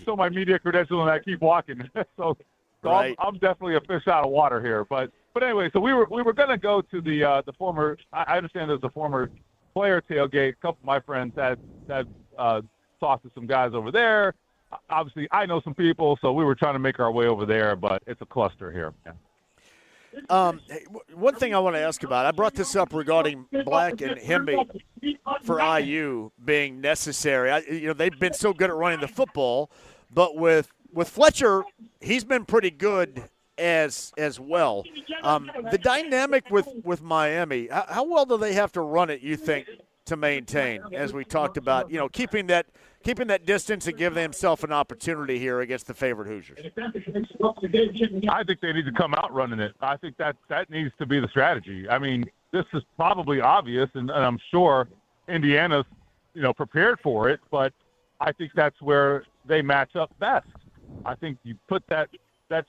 show my media credentials and I keep walking. so right. I'm definitely a fish out of water here. But anyway, so we were going to go to the former. I understand there's a former player tailgate. A couple of my friends had talked to some guys over there. Obviously, I know some people, so we were trying to make our way over there, but it's a cluster here. Yeah. One thing I want to ask about, I brought this up regarding Black and Hemby for IU being necessary. They've been so good at running the football, but with Fletcher, he's been pretty good as well. The dynamic with Miami, how well do they have to run it, you think, to maintain, as we talked about, keeping that distance and give themselves an opportunity here against the favorite Hoosiers? I think they need to come out running it. I think that needs to be the strategy. I mean, this is probably obvious, and I'm sure Indiana's, prepared for it, but I think that's where they match up best. I think you put that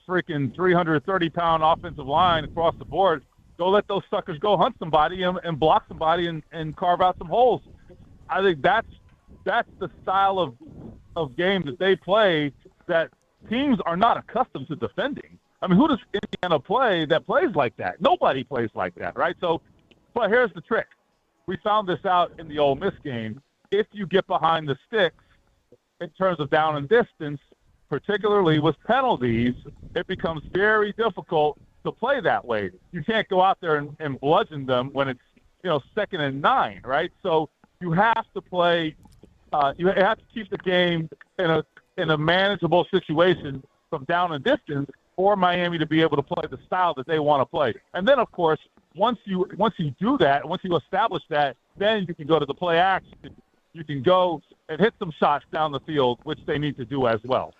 freaking 330-pound offensive line across the board, go let those suckers go hunt somebody and block somebody and carve out some holes. I think that's the style of game that they play that teams are not accustomed to defending. I mean, who does Indiana play that plays like that? Nobody plays like that, right? So, but here's the trick. We found this out in the Ole Miss game. If you get behind the sticks in terms of down and distance, particularly with penalties, it becomes very difficult to play that way. You can't go out there and bludgeon them when it's, 2nd and 9, right? So you have to play. You have to keep the game in a manageable situation from down and distance for Miami to be able to play the style that they want to play. And then, of course, once you do that, once you establish that, then you can go to the play action. You can go and hit some shots down the field, which they need to do as well.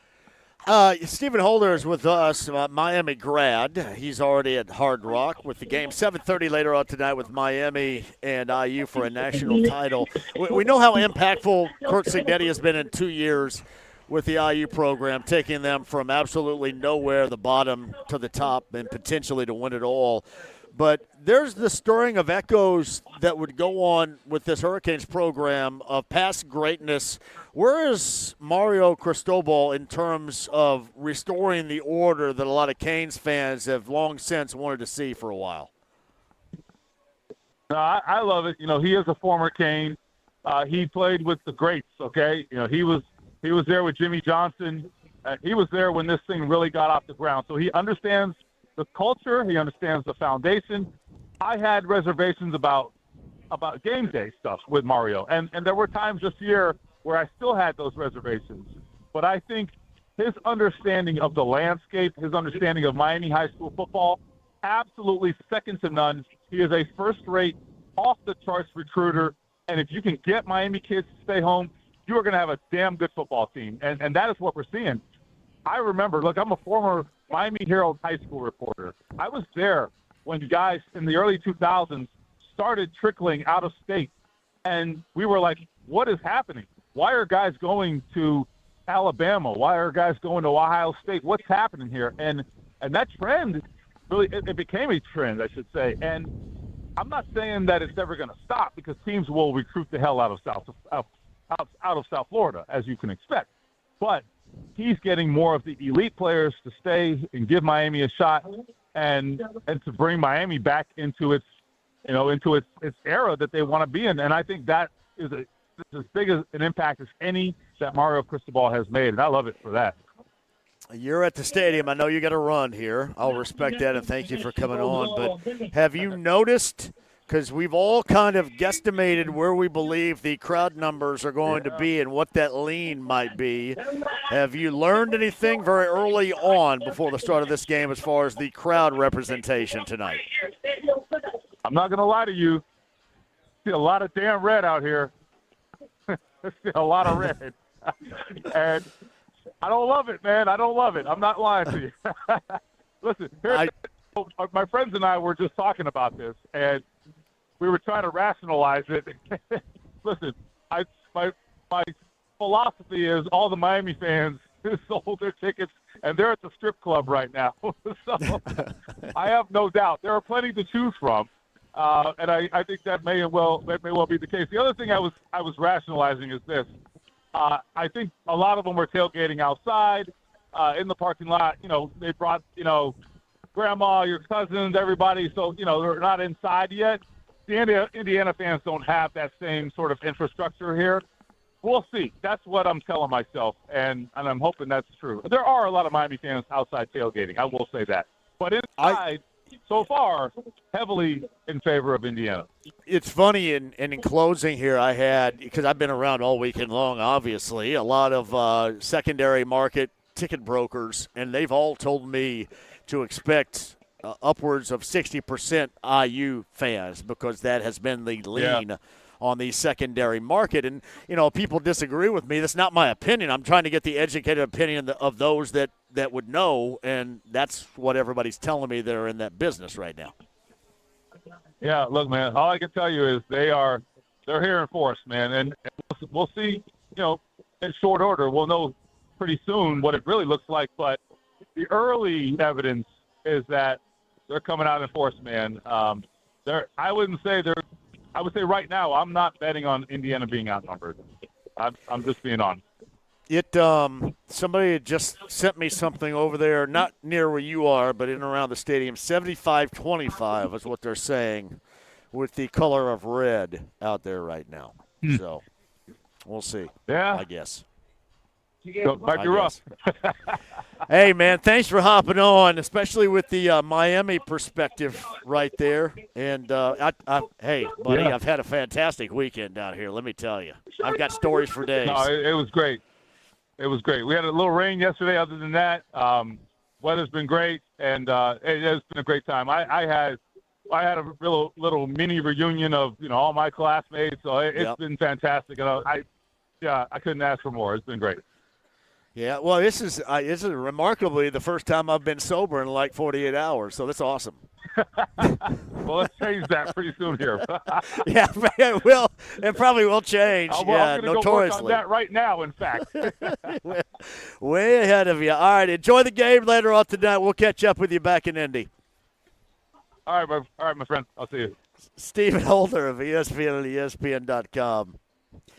Stephen Holder is with us, Miami grad. He's already at Hard Rock with the game. 7:30 later on tonight with Miami and IU for a national title. We know how impactful Kurt Cignetti has been in 2 years with the IU program, taking them from absolutely nowhere, the bottom, to the top, and potentially to win it all. But there's the stirring of echoes that would go on with this Hurricanes program of past greatness. Where is Mario Cristobal in terms of restoring the order that a lot of Canes fans have long since wanted to see for a while? No, I love it. He is a former Cane. He played with the greats, okay? He was there with Jimmy Johnson. He was there when this thing really got off the ground. So he understands the culture. He understands the foundation. I had reservations about game day stuff with Mario. And there were times this year where I still had those reservations. But I think his understanding of the landscape, his understanding of Miami high school football, absolutely second to none. He is a first-rate, off-the-charts recruiter. And if you can get Miami kids to stay home, you are going to have a damn good football team. And that is what we're seeing. I remember, look, I'm a former Miami Herald high school reporter. I was there when guys in the early 2000s started trickling out of state. And we were like, what is happening? Why are guys going to Alabama? Why are guys going to Ohio State? What's happening here? And that trend, really, it became a trend, I should say. And I'm not saying that it's never going to stop because teams will recruit the hell out of South Florida, as you can expect. But he's getting more of the elite players to stay and give Miami a shot and to bring Miami back into its era that they want to be in. And I think that is as big an impact as any that Mario Cristobal has made. And I love it for that. You're at the stadium. I know you got to run here. I'll respect that, and thank you for coming on. But have you noticed, because we've all kind of guesstimated where we believe the crowd numbers are going to be and what that lean might be, have you learned anything very early on before the start of this game as far as the crowd representation tonight? I'm not going to lie to you. I see a lot of damn red out here. A lot of red. And I don't love it, man. I don't love it. I'm not lying to you. Listen, my friends and I were just talking about this, and we were trying to rationalize it. Listen, my philosophy is all the Miami fans sold their tickets, and they're at the strip club right now. So I have no doubt. There are plenty to choose from. And I think that may well be the case. The other thing I was rationalizing is this. I think a lot of them were tailgating outside in the parking lot. They brought, grandma, your cousins, everybody. So, they're not inside yet. The Indiana fans don't have that same sort of infrastructure here. We'll see. That's what I'm telling myself, and I'm hoping that's true. There are a lot of Miami fans outside tailgating. I will say that. But inside, so far, heavily in favor of Indiana. It's funny, and in closing here, I had, because I've been around all weekend long, obviously, a lot of secondary market ticket brokers, and they've all told me to expect upwards of 60% IU fans because that has been the lean on the secondary market. And, people disagree with me. That's not my opinion. I'm trying to get the educated opinion of those that would know, and that's what everybody's telling me that are in that business right now. Yeah, look, man, all I can tell you is they're here in force, man, and we'll see, in short order. We'll know pretty soon what it really looks like. But the early evidence is that they're coming out in force, man. I would say right now I'm not betting on Indiana being outnumbered. I'm just being honest. Somebody had just sent me something over there, not near where you are, but in and around the stadium. 75-25 is what they're saying, with the color of red out there right now. So we'll see. Yeah, I guess. Might be rough. Hey, man, thanks for hopping on, especially with the Miami perspective right there. And, hey, buddy, I've had a fantastic weekend down here, let me tell you. I've got stories for days. No, it was great. It was great. We had a little rain yesterday. Other than that, weather's been great, and it's been a great time. I had a little mini reunion of all my classmates, so it's been fantastic. And I couldn't ask for more. It's been great. Yeah, well, this is remarkably the first time I've been sober in like 48 hours, so that's awesome. Well, let's change that pretty soon here. Yeah, it will. It probably will change. I'm going to go work on that right now, in fact. Way ahead of you. All right, enjoy the game later on tonight. We'll catch up with you back in Indy. All right, my friend. I'll see you. Stephen Holder of ESPN and ESPN.com.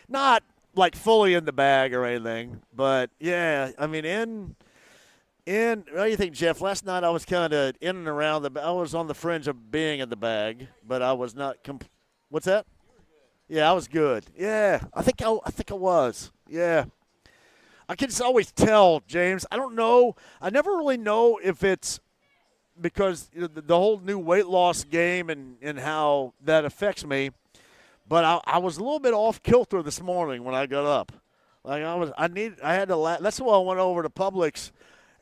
Not like fully in the bag or anything, but yeah, I mean, what do you think, Jeff? Last night I was kind of in and around I was on the fringe of being in the bag, but I was not. What's that? Yeah, I was good. Yeah, I think I was. Yeah, I can just always tell, James. I don't know. I never really know if it's because the whole new weight loss game and how that affects me. But I was a little bit off kilter this morning when I got up. Like I had to. That's why I went over to Publix,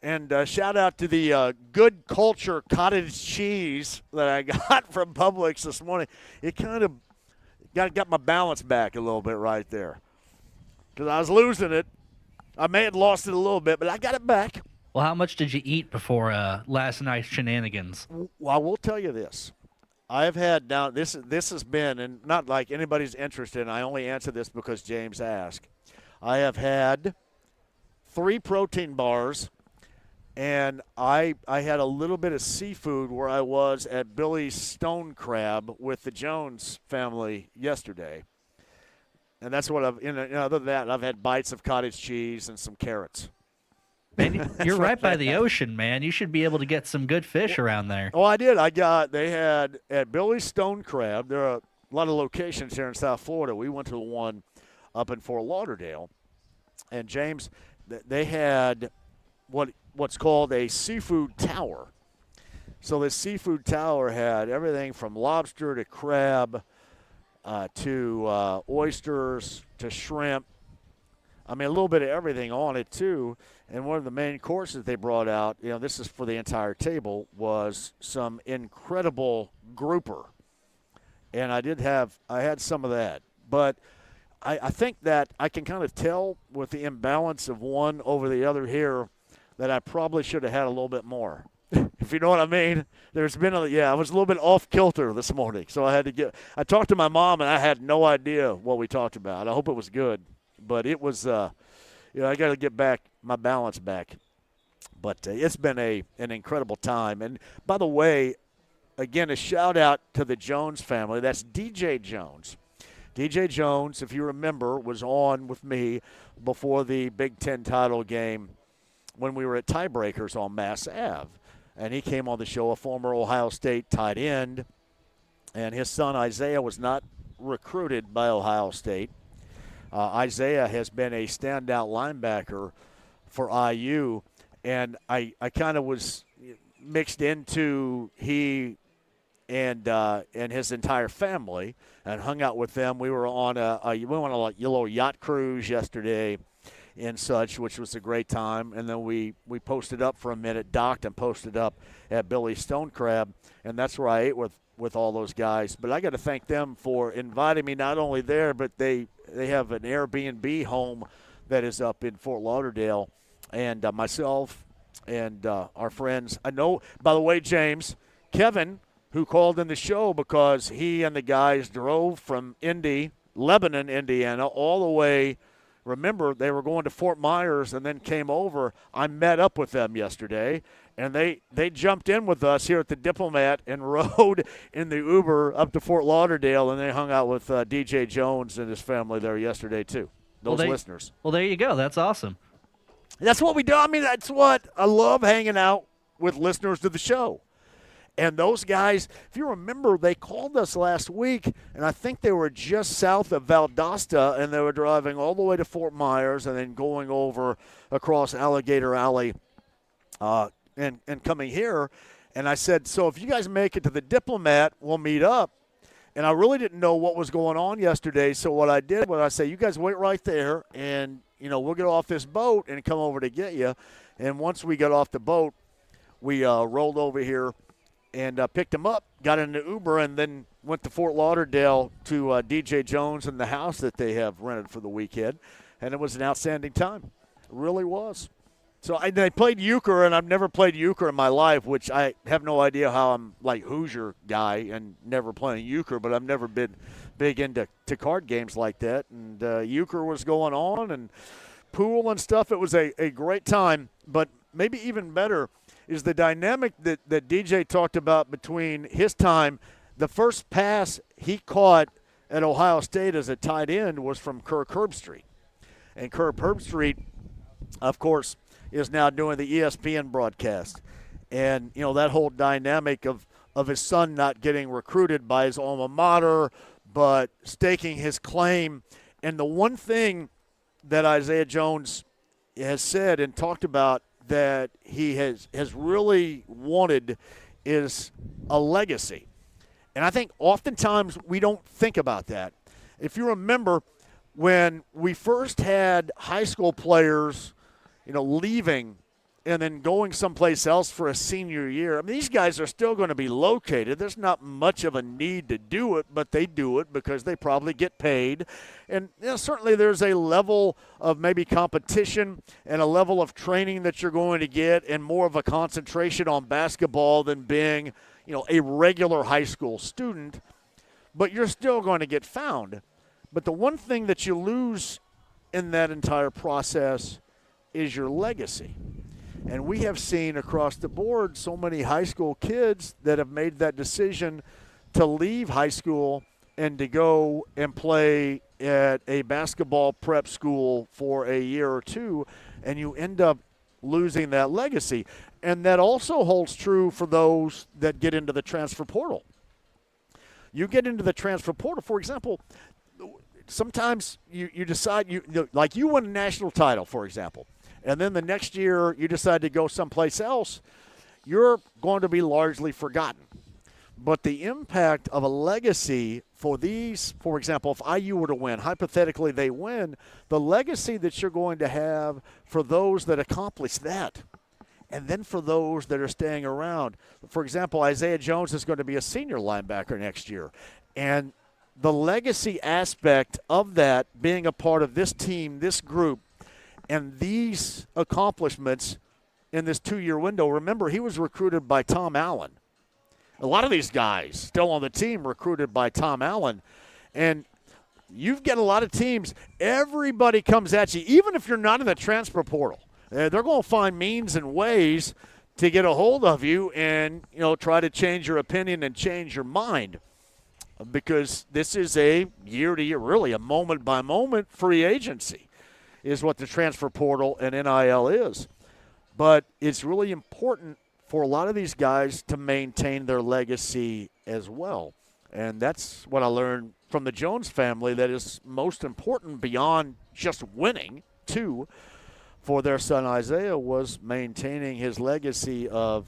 and shout out to the Good Culture cottage cheese that I got from Publix this morning. It kind of got my balance back a little bit right there, because I was losing it. I may have lost it a little bit, but I got it back. Well, how much did you eat before last night's shenanigans? Well, I will tell you this. I've had now this has been, and not like anybody's interested, and I only answer this because James asked. I have had 3 protein bars, and I had a little bit of seafood where I was at Billy's Stone Crab with the Jones family yesterday. And that's what other than that, I've had bites of cottage cheese and some carrots. Man, you're right by the ocean, man. You should be able to get some good fish around there. Oh, I did. They had at Billy's Stone Crab. There are a lot of locations here in South Florida. We went to the one up in Fort Lauderdale, and James, they had what's called a seafood tower. So this seafood tower had everything from lobster to crab to oysters to shrimp. I mean, a little bit of everything on it, too. And one of the main courses they brought out, this is for the entire table, was some incredible grouper. And I had some of that. But I think that I can kind of tell with the imbalance of one over the other here that I probably should have had a little bit more. If you know what I mean. I was a little bit off kilter this morning. So I talked to my mom, and I had no idea what we talked about. I hope it was good. But it was, I got to get my balance back. But it's been an incredible time. And by the way, again, a shout out to the Jones family. That's DJ Jones. DJ Jones, if you remember, was on with me before the Big Ten title game when we were at Tiebreakers on Mass Ave. And he came on the show, a former Ohio State tight end. And his son Isaiah was not recruited by Ohio State. Isaiah has been a standout linebacker for IU, and I kind of was mixed into he and his entire family and hung out with them. We were on we went on a little yacht cruise yesterday and such, which was a great time. And then we posted up for a minute, docked and posted up at Billy's Stone Crab, and that's where I ate with all those guys. But I got to thank them for inviting me not only there, but they have an Airbnb home that is up in Fort Lauderdale. And myself and our friends. I know, by the way, James, Kevin, who called in the show because he and the guys drove from Lebanon, Indiana, all the way remember, they were going to Fort Myers and then came over. I met up with them yesterday, and they jumped in with us here at the Diplomat and rode in the Uber up to Fort Lauderdale, and they hung out with DJ Jones and his family there yesterday too. Those listeners. Well, there you go. That's awesome. That's what we do. I mean, that's what I love, hanging out with listeners to the show. And those guys, if you remember, they called us last week, and I think they were just south of Valdosta, and they were driving all the way to Fort Myers and then going over across Alligator Alley and coming here. And I said, so if you guys make it to the Diplomat, we'll meet up. And I really didn't know what was going on yesterday, so what I did was I said, you guys wait right there, and, we'll get off this boat and come over to get you. And once we got off the boat, we rolled over here and picked him up, got in the Uber, and then went to Fort Lauderdale to DJ Jones and the house that they have rented for the weekend. And it was an outstanding time. It really was. So I played euchre, and I've never played euchre in my life, which I have no idea how I'm like Hoosier guy and never playing euchre, but I've never been big into card games like that. And euchre was going on and pool and stuff. It was a great time, but maybe even better is the dynamic that DJ talked about between his time. The first pass he caught at Ohio State as a tight end was from Kirk Herbstreit. And Kirk Herbstreit, of course, is now doing the ESPN broadcast. And, that whole dynamic of his son not getting recruited by his alma mater, but staking his claim. And the one thing that Isaiah Jones has said and talked about that he has really wanted is a legacy. And I think oftentimes we don't think about that. If you remember, when we first had high school players, leaving and then going someplace else for a senior year, I mean, these guys are still going to be located. There's not much of a need to do it, but they do it because they probably get paid. And certainly there's a level of maybe competition and a level of training that you're going to get and more of a concentration on basketball than being, a regular high school student. But you're still going to get found. But the one thing that you lose in that entire process is your legacy. And we have seen across the board so many high school kids that have made that decision to leave high school and to go and play at a basketball prep school for a year or two, and you end up losing that legacy. And that also holds true for those that get into the transfer portal. You get into the transfer portal, for example, sometimes you decide, like you win a national title, for example, and then the next year you decide to go someplace else, you're going to be largely forgotten. But the impact of a legacy for these, for example, if IU were to win, hypothetically they win, the legacy that you're going to have for those that accomplish that, and then for those that are staying around. For example, Isaiah Jones is going to be a senior linebacker next year. And the legacy aspect of that, being a part of this team, this group, and these accomplishments in this 2-year window. Remember, he was recruited by Tom Allen. A lot of these guys still on the team recruited by Tom Allen. And you've got a lot of teams. Everybody comes at you, even if you're not in the transfer portal. They're going to find means and ways to get a hold of you and, try to change your opinion and change your mind. Because this is a year-to-year, really a moment-by-moment free agency is what the transfer portal and NIL is. But it's really important for a lot of these guys to maintain their legacy as well. And that's what I learned from the Jones family that is most important beyond just winning, too, for their son Isaiah, was maintaining his legacy of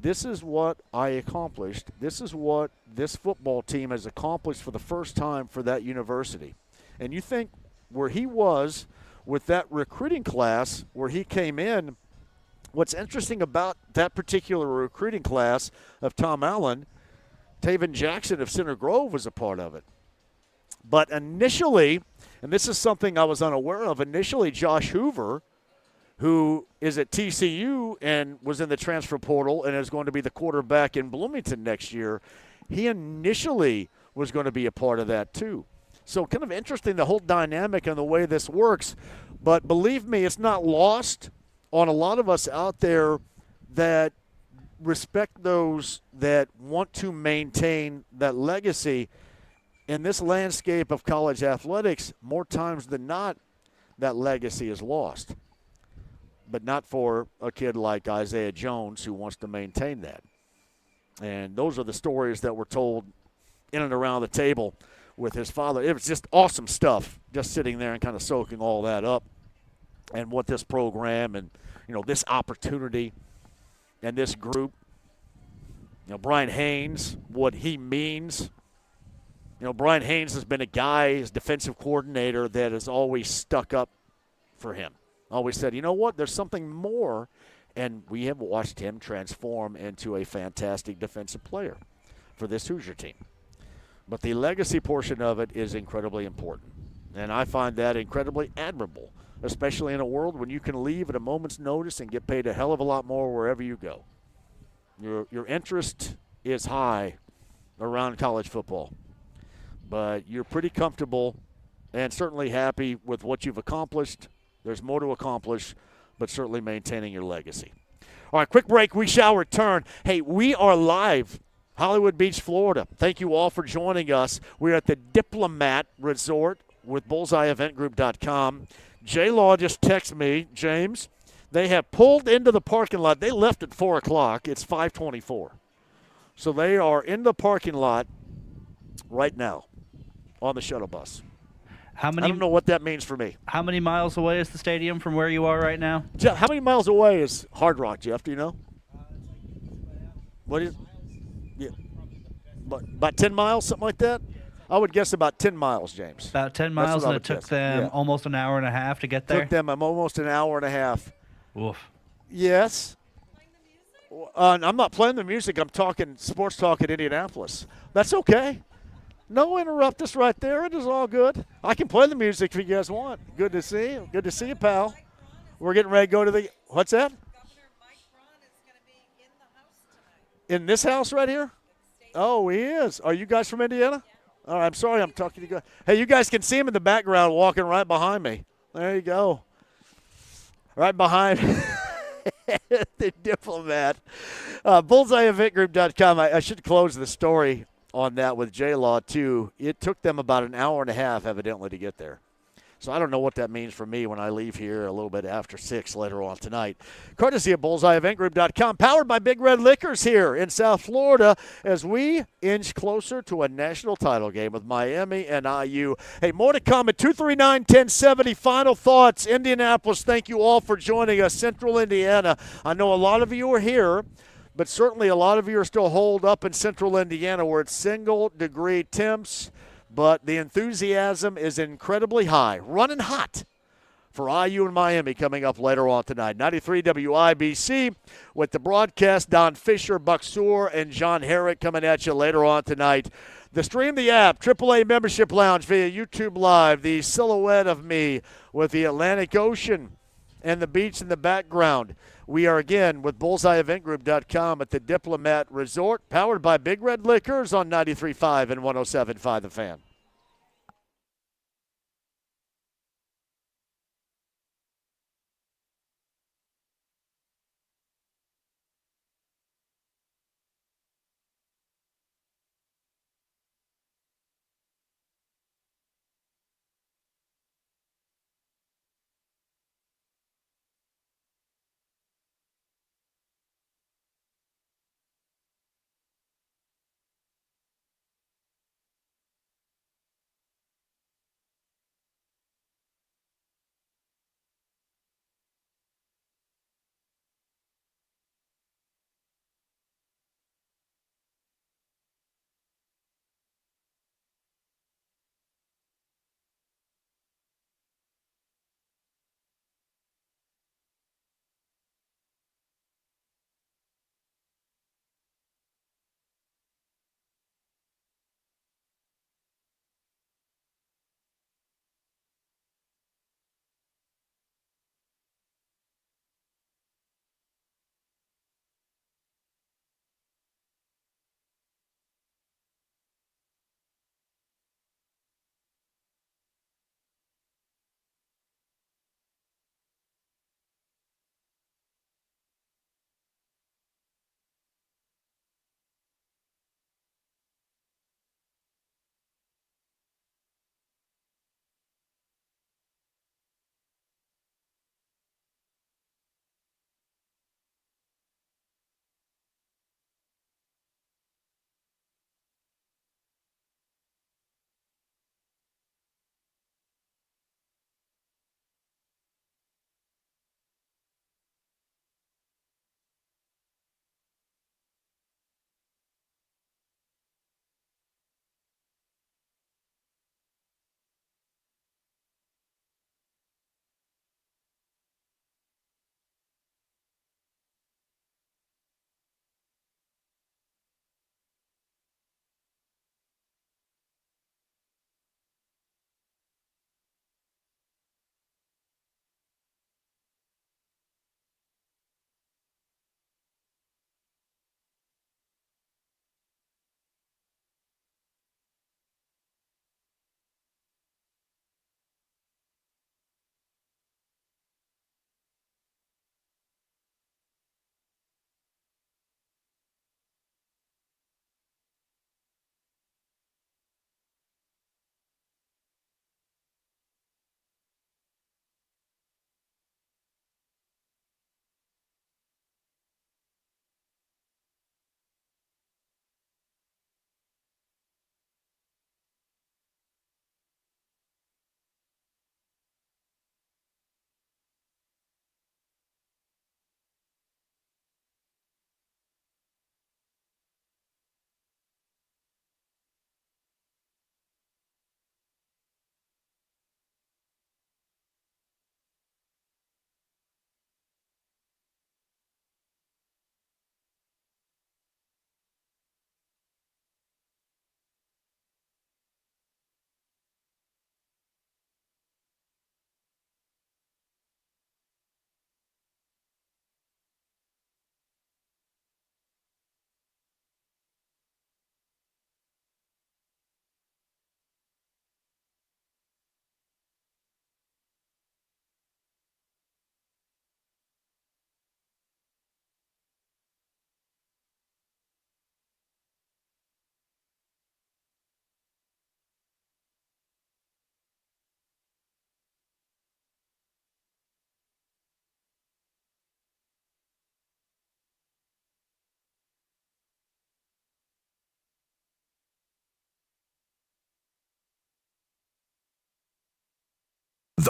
this is what I accomplished. This is what this football team has accomplished for the first time for that university. And you think where he was with that recruiting class, where he came in, what's interesting about that particular recruiting class of Tom Allen, Taven Jackson of Center Grove was a part of it. But initially, and this is something I was unaware of, initially Josh Hoover, who is at TCU and was in the transfer portal and is going to be the quarterback in Bloomington next year, he initially was going to be a part of that too. So kind of interesting, the whole dynamic and the way this works. But believe me, it's not lost on a lot of us out there that respect those that want to maintain that legacy. In this landscape of college athletics, more times than not, that legacy is lost. But not for a kid like Isaiah Jones who wants to maintain that. And those are the stories that were told in and around the table with his father. It was just awesome stuff, just sitting there and kind of soaking all that up and what this program and, this opportunity and this group, Brian Haynes, what he means. Brian Haynes has been a guy, his defensive coordinator, that has always stuck up for him. Always said, you know what, there's something more, and we have watched him transform into a fantastic defensive player for this Hoosier team. But the legacy portion of it is incredibly important, and I find that incredibly admirable, especially in a world when you can leave at a moment's notice and get paid a hell of a lot more wherever you go. Your interest is high around college football, but you're pretty comfortable and certainly happy with what you've accomplished. There's more to accomplish, but certainly maintaining your legacy. All right, quick break. We shall return. Hey, we are live, Hollywood Beach, Florida. Thank you all for joining us. We're at the Diplomat Resort with BullseyeEventGroup.com. J-Law just texted me, James, they have pulled into the parking lot. They left at 4 o'clock. It's 5:24. So they are in the parking lot right now on the shuttle bus. I don't know what that means for me. How many miles away is the stadium from where you are right now? Jeff, how many miles away is Hard Rock, Jeff? Do you know? What is? Yeah, about 10 miles, something like that. I would guess about 10 miles, James. About 10 miles, and it took them almost an hour and a half to get there. Took them almost an hour and a half. Oof. Yes. I'm not playing the music. I'm talking sports talk at Indianapolis. That's okay. No interrupt us right there. It is all good. I can play the music if you guys want. Good to see you. Good to see you, pal. We're getting ready to go to the – what's that? In this house right here? Oh, he is. Are you guys from Indiana? All right, I'm sorry I'm talking to you guys. Hey, you guys can see him in the background walking right behind me. There you go. Right behind the Diplomat. BullseyeEventGroup.com. I should close the story on that with J-Law, too. It took them about an hour and a half, evidently, to get there. So I don't know what that means for me when I leave here a little bit after 6 later on tonight. Courtesy of BullseyeEventGroup.com, powered by Big Red Liquors here in South Florida as we inch closer to a national title game with Miami and IU. Hey, more to come at 239-1070. Final thoughts. Indianapolis, thank you all for joining us. Central Indiana, I know a lot of you are here, but certainly a lot of you are still holed up in Central Indiana where it's single-degree temps. But the enthusiasm is incredibly high, running hot for IU and Miami coming up later on tonight. 93 WIBC with the broadcast, Don Fischer, Buck Sewer, and John Herrick coming at you later on tonight. The Stream the App, AAA Membership Lounge via YouTube Live, the silhouette of me with the Atlantic Ocean and the beach in the background. We are again with BullseyeEventGroup.com at the Diplomat Resort, powered by Big Red Liquors on 93.5 and 107.5 The Fan.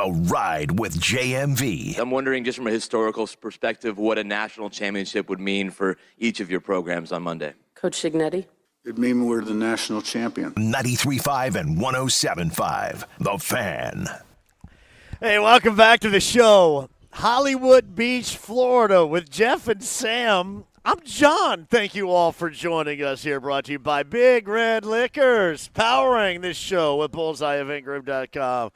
The Ride with JMV. I'm wondering, just from a historical perspective, what a national championship would mean for each of your programs on Monday. Coach Signetti. It'd mean we're the national champion. 93.5 and 107.5. The Fan. Hey, welcome back to the show. Hollywood Beach, Florida with Jeff and Sam. I'm John. Thank you all for joining us here, brought to you by Big Red Liquors, powering this show with bullseyeofintgroup.com.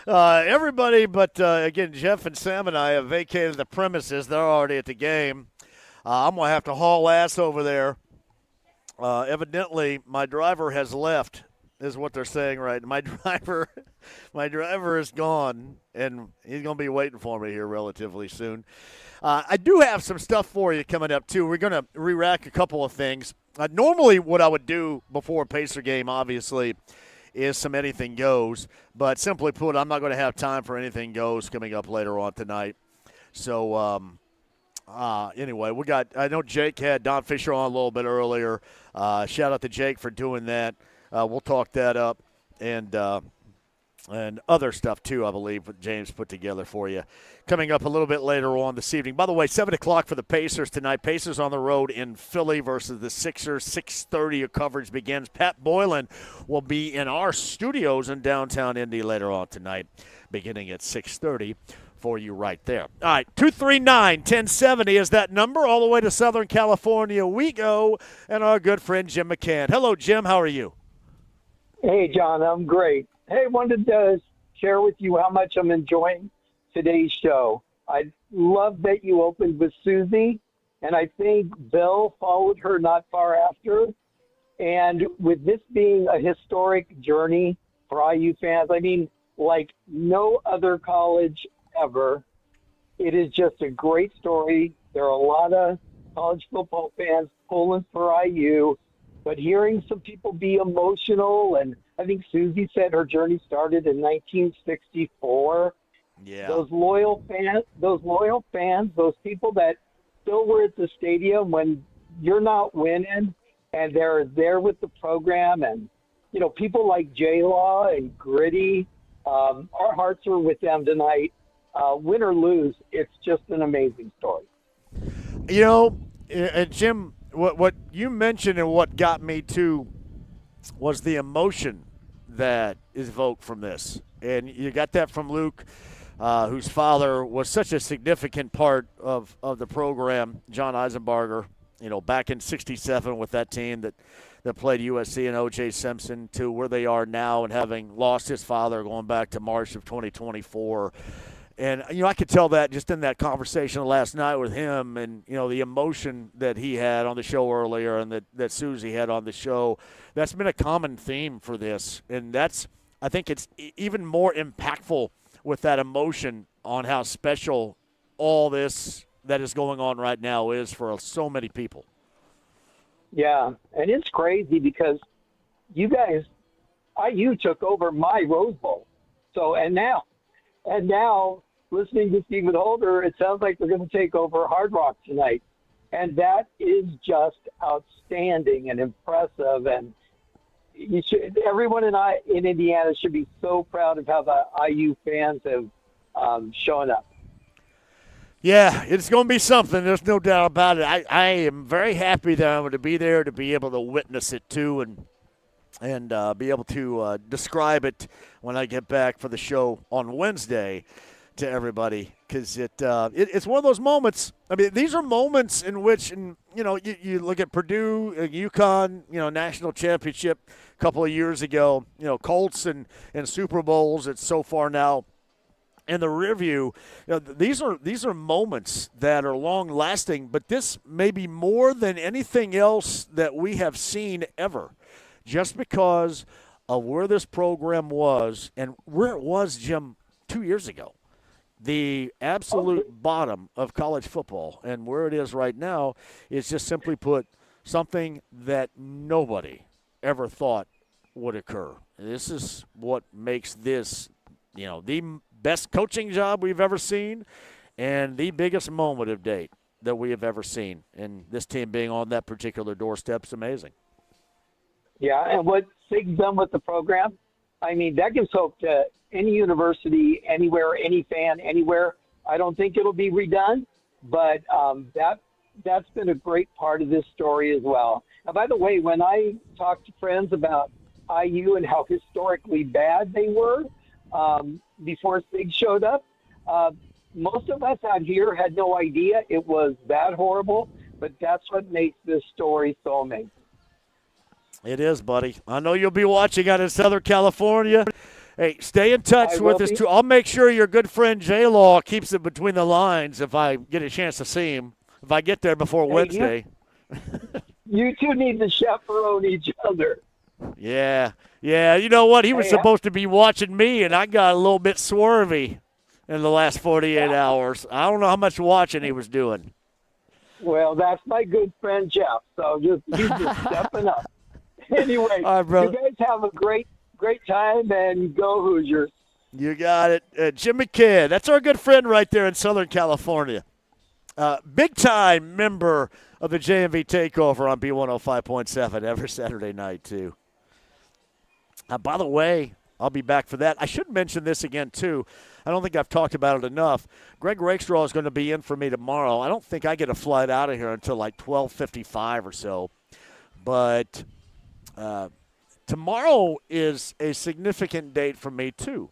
Everybody but, again, Jeff and Sam and I have vacated the premises. They're already at the game. I'm going to have to haul ass over there. Evidently, my driver has left, is what they're saying right now. My driver is gone, and he's going to be waiting for me here relatively soon. I do have some stuff for you coming up, too. We're going to re-rack a couple of things. Normally, what I would do before a Pacer game, obviously, is some anything goes. But simply put, I'm not going to have time for anything goes coming up later on tonight. So, anyway, I know Jake had Don Fischer on a little bit earlier. Shout out to Jake for doing that. We'll talk that up and other stuff too, I believe, that James put together for you. Coming up a little bit later on this evening. By the way, 7 o'clock for the Pacers tonight. Pacers on the road in Philly versus the Sixers. 6:30 your coverage begins. Pat Boylan will be in our studios in downtown Indy later on tonight, beginning at 6:30. For you right there. All right, 239-1070 is that number. All the way to Southern California we go, and our good friend Jim McCann. Hello, Jim. How are you? Hey, John. I'm great. Hey, wanted to share with you how much I'm enjoying today's show. I love that you opened with Susie, and I think Bill followed her not far after. And with this being a historic journey for IU fans, I mean, like no other college ever. It is just a great story. There are a lot of college football fans pulling for IU, but hearing some people be emotional, and I think Susie said her journey started in 1964. Yeah. Those loyal fans, those people that still were at the stadium when you're not winning, and they're there with the program, and people like J-Law and Gritty. Our hearts are with them tonight. Win or lose, it's just an amazing story. And Jim, what you mentioned and what got me too was the emotion that is evoked from this. And you got that from Luke, whose father was such a significant part of the program, John Eisenbarger, back in 67 with that team that played USC and O.J. Simpson to where they are now, and having lost his father going back to March of 2024. And, I could tell that just in that conversation last night with him, and, the emotion that he had on the show earlier and that Susie had on the show. That's been a common theme for this. And I think it's even more impactful with that emotion on how special all this that is going on right now is for so many people. Yeah, and it's crazy because you guys, IU took over my Rose Bowl. So, and now, listening to Stephen Holder, it sounds like they're going to take over Hard Rock tonight. And that is just outstanding and impressive. And everyone in Indiana should be so proud of how the IU fans have shown up. Yeah, it's going to be something. There's no doubt about it. I am very happy that I'm going to be there to be able to witness it too, and be able to describe it when I get back for the show on Wednesday to everybody, because it's one of those moments. I mean, these are moments in which, you look at Purdue, UConn, national championship a couple of years ago, Colts and Super Bowls. It's so far now in the review. These are moments that are long lasting, but this may be more than anything else that we have seen ever, just because of where this program was and where it was, Jim, 2 years ago. The absolute bottom of college football, and where it is right now is just simply put something that nobody ever thought would occur. This is what makes this, the best coaching job we've ever seen and the biggest moment of date that we have ever seen. And this team being on that particular doorstep is amazing. Yeah, and what Sig's done with the program, I mean, that gives hope to any university, anywhere, any fan, anywhere. I don't think it'll be redone, but that's been a great part of this story as well. And by the way, when I talk to friends about IU and how historically bad they were before Sig showed up, most of us out here had no idea it was that horrible, but that's what makes this story so amazing. It is, buddy. I know you'll be watching out in Southern California. Hey, stay in touch with us, too. I'll make sure your good friend J-Law keeps it between the lines if I get a chance to see him, if I get there before Wednesday. You two need to chaperone each other. Yeah. You know what? He was supposed to be watching me, and I got a little bit swervy in the last 48 hours. I don't know how much watching he was doing. Well, that's my good friend Jeff, so he's just stepping up. Anyway, all right, brother. You guys have a great time, and go Hoosiers. You got it. Jim McKinn, that's our good friend right there in Southern California. Big-time member of the JMV Takeover on B105.7 every Saturday night, too. By the way, I'll be back for that. I should mention this again, too. I don't think I've talked about it enough. Greg Rakestraw is going to be in for me tomorrow. I don't think I get a flight out of here until like 12:55 or so. But tomorrow is a significant date for me, too.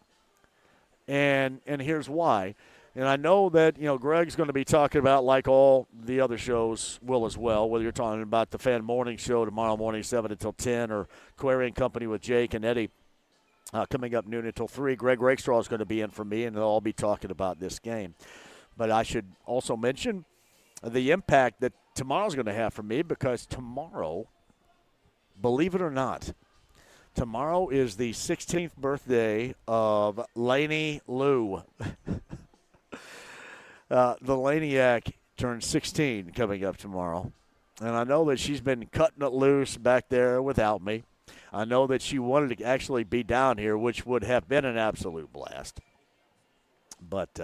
And here's why. And I know that, Greg's going to be talking about, like all the other shows will as well, whether you're talking about the Fan Morning Show tomorrow morning, 7 until 10, or Query and Company with Jake and Eddie coming up noon until 3. Greg Rakestraw is going to be in for me, and they'll all be talking about this game. But I should also mention the impact that tomorrow's going to have for me, because tomorrow, believe it or not, tomorrow is the 16th birthday of Laney Lou. The Laniac turns 16 coming up tomorrow. And I know that she's been cutting it loose back there without me. I know that she wanted to actually be down here, which would have been an absolute blast. But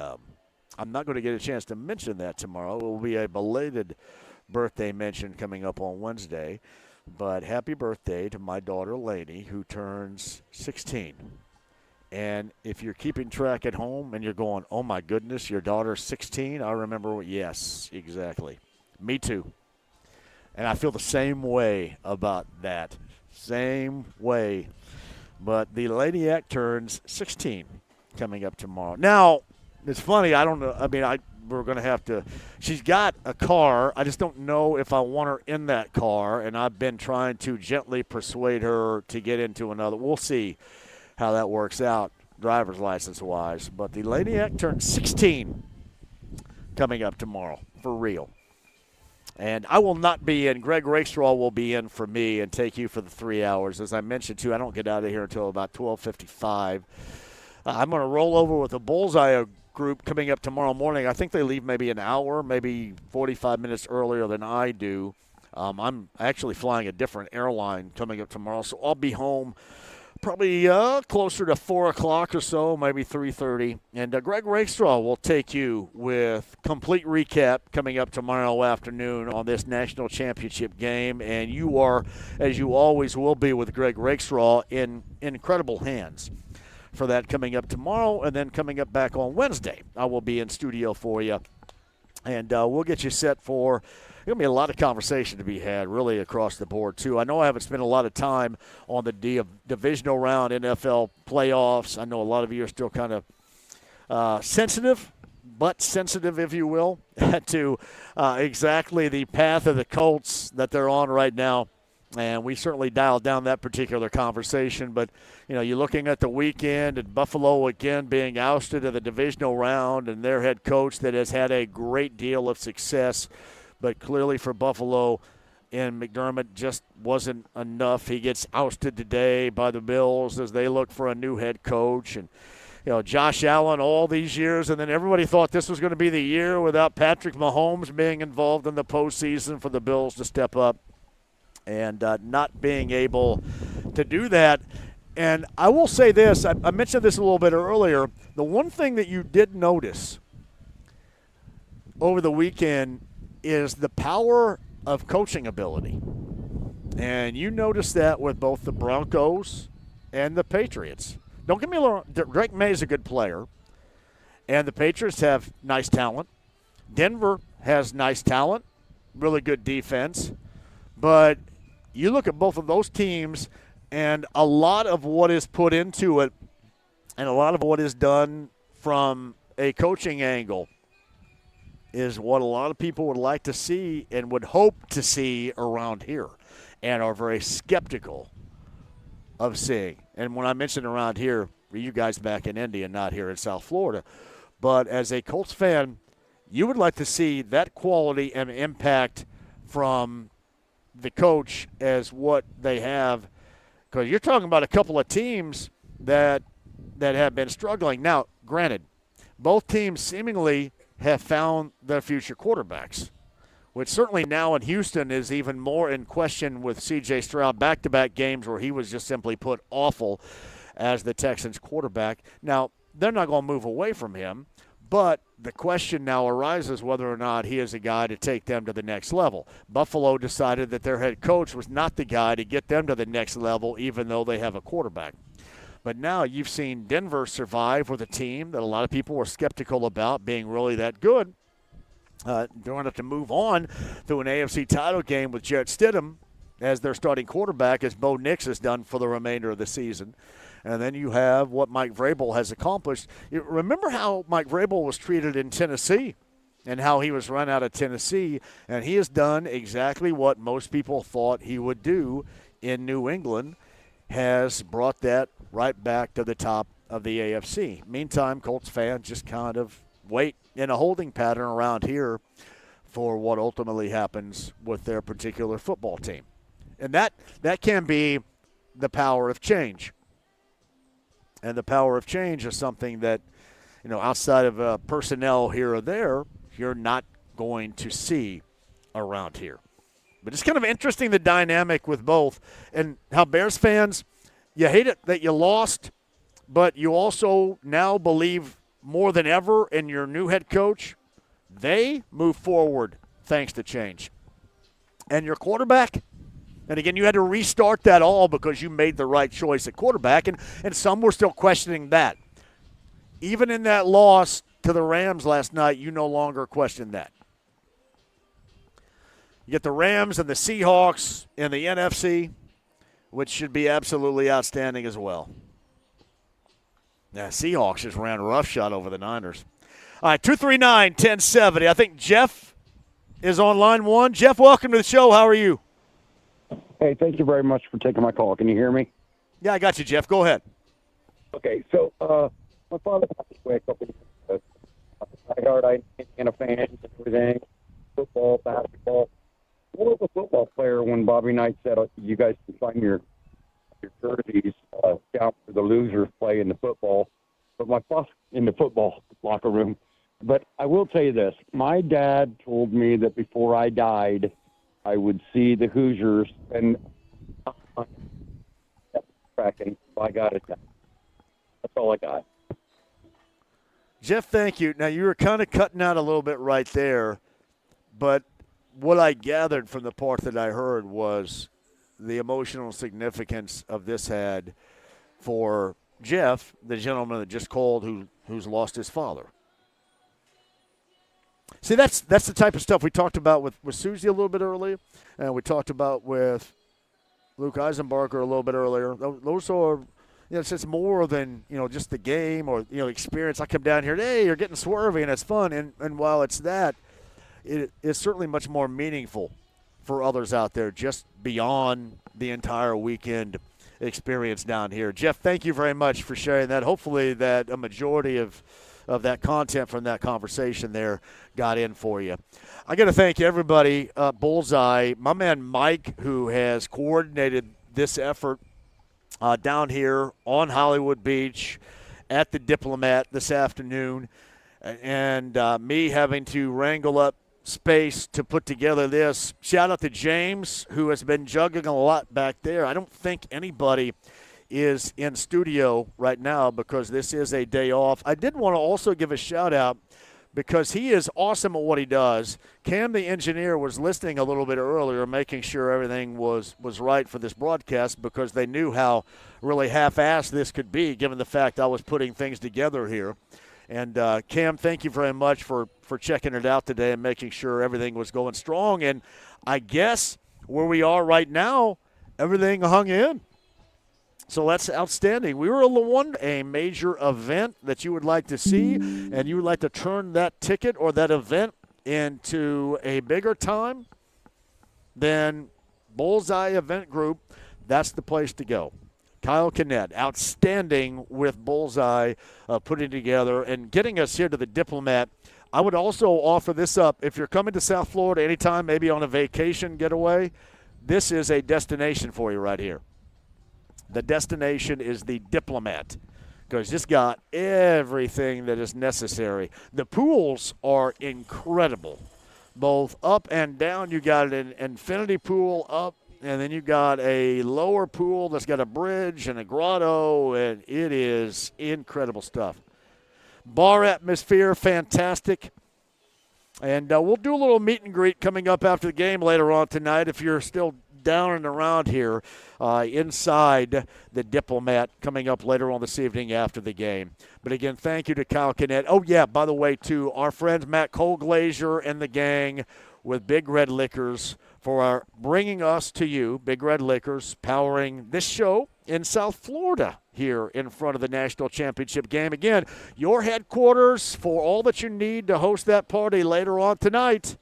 I'm not going to get a chance to mention that tomorrow. It will be a belated birthday mention coming up on Wednesday. But happy birthday to my daughter, Laney, who turns 16. And if you're keeping track at home and you're going, oh, my goodness, your daughter's 16, I remember, yes, exactly. Me too. And I feel the same way about that. Same way. But the Laniac turns 16 coming up tomorrow. Now, it's funny. I don't know. I mean, we're going to have to – she's got a car. I just don't know if I want her in that car, and I've been trying to gently persuade her to get into another. We'll see how that works out driver's license-wise. But the Laniac turns 16 coming up tomorrow, for real. And I will not be in. Greg Rakestraw will be in for me and take you for the 3 hours. As I mentioned, too, I don't get out of here until about 12:55. I'm going to roll over with the Bullseye group coming up tomorrow morning. I think they leave maybe an hour, maybe 45 minutes earlier than I do. I'm actually flying a different airline coming up tomorrow, so I'll be home probably closer to 4 o'clock or so, maybe 3:30. And Greg Rakestraw will take you with complete recap coming up tomorrow afternoon on this national championship game. And you are, as you always will be with Greg Rakestraw, in incredible hands for that coming up tomorrow. And then coming up back on Wednesday, I will be in studio for you. And we'll get you set for – there's going to be a lot of conversation to be had really across the board, too. I know I haven't spent a lot of time on the divisional round NFL playoffs. I know a lot of you are still kind of sensitive, if you will, to exactly the path of the Colts that they're on right now. And we certainly dialed down that particular conversation. But, you're looking at the weekend and Buffalo again being ousted in the divisional round, and their head coach that has had a great deal of success. But clearly for Buffalo and McDermott just wasn't enough. He gets ousted today by the Bills as they look for a new head coach. And, Josh Allen all these years, and then everybody thought this was going to be the year without Patrick Mahomes being involved in the postseason for the Bills to step up and not being able to do that. And I will say this, I mentioned this a little bit earlier. The one thing that you did notice over the weekend is the power of coaching ability. And you notice that with both the Broncos and the Patriots. Don't get me wrong, Drake May is a good player, and the Patriots have nice talent. Denver has nice talent, really good defense. But you look at both of those teams, and a lot of what is put into it and a lot of what is done from a coaching angle is what a lot of people would like to see and would hope to see around here and are very skeptical of seeing. And when I mention around here, you guys back in Indy and not here in South Florida. But as a Colts fan, you would like to see that quality and impact from the coach as what they have. Because you're talking about a couple of teams that have been struggling. Now, granted, both teams seemingly have found their future quarterbacks, which certainly now in Houston is even more in question with C.J. Stroud, back-to-back games where he was just simply put awful as the Texans quarterback. Now, they're not going to move away from him, but the question now arises whether or not he is a guy to take them to the next level. Buffalo decided that their head coach was not the guy to get them to the next level, even though they have a quarterback. But now you've seen Denver survive with a team that a lot of people were skeptical about being really that good. They're going to have to move on to an AFC title game with Jarrett Stidham as their starting quarterback, as Bo Nix has done for the remainder of the season. And then you have what Mike Vrabel has accomplished. You remember how Mike Vrabel was treated in Tennessee and how he was run out of Tennessee, and he has done exactly what most people thought he would do in New England, has brought that right back to the top of the AFC. Meantime, Colts fans just kind of wait in a holding pattern around here for what ultimately happens with their particular football team. And that can be the power of change. And the power of change is something that, outside of personnel here or there, you're not going to see around here. But it's kind of interesting, the dynamic with both, and how Bears fans, you hate it that you lost, but you also now believe more than ever in your new head coach. They move forward thanks to change. And your quarterback, and again, you had to restart that all because you made the right choice at quarterback, and some were still questioning that. Even in that loss to the Rams last night, you no longer question that. You get the Rams and the Seahawks in the NFC, which should be absolutely outstanding as well. Yeah, Seahawks just ran roughshod over the Niners. All right, 239-1070. I think Jeff is on line one. Jeff, welcome to the show. How are you? Hey, thank you very much for taking my call. Can you hear me? Yeah, I got you, Jeff. Go ahead. Okay, so my father passed away a couple of years ago. I'm a fan and everything, football, basketball. More of a football player when Bobby Knight said, you guys can find your jerseys down for the losers play in the football. But my father in the football locker room. But I will tell you this. My dad told me that before I died, I would see the Hoosiers and tracking. I got it. That's all I got. Jeff, thank you. Now, you were kind of cutting out a little bit right there, but what I gathered from the part that I heard was the emotional significance of this had for Jeff, the gentleman that just called who's lost his father. See, that's the type of stuff we talked about with Susie a little bit earlier, and we talked about with Luke Eisenbarger a little bit earlier. Those are, it's more than, just the game or, experience. I come down here, hey, you're getting swervy, and it's fun. And while it's that, it is certainly much more meaningful for others out there just beyond the entire weekend experience down here. Jeff, thank you very much for sharing that. Hopefully that a majority of that content from that conversation there got in for you. I got to thank everybody, Bullseye, my man Mike, who has coordinated this effort down here on Hollywood Beach at the Diplomat this afternoon, and me having to wrangle up space to put together this. Shout out to James, who has been juggling a lot back there. I don't think anybody is in studio right now because this is a day off. I did want to also give a shout out because he is awesome at what he does. Cam, the engineer, was listening a little bit earlier, making sure everything was right for this broadcast because they knew how really half-assed this could be given the fact I was putting things together here. And, Cam, thank you very much for checking it out today and making sure everything was going strong. And I guess where we are right now, everything hung in. So that's outstanding. We were a major event that you would like to see, and you would like to turn that ticket or that event into a bigger time, then Bullseye Event Group, that's the place to go. Kyle Kinnett, outstanding with Bullseye putting together and getting us here to the Diplomat. I would also offer this up. If you're coming to South Florida anytime, maybe on a vacation getaway, this is a destination for you right here. The destination is the Diplomat because it's got everything that is necessary. The pools are incredible, both up and down. You got an infinity pool up, and then you got a lower pool that's got a bridge and a grotto, and it is incredible stuff. Bar atmosphere, fantastic. And we'll do a little meet and greet coming up after the game later on tonight if you're still down and around here inside the Diplomat coming up later on this evening after the game. But again, thank you to Kyle Kinnett. Oh, yeah, by the way, too, our friends Matt Colglazier and the gang with Big Red Liquors for bringing us to you, Big Red Liquors, powering this show in South Florida here in front of the National Championship game. Again, your headquarters for all that you need to host that party later on tonight.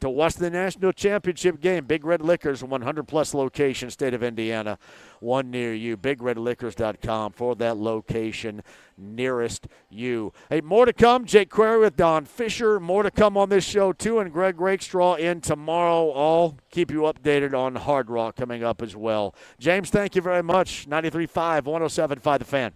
To watch the National Championship game, Big Red Liquors, 100-plus locations, state of Indiana, one near you. BigRedLiquors.com for that location nearest you. Hey, more to come. Jake Query with Don Fischer. More to come on this show, too, and Greg Rakestraw in tomorrow. I'll keep you updated on Hard Rock coming up as well. James, thank you very much. 93.5, 107.5 The Fan.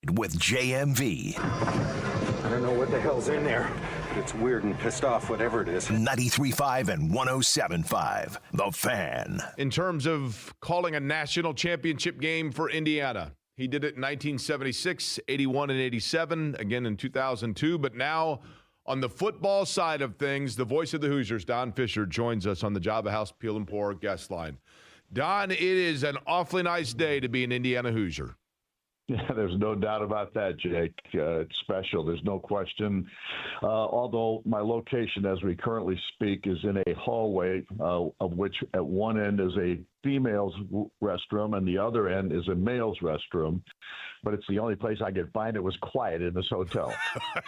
with JMV. I don't know what the hell's in there, but it's weird and pissed off, whatever it is. 93.5 and 107.5, The Fan. In terms of calling a national championship game for Indiana, he did it in 1976, 81, and 87, again in 2002. But now, on the football side of things, the voice of the Hoosiers, Don Fischer, joins us on the Java House Peel and Pour guest line. Don, it is an awfully nice day to be an Indiana Hoosier. Yeah, there's no doubt about that, Jake. It's special. There's no question. Although my location, as we currently speak, is in a hallway of which at one end is a female's restroom and the other end is a male's restroom. But it's the only place I could find it was quiet in this hotel.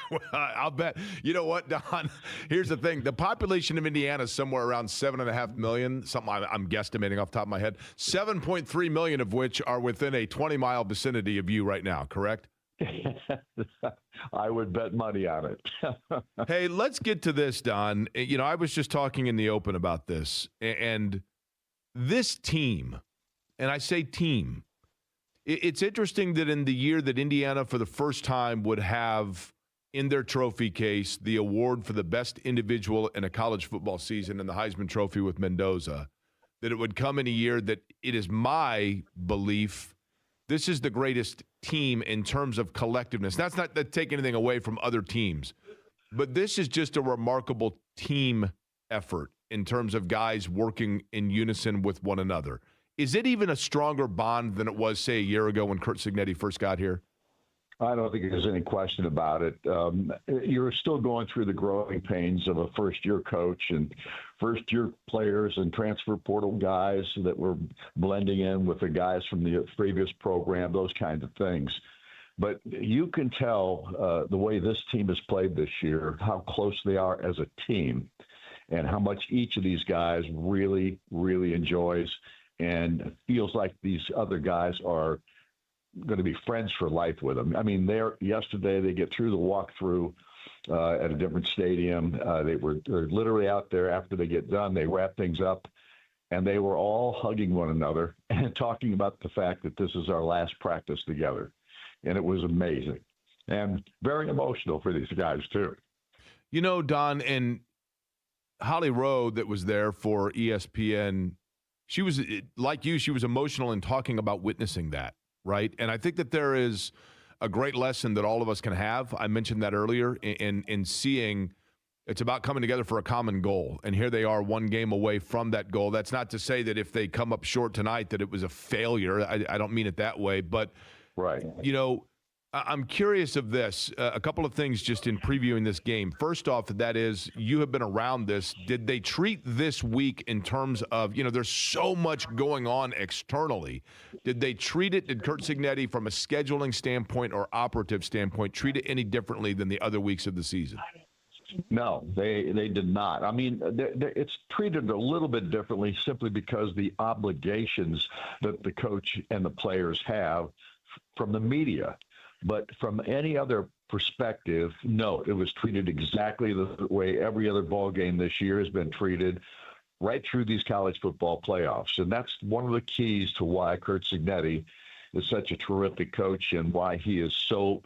Well, I'll bet. You know what, Don? Here's the thing. The population of Indiana is somewhere around 7.5 million, something I'm guesstimating off the top of my head, 7.3 million of which are within a 20-mile vicinity of you right now, correct? I would bet money on it. Hey, let's get to this, Don. You know, I was just talking in the open about this, and this team, and I say team, it's interesting that in the year that Indiana for the first time would have in their trophy case the award for the best individual in a college football season in the Heisman Trophy with Mendoza, that it would come in a year that it is my belief this is the greatest team in terms of collectiveness. That's not to take anything away from other teams, but this is just a remarkable team effort in terms of guys working in unison with one another. Is it even a stronger bond than it was, say, a year ago when Curt Cignetti first got here? I don't think there's any question about it. You're still going through the growing pains of a first-year coach and first-year players and transfer portal guys that were blending in with the guys from the previous program, those kinds of things. But you can tell the way this team has played this year, how close they are as a team, and how much each of these guys really, really enjoys and feels like these other guys are going to be friends for life with them. I mean, yesterday they get through the walkthrough at a different stadium. They're literally out there after they get done. They wrap things up, and they were all hugging one another and talking about the fact that this is our last practice together. And it was amazing and very emotional for these guys, too. You know, Don, and Holly Rowe that was there for ESPN, she was, like you, she was emotional in talking about witnessing that, right? And I think that there is a great lesson that all of us can have. I mentioned that earlier in seeing it's about coming together for a common goal. And here they are one game away from that goal. That's not to say that if they come up short tonight that it was a failure. I don't mean it that way. But, right. You know, I'm curious of this. A couple of things just in previewing this game. First off, that is, you have been around this. Did they treat this week in terms of, you know, there's so much going on externally. Did they treat it, did Curt Cignetti, from a scheduling standpoint or operative standpoint, treat it any differently than the other weeks of the season? No, they did not. I mean, it's treated a little bit differently simply because the obligations that the coach and the players have from the media. But from any other perspective, no, it was treated exactly the way every other ball game this year has been treated right through these college football playoffs. And that's one of the keys to why Curt Cignetti is such a terrific coach and why he is so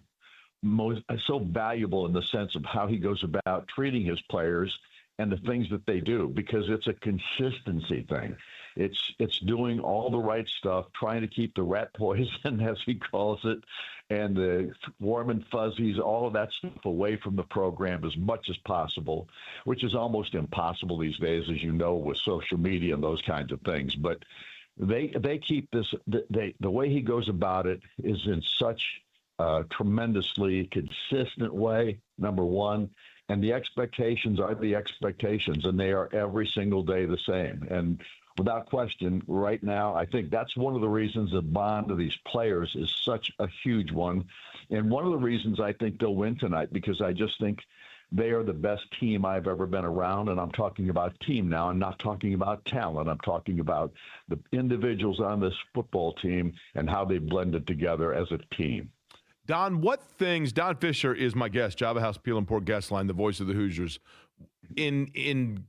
valuable in the sense of how he goes about treating his players and the things that they do, because it's a consistency thing. It's doing all the right stuff, trying to keep the rat poison, as he calls it, and the warm and fuzzies, all of that stuff away from the program as much as possible, which is almost impossible these days, as you know, with social media and those kinds of things. But they keep this, the way he goes about it is in such a tremendously consistent way, number one. And the expectations are the expectations, and they are every single day the same. And without question, right now, I think that's one of the reasons the bond of these players is such a huge one. And one of the reasons I think they'll win tonight, because I just think they are the best team I've ever been around. And I'm talking about team now. I'm not talking about talent. I'm talking about the individuals on this football team and how they blended together as a team. Don, what things, Don Fischer is my guest, Java House Peel and Pour guest line, the voice of the Hoosiers. In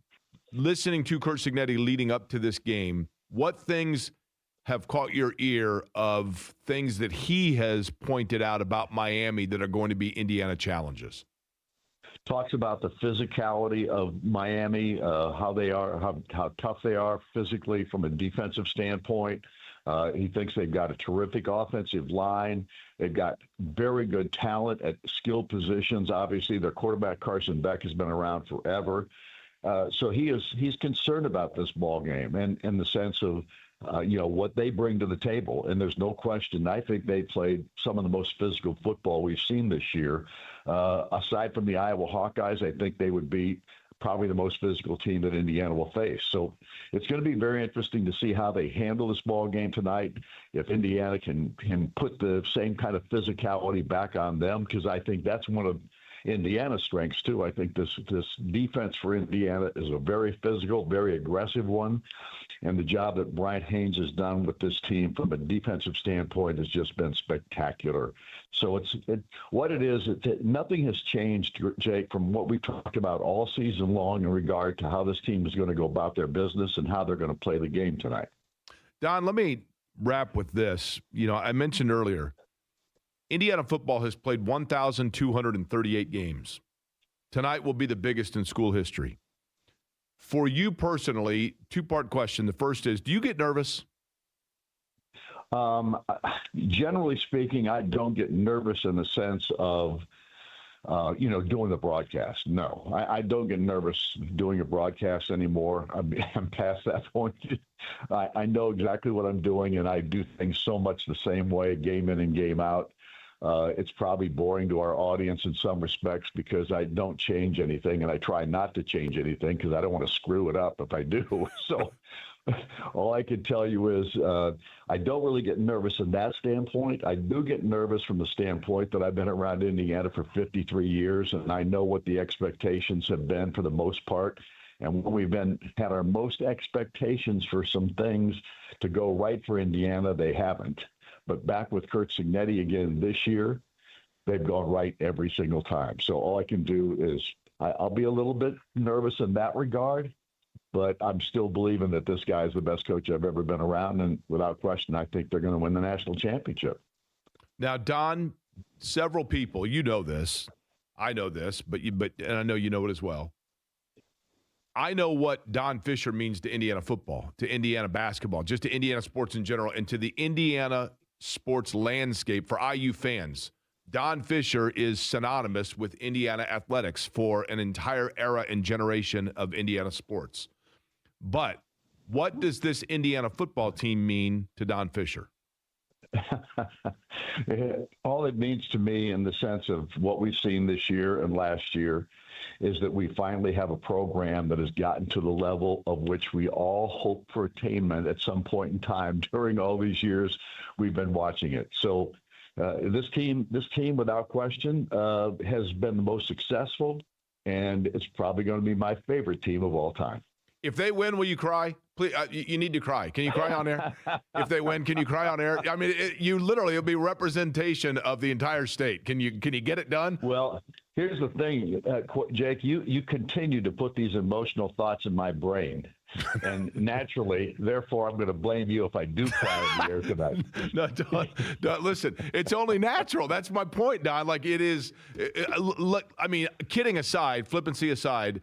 listening to Curt Cignetti leading up to this game, what things have caught your ear of things that he has pointed out about Miami that are going to be Indiana challenges? Talks about the physicality of Miami, how they are, how tough they are physically from a defensive standpoint. He thinks they've got a terrific offensive line. They've got very good talent at skilled positions. Obviously, their quarterback, Carson Beck, has been around forever. So he's concerned about this ball game and in the sense of, what they bring to the table. And there's no question. I think they played some of the most physical football we've seen this year. Aside from the Iowa Hawkeyes, I think they would be probably the most physical team that Indiana will face. So it's going to be very interesting to see how they handle this ball game tonight. If Indiana can put the same kind of physicality back on them, because I think that's one of Indiana's strengths too. I think this defense for Indiana is a very physical, very aggressive one. And the job that Bryant Haynes has done with this team from a defensive standpoint has just been spectacular. So nothing has changed, Jake, from what we talked about all season long in regard to how this team is going to go about their business and how they're going to play the game tonight. Don, let me wrap with this. I mentioned earlier, Indiana football has played 1,238 games. Tonight will be the biggest in school history. For you personally, two-part question. The first is, do you get nervous? Generally speaking, I don't get nervous in the sense of, doing the broadcast. No, I don't get nervous doing a broadcast anymore. I'm past that point. I know exactly what I'm doing, and I do things so much the same way, game in and game out. It's probably boring to our audience in some respects because I don't change anything, and I try not to change anything because I don't want to screw it up if I do. So all I can tell you is I don't really get nervous in that standpoint. I do get nervous from the standpoint that I've been around Indiana for 53 years, and I know what the expectations have been for the most part. And when we've had our most expectations for some things to go right for Indiana, they haven't. But back with Curt Cignetti again this year, they've gone right every single time. So all I can do is I'll be a little bit nervous in that regard, but I'm still believing that this guy is the best coach I've ever been around. And without question, I think they're going to win the national championship. Now, Don, several people, you know this, I know this, and I know you know it as well. I know what Don Fischer means to Indiana football, to Indiana basketball, just to Indiana sports in general, and to the Indiana sports landscape for IU fans. Don Fischer is synonymous with Indiana athletics for an entire era and generation of Indiana sports. But what does this Indiana football team mean to Don Fischer? All it means to me in the sense of what we've seen this year and last year is that we finally have a program that has gotten to the level of which we all hope for attainment at some point in time during all these years we've been watching it. So this team, without question, has been the most successful, and it's probably going to be my favorite team of all time. If they win, will you cry? Please, you need to cry. Can you cry on air? If they win, can you cry on air? I mean, it'll be representation of the entire state. Can you get it done? Well, here's the thing, Jake. You continue to put these emotional thoughts in my brain, and naturally, therefore, I'm going to blame you if I do cry in the air tonight. No, Don, listen, it's only natural. That's my point, Don. Like it is. Kidding aside, flippancy aside.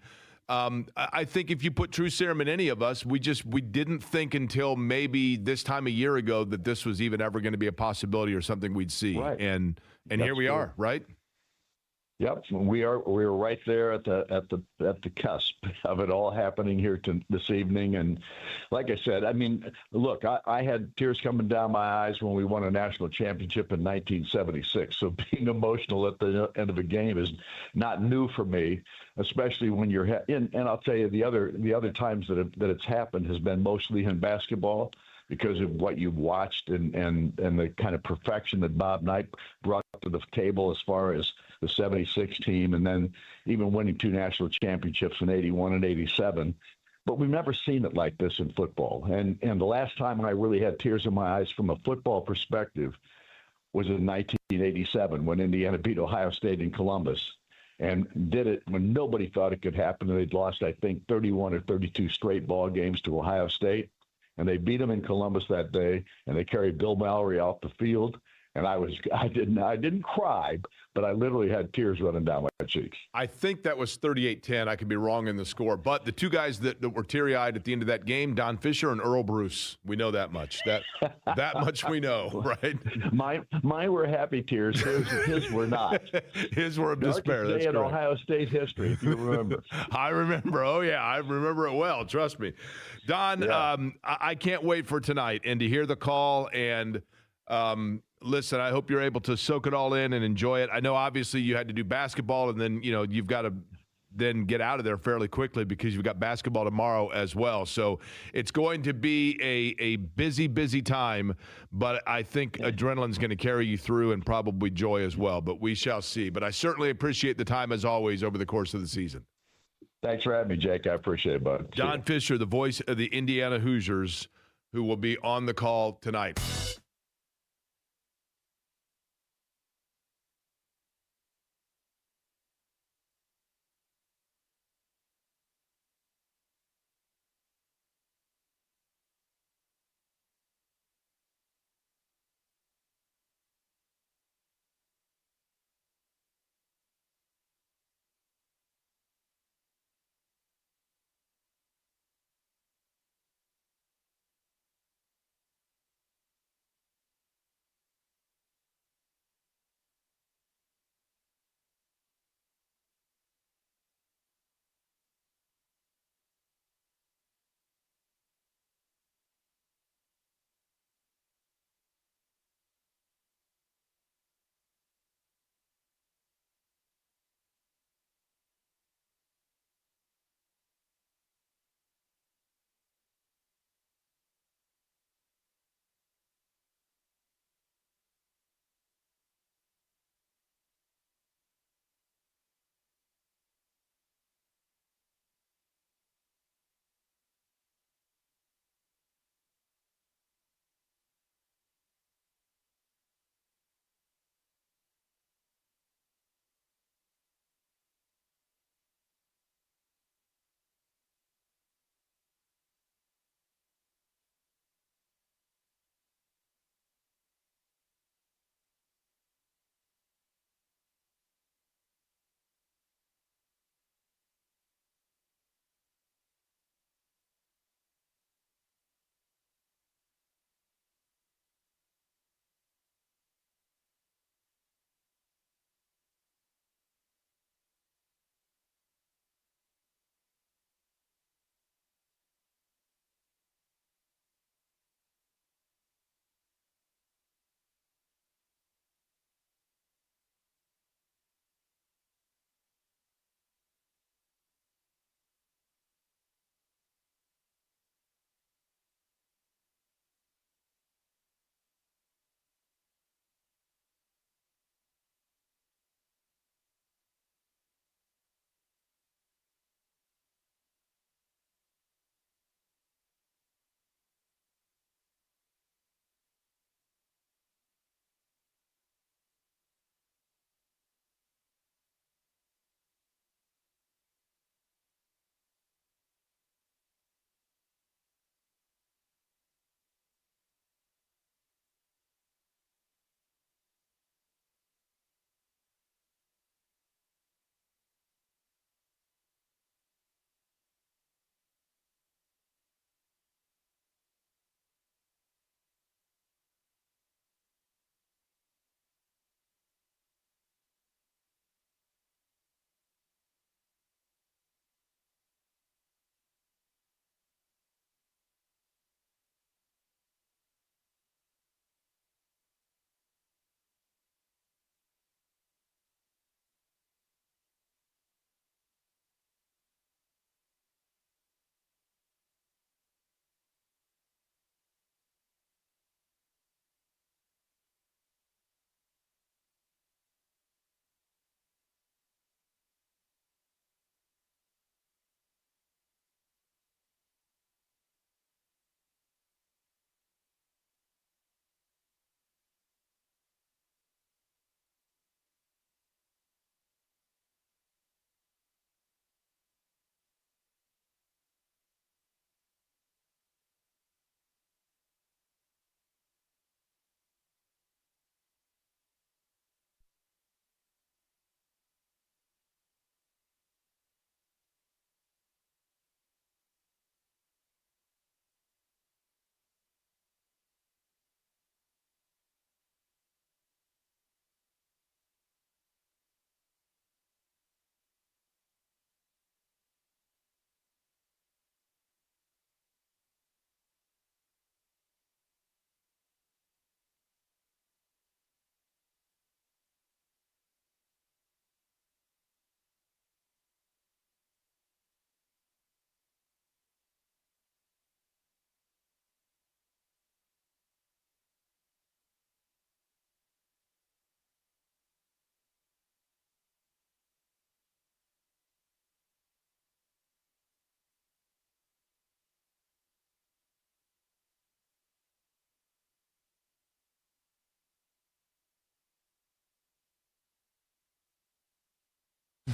I think if you put true serum in any of us, we didn't think until maybe this time a year ago that this was even ever going to be a possibility or something we'd see. Right. And here we are, right? Yep, we're right there at the cusp of it all happening here this evening. And like I said, I mean, look, I had tears coming down my eyes when we won a national championship in 1976. So being emotional at the end of a game is not new for me, especially when you're and I'll tell you the other times that it's happened has been mostly in basketball, because of what you've watched and the kind of perfection that Bob Knight brought to the table as far as the 76 team, and then even winning 2 national championships in 81 and 87. But we've never seen it like this in football. And the last time I really had tears in my eyes from a football perspective was in 1987 when Indiana beat Ohio State in Columbus, and did it when nobody thought it could happen. And they'd lost, I think, 31 or 32 straight ball games to Ohio State. and they beat them in Columbus that day, and they carried Bill Mallory off the field. And I didn't cry, but I literally had tears running down my cheeks. I think that was 38-10. I could be wrong in the score. But the two guys that were teary-eyed at the end of that game, Don Fischer and Earl Bruce. We know that much. That much we know, right? Mine were happy tears. His were not. His were of despair. That's correct. Ohio State history, if you remember. I remember. Oh, yeah. I remember it well. Trust me. Don, Yeah. I can't wait for tonight and to hear the call. And listen, I hope you're able to soak it all in and enjoy it. I know, obviously, you had to do basketball, and then, you've got to then get out of there fairly quickly because you've got basketball tomorrow as well. So it's going to be a busy, busy time, but I think adrenaline's going to carry you through and probably joy as well. But we shall see. But I certainly appreciate the time, as always, over the course of the season. Thanks for having me, Jake. I appreciate it, bud. Don Fischer, the voice of the Indiana Hoosiers, who will be on the call tonight.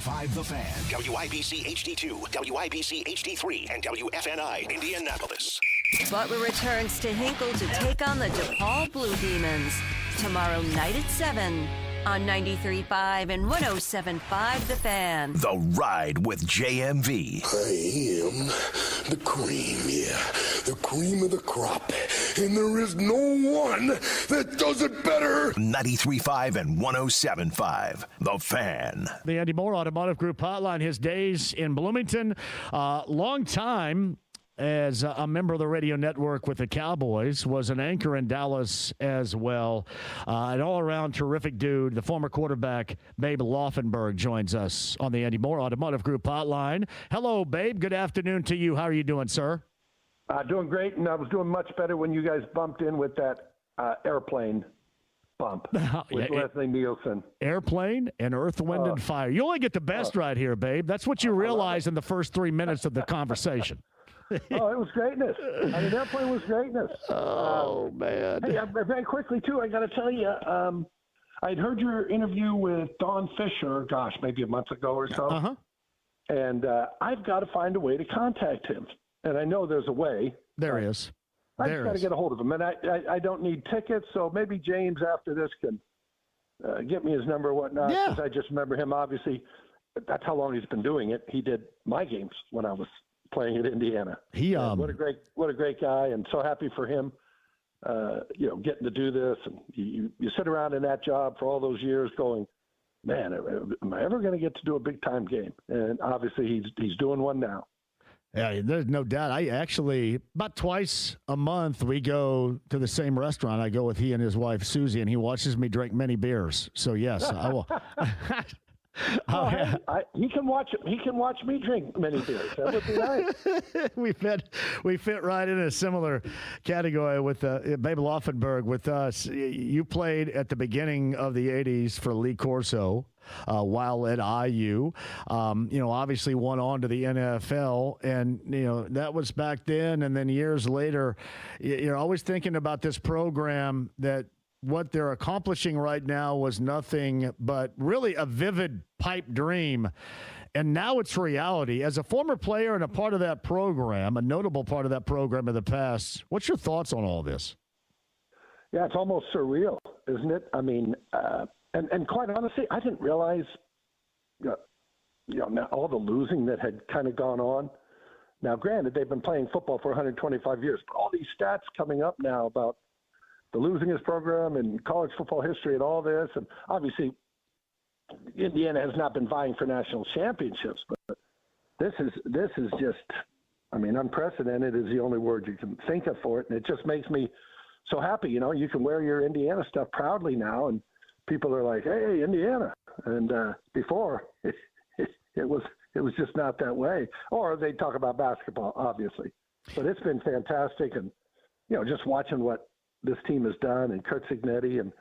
97.5 The Fan. WIBC HD2, WIBC HD3, and WFNI Indianapolis. Butler returns to Hinkle to take on the DePaul Blue Demons tomorrow night at 7 on 93.5 and 107.5 The Fan. The Ride with JMV. I am the cream, the cream of the crop. And there is no one that does it better. 93.5 and 107.5 The Fan. The Andy Moore Automotive Group hotline, his days in Bloomington. Long time as a member of the radio network with the Cowboys, was an anchor in Dallas as well. An all-around terrific dude. The former quarterback, Babe Laughenberg, joins us on the Andy Moore Automotive Group hotline. Hello, Babe. Good afternoon to you. How are you doing, sir? Doing great, and I was doing much better when you guys bumped in with that airplane bump with Leslie Nielsen. Airplane and Earth, Wind, and Fire. You only get the best right here, Babe. That's what you realize in the first 3 minutes of the conversation. Oh, it was greatness. I mean, airplane was greatness. Oh, man. Hey, very quickly, too, I got to tell you, I'd heard your interview with Don Fischer, maybe a month ago or so. Uh-huh. And I've got to find a way to contact him. And I know there's a way. There is. I just got to get a hold of him. And I don't need tickets, so maybe James after this can get me his number or whatnot. Yeah. Because I just remember him, obviously, that's how long he's been doing it. He did my games when I was playing at Indiana. What a great guy, and so happy for him, getting to do this. And you sit around in that job for all those years going, man, am I ever going to get to do a big-time game? And obviously he's doing one now. Yeah, there's no doubt. I actually, about twice a month, we go to the same restaurant. I go with he and his wife, Susie, and he watches me drink many beers. So, yes, I will. He can watch me drink many beers. That would be nice. we fit right in a similar category with Babe Laughenberg with us. You played at the beginning of the 80s for Lee Corso while at IU. Obviously went on to the NFL, and that was back then. And then years later, you're always thinking about this program that what they're accomplishing right now was nothing but really a vivid pipe dream. And now it's reality. As a former player and a part of that program, a notable part of that program in the past, what's your thoughts on all this? Yeah, it's almost surreal, isn't it? I mean, and quite honestly, I didn't realize, now all the losing that had kind of gone on. Now, granted, they've been playing football for 125 years, but all these stats coming up now about the losingest program and college football history and all this. And obviously, Indiana has not been vying for national championships, but this is just, unprecedented is the only word you can think of for it. And it just makes me so happy. You can wear your Indiana stuff proudly now, and people are like, hey, Indiana. And before, it was just not that way. Or they talk about basketball, obviously. But it's been fantastic. And, just watching what this team has done, and Kurt Signetti, and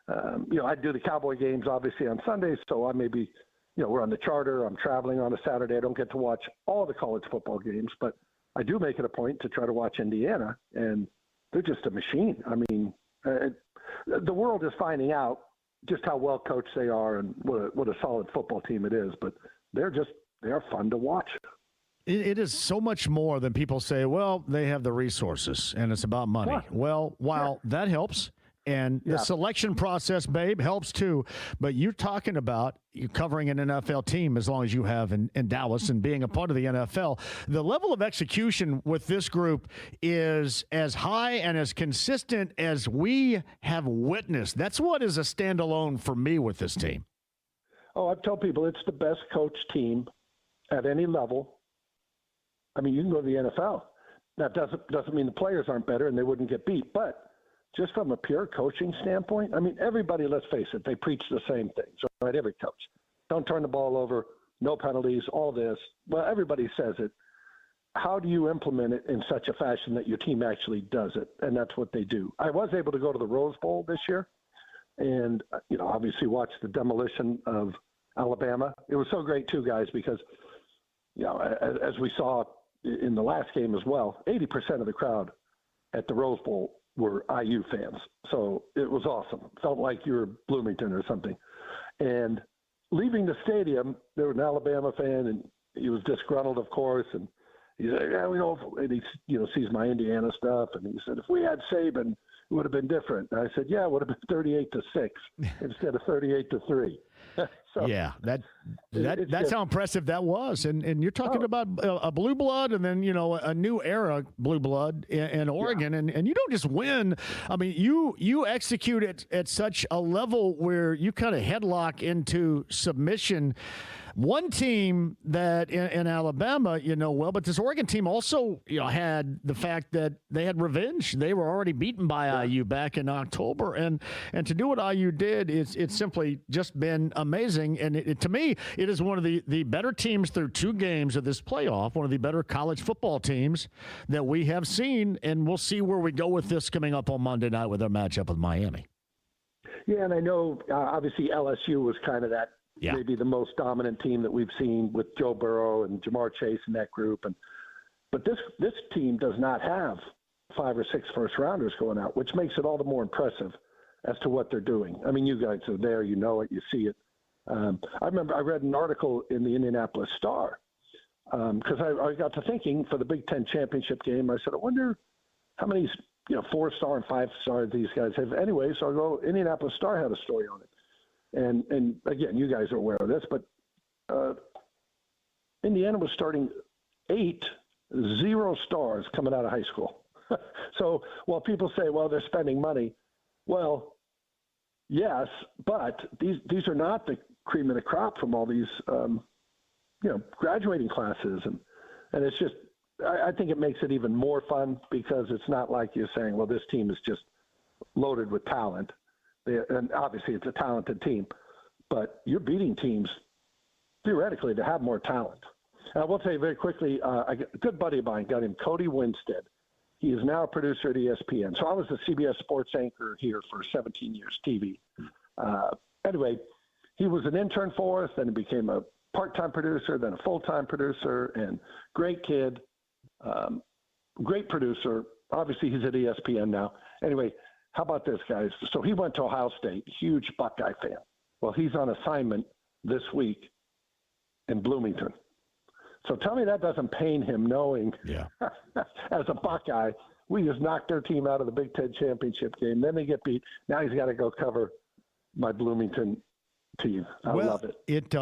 I do the Cowboy games obviously on Sundays, so I may be, we're on the charter. I'm traveling on a Saturday. I don't get to watch all the college football games, but I do make it a point to try to watch Indiana, and they're just a machine. I mean, the world is finding out just how well coached they are and what a solid football team it is, but they are fun to watch. It is so much more than people say, well, they have the resources and it's about money. Yeah. Well, while that helps, and the selection process, Babe, helps too, but you're talking about you covering an NFL team as long as you have in Dallas and being a part of the NFL. The level of execution with this group is as high and as consistent as we have witnessed. That's what is a standalone for me with this team. Oh, I've told people it's the best coached team at any level. I mean, you can go to the NFL. That doesn't mean the players aren't better and they wouldn't get beat. But just from a pure coaching standpoint, I mean, everybody, let's face it, they preach the same things, right? Every coach. Don't turn the ball over, no penalties, all this. Well, everybody says it. How do you implement it in such a fashion that your team actually does it? And that's what they do. I was able to go to the Rose Bowl this year and, obviously watch the demolition of Alabama. It was so great, too, guys, because, as we saw in the last game as well, 80% of the crowd at the Rose Bowl were IU fans. So it was awesome. Felt like you were Bloomington or something. And leaving the stadium, there was an Alabama fan, and he was disgruntled, of course, and he said, "Yeah, we know." And he, sees my Indiana stuff, and he said, "If we had Saban, it would have been different." And I said, "Yeah, it would have been 38-6 instead of 38-3." So, yeah, that's how impressive that was. And you're talking about a blue blood and then, a new era blue blood in Oregon. Yeah. And you don't just win. I mean, you execute it at such a level where you kind of headlock into submission. One team that in Alabama, but this Oregon team also, had the fact that they had revenge. They were already beaten by IU back in October. And to do what IU did, it's simply just been amazing. And to me, it is one of the better teams through 2 games of this playoff, one of the better college football teams that we have seen. And we'll see where we go with this coming up on Monday night with our matchup with Miami. Yeah, and I know, obviously, LSU was kind of that. Yeah. Maybe the most dominant team that we've seen with Joe Burrow and Jamar Chase in that group. But this team does not have 5 or 6 first-rounders going out, which makes it all the more impressive as to what they're doing. I mean, you guys are there. You know it. You see it. I remember I read an article in the Indianapolis Star because I got to thinking for the Big Ten championship game. I said, I wonder how many 4-star and 5-star these guys have. Anyway, so I go, Indianapolis Star had a story on it. And again, you guys are aware of this, but Indiana was starting 8 0-stars coming out of high school. So while people say, well, they're spending money, well, yes, but these are not the cream of the crop from all these graduating classes, and it's just I think it makes it even more fun because it's not like you're saying, well, this team is just loaded with talent. And obviously it's a talented team, but you're beating teams theoretically to have more talent. And I will tell you very quickly, a good buddy of mine got him, Cody Winstead. He is now a producer at ESPN. So I was the CBS sports anchor here for 17 years, TV. Anyway, he was an intern for us, then he became a part-time producer, then a full-time producer, and great kid, great producer. Obviously he's at ESPN now. Anyway, how about this, guys? So he went to Ohio State, huge Buckeye fan. Well, he's on assignment this week in Bloomington. So tell me that doesn't pain him knowing as a Buckeye, we just knocked their team out of the Big Ten championship game. Then they get beat. Now he's got to go cover my Bloomington team. I love it.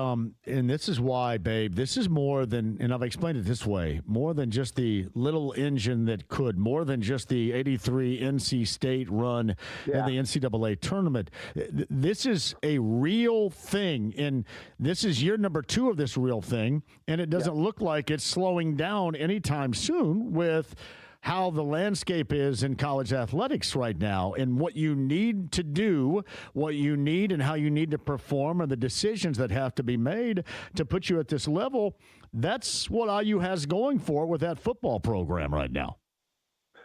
And this is why, Babe, this is more than, and I've explained it this way, more than just the little engine that could, more than just the 83 NC State run in the NCAA tournament. This is a real thing, and this is year number 2 of this real thing, and it doesn't look like it's slowing down anytime soon with how the landscape is in college athletics right now and what you need to do, what you need and how you need to perform and the decisions that have to be made to put you at this level. That's what IU has going for with that football program right now.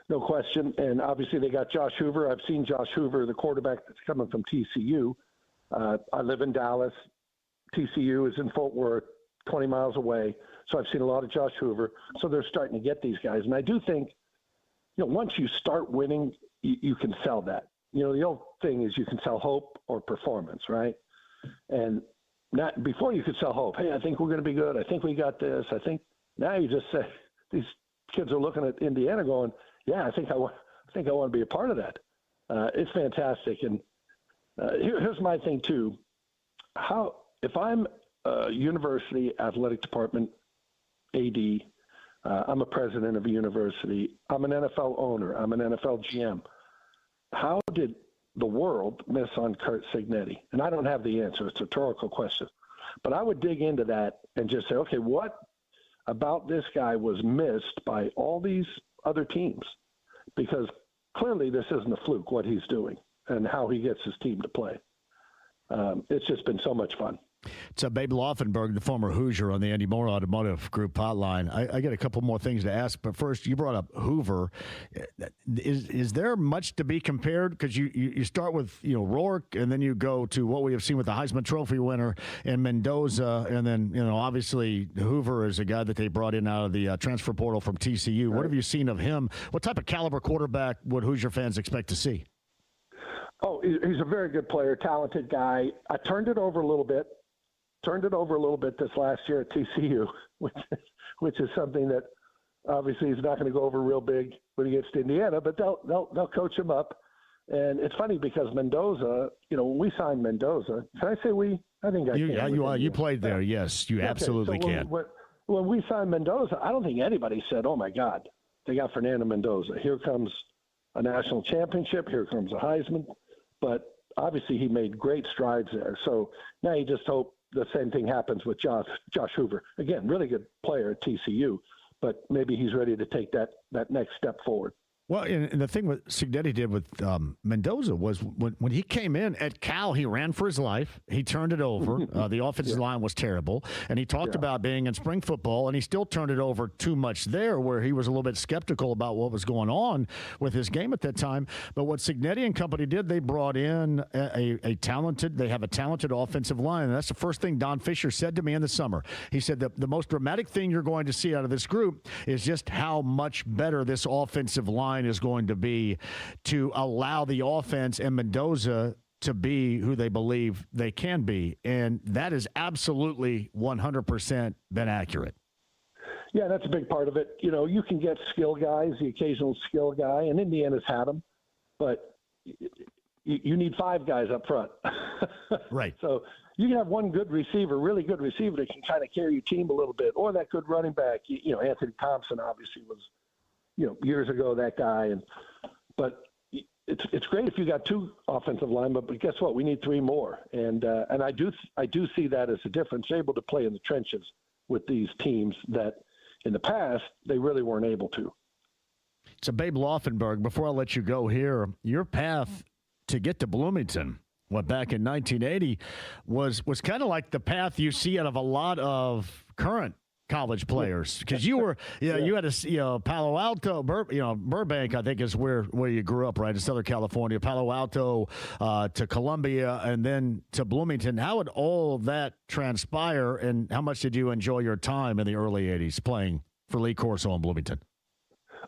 No question. And obviously they got Josh Hoover. I've seen Josh Hoover, the quarterback that's coming from TCU. I live in Dallas. TCU is in Fort Worth, 20 miles away. So I've seen a lot of Josh Hoover. So they're starting to get these guys. And I do think, once you start winning, you can sell that. The old thing is you can sell hope or performance, right? And not before you could sell hope. Hey, I think we're going to be good. I think we got this. I think now you just say these kids are looking at Indiana going, yeah, I think I want to be a part of that. It's fantastic. And here's my thing too. If I'm a university athletic department AD, I'm a president of a university. I'm an NFL owner. I'm an NFL GM. How did the world miss on Curt Cignetti? And I don't have the answer. It's a rhetorical question. But I would dig into that and just say, okay, what about this guy was missed by all these other teams? Because clearly this isn't a fluke, what he's doing and how he gets his team to play. It's just been so much fun. It's Babe Laughenberg, the former Hoosier on the Andy Moore Automotive Group hotline. I got a couple more things to ask, but first, you brought up Hoover. Is there much to be compared? Because you start with Rourke, and then you go to what we have seen with the Heisman Trophy winner and Mendoza, and then obviously Hoover is a guy that they brought in out of the transfer portal from TCU. Right. What have you seen of him? What type of caliber quarterback would Hoosier fans expect to see? Oh, he's a very good player, talented guy. I turned it over a little bit. turned it over a little bit this last year at TCU, which is something that obviously he's not going to go over real big when he gets to Indiana, but they'll coach him up. And it's funny because Mendoza, when we signed Mendoza, can I say we? I think I can. Yeah, you are. You played there. Yes, you absolutely can. When we signed Mendoza, I don't think anybody said, "Oh my God, they got Fernando Mendoza. Here comes a national championship. Here comes a Heisman." But obviously, he made great strides there. So now you just hope the same thing happens with Josh Hoover. Again, really good player at TCU, but maybe he's ready to take that next step forward. Well, and the thing what Cignetti did with Mendoza was when he came in at Cal, he ran for his life. He turned it over. The offensive line was terrible. And he talked about being in spring football, and he still turned it over too much there where he was a little bit skeptical about what was going on with his game at that time. But what Cignetti and company did, they brought in a talented offensive line. And that's the first thing Don Fischer said to me in the summer. He said that the most dramatic thing you're going to see out of this group is just how much better this offensive line is going to be to allow the offense and Mendoza to be who they believe they can be. And that is absolutely 100% been accurate. Yeah, that's a big part of it. You can get skill guys, the occasional skill guy, and Indiana's had them, but you need 5 guys up front. Right. So you can have one good receiver, really good receiver that can kind of carry your team a little bit, or that good running back. Anthony Thompson obviously was years ago, that guy. But it's great if you got 2 offensive linemen, but guess what? We need 3 more. And I do see that as a difference, able to play in the trenches with these teams that in the past they really weren't able to. So, Babe Laughenberg, before I let you go here, your path to get to Bloomington, back in 1980, was kind of like the path you see out of a lot of current college players, because you were, you had Palo Alto, Burbank, I think is where you grew up, right, in Southern California, Palo Alto to Columbia, and then to Bloomington. How would all that transpire, and how much did you enjoy your time in the early 80s playing for Lee Corso in Bloomington?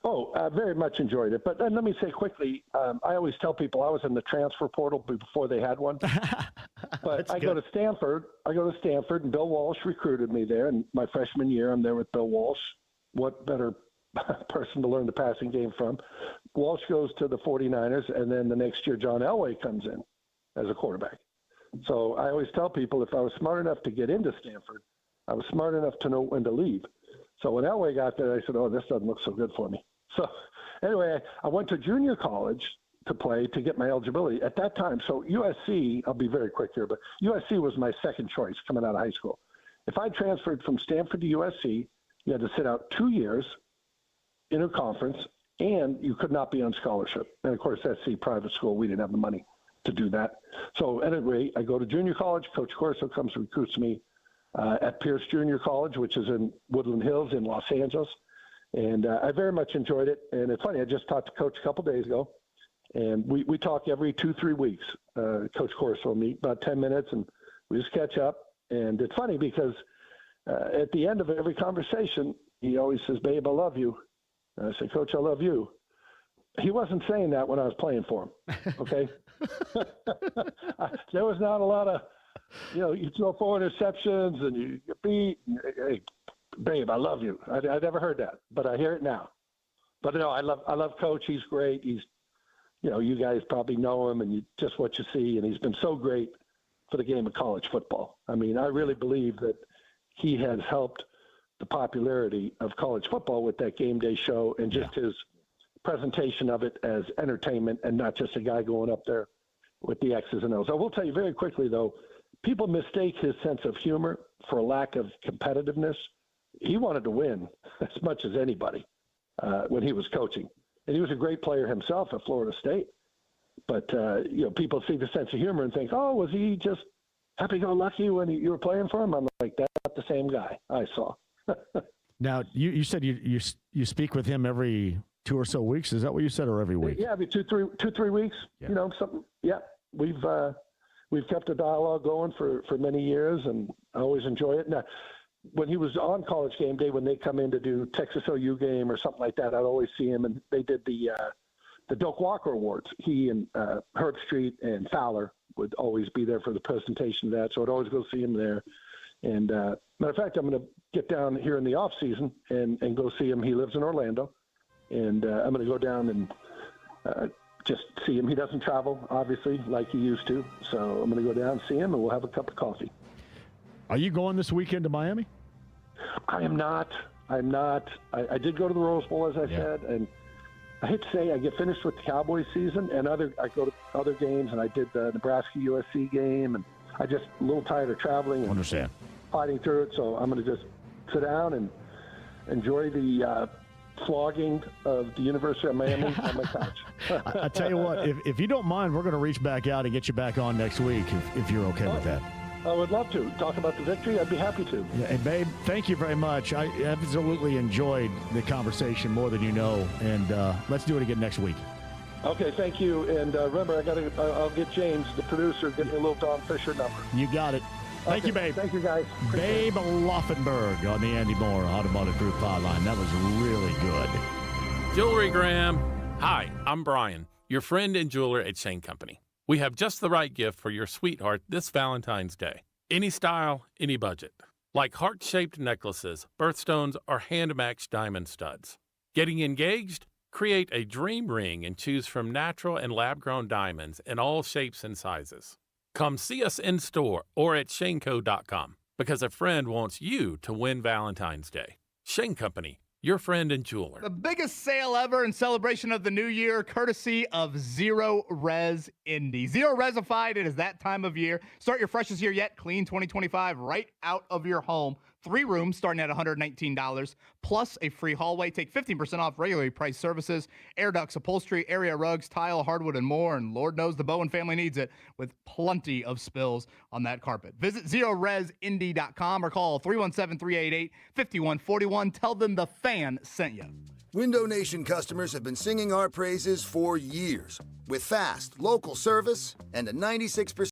Oh, I very much enjoyed it. But let me say quickly, I always tell people I was in the transfer portal before they had one. But I go to Stanford, and Bill Walsh recruited me there. And my freshman year, I'm there with Bill Walsh. What better person to learn the passing game from? Walsh goes to the 49ers, and then the next year, John Elway comes in as a quarterback. So I always tell people if I was smart enough to get into Stanford, I was smart enough to know when to leave. So when Elway got there, I said, oh, this doesn't look so good for me. So anyway, I went to junior college to play to get my eligibility at that time. So USC, I'll be very quick here, but USC was my second choice coming out of high school. If I transferred from Stanford to USC, you had to sit out 2 years, interconference, and you could not be on scholarship. And of course, SC private school, we didn't have the money to do that. So at any rate, I go to junior college. Coach Corso comes and recruits me at Pierce Junior College, which is in Woodland Hills in Los Angeles. And I very much enjoyed it. And it's funny, I just talked to Coach a couple days ago, and we talk every 2-3 weeks. Coach Corso and me, about 10 minutes, and we just catch up. And it's funny because at the end of every conversation, he always says, Babe, I love you. And I say, Coach, I love you. He wasn't saying that when I was playing for him, okay? There was not a lot of, you throw 4 interceptions and you get beat. Hey, Babe, I love you. I never heard that, but I hear it now. But no, I love Coach. He's great. He's, you guys probably know him, and just what you see, and he's been so great for the game of college football. I mean, I really believe that he has helped the popularity of college football with that game day show and just his presentation of it as entertainment and not just a guy going up there with the X's and O's. I will tell you very quickly, though, people mistake his sense of humor for a lack of competitiveness. He wanted to win as much as anybody when he was coaching. And he was a great player himself at Florida State. But, people see the sense of humor and think, oh, was he just happy-go-lucky when you were playing for him? I'm like, that's not the same guy I saw. Now, you said you speak with him every 2 or so weeks. Is that what you said, or every week? Yeah, every 2-3 weeks. Yeah. Something. Yeah, we've kept a dialogue going for many years, and I always enjoy it. Now, when he was on College Game Day, when they come in to do Texas OU game or something like that, I'd always see him, and they did the Doak Walker Awards. He and Herb Street and Fowler would always be there for the presentation of that, so I'd always go see him there. And matter of fact, I'm going to get down here in the off season and go see him. He lives in Orlando, and I'm going to go down and just see him. He doesn't travel, obviously, like he used to. So I'm going to go down and see him, and we'll have a cup of coffee. Are you going this weekend to Miami? I am not. I did go to the Rose Bowl, as I said, and I hate to say I get finished with the Cowboys season, and I go to other games, and I did the Nebraska-USC game, and I just a little tired of traveling and fighting through it. So I'm going to just sit down and enjoy the flogging of the University of Miami on my couch. I tell you what, if you don't mind, we're going to reach back out and get you back on next week if you're okay with that. I would love to talk about the victory. I'd be happy to. Yeah, and Babe, thank you very much. I absolutely enjoyed the conversation more than you know, and let's do it again next week. Okay, thank you. And remember, I'll get James, the producer, get me a little Don Fischer number. You got it. Thank you, Babe. Thank you, guys. Babe Laughenberg on the Andy Moore Automotive Group hotline. That was really good. Jewelry Graham. Hi, I'm Brian, your friend and jeweler at Shane Company. We have just the right gift for your sweetheart this Valentine's Day. Any style, any budget. Like heart-shaped necklaces, birthstones, or hand-matched diamond studs. Getting engaged? Create a dream ring and choose from natural and lab-grown diamonds in all shapes and sizes. Come see us in store or at shaneco.com because a friend wants you to win Valentine's Day. Shane Company, your friend and jeweler. The biggest sale ever in celebration of the new year, courtesy of Zero Res Indy. Zero Resified, it is that time of year. Start your freshest year yet, clean 2025, right out of your home. 3 rooms starting at $119, plus a free hallway. Take 15% off regularly priced services, air ducts, upholstery, area rugs, tile, hardwood, and more. And Lord knows the Bowen family needs it with plenty of spills on that carpet. Visit ZeroResIndy.com or call 317-388-5141. Tell them the fan sent you. Window Nation customers have been singing our praises for years. With fast, local service and a 96%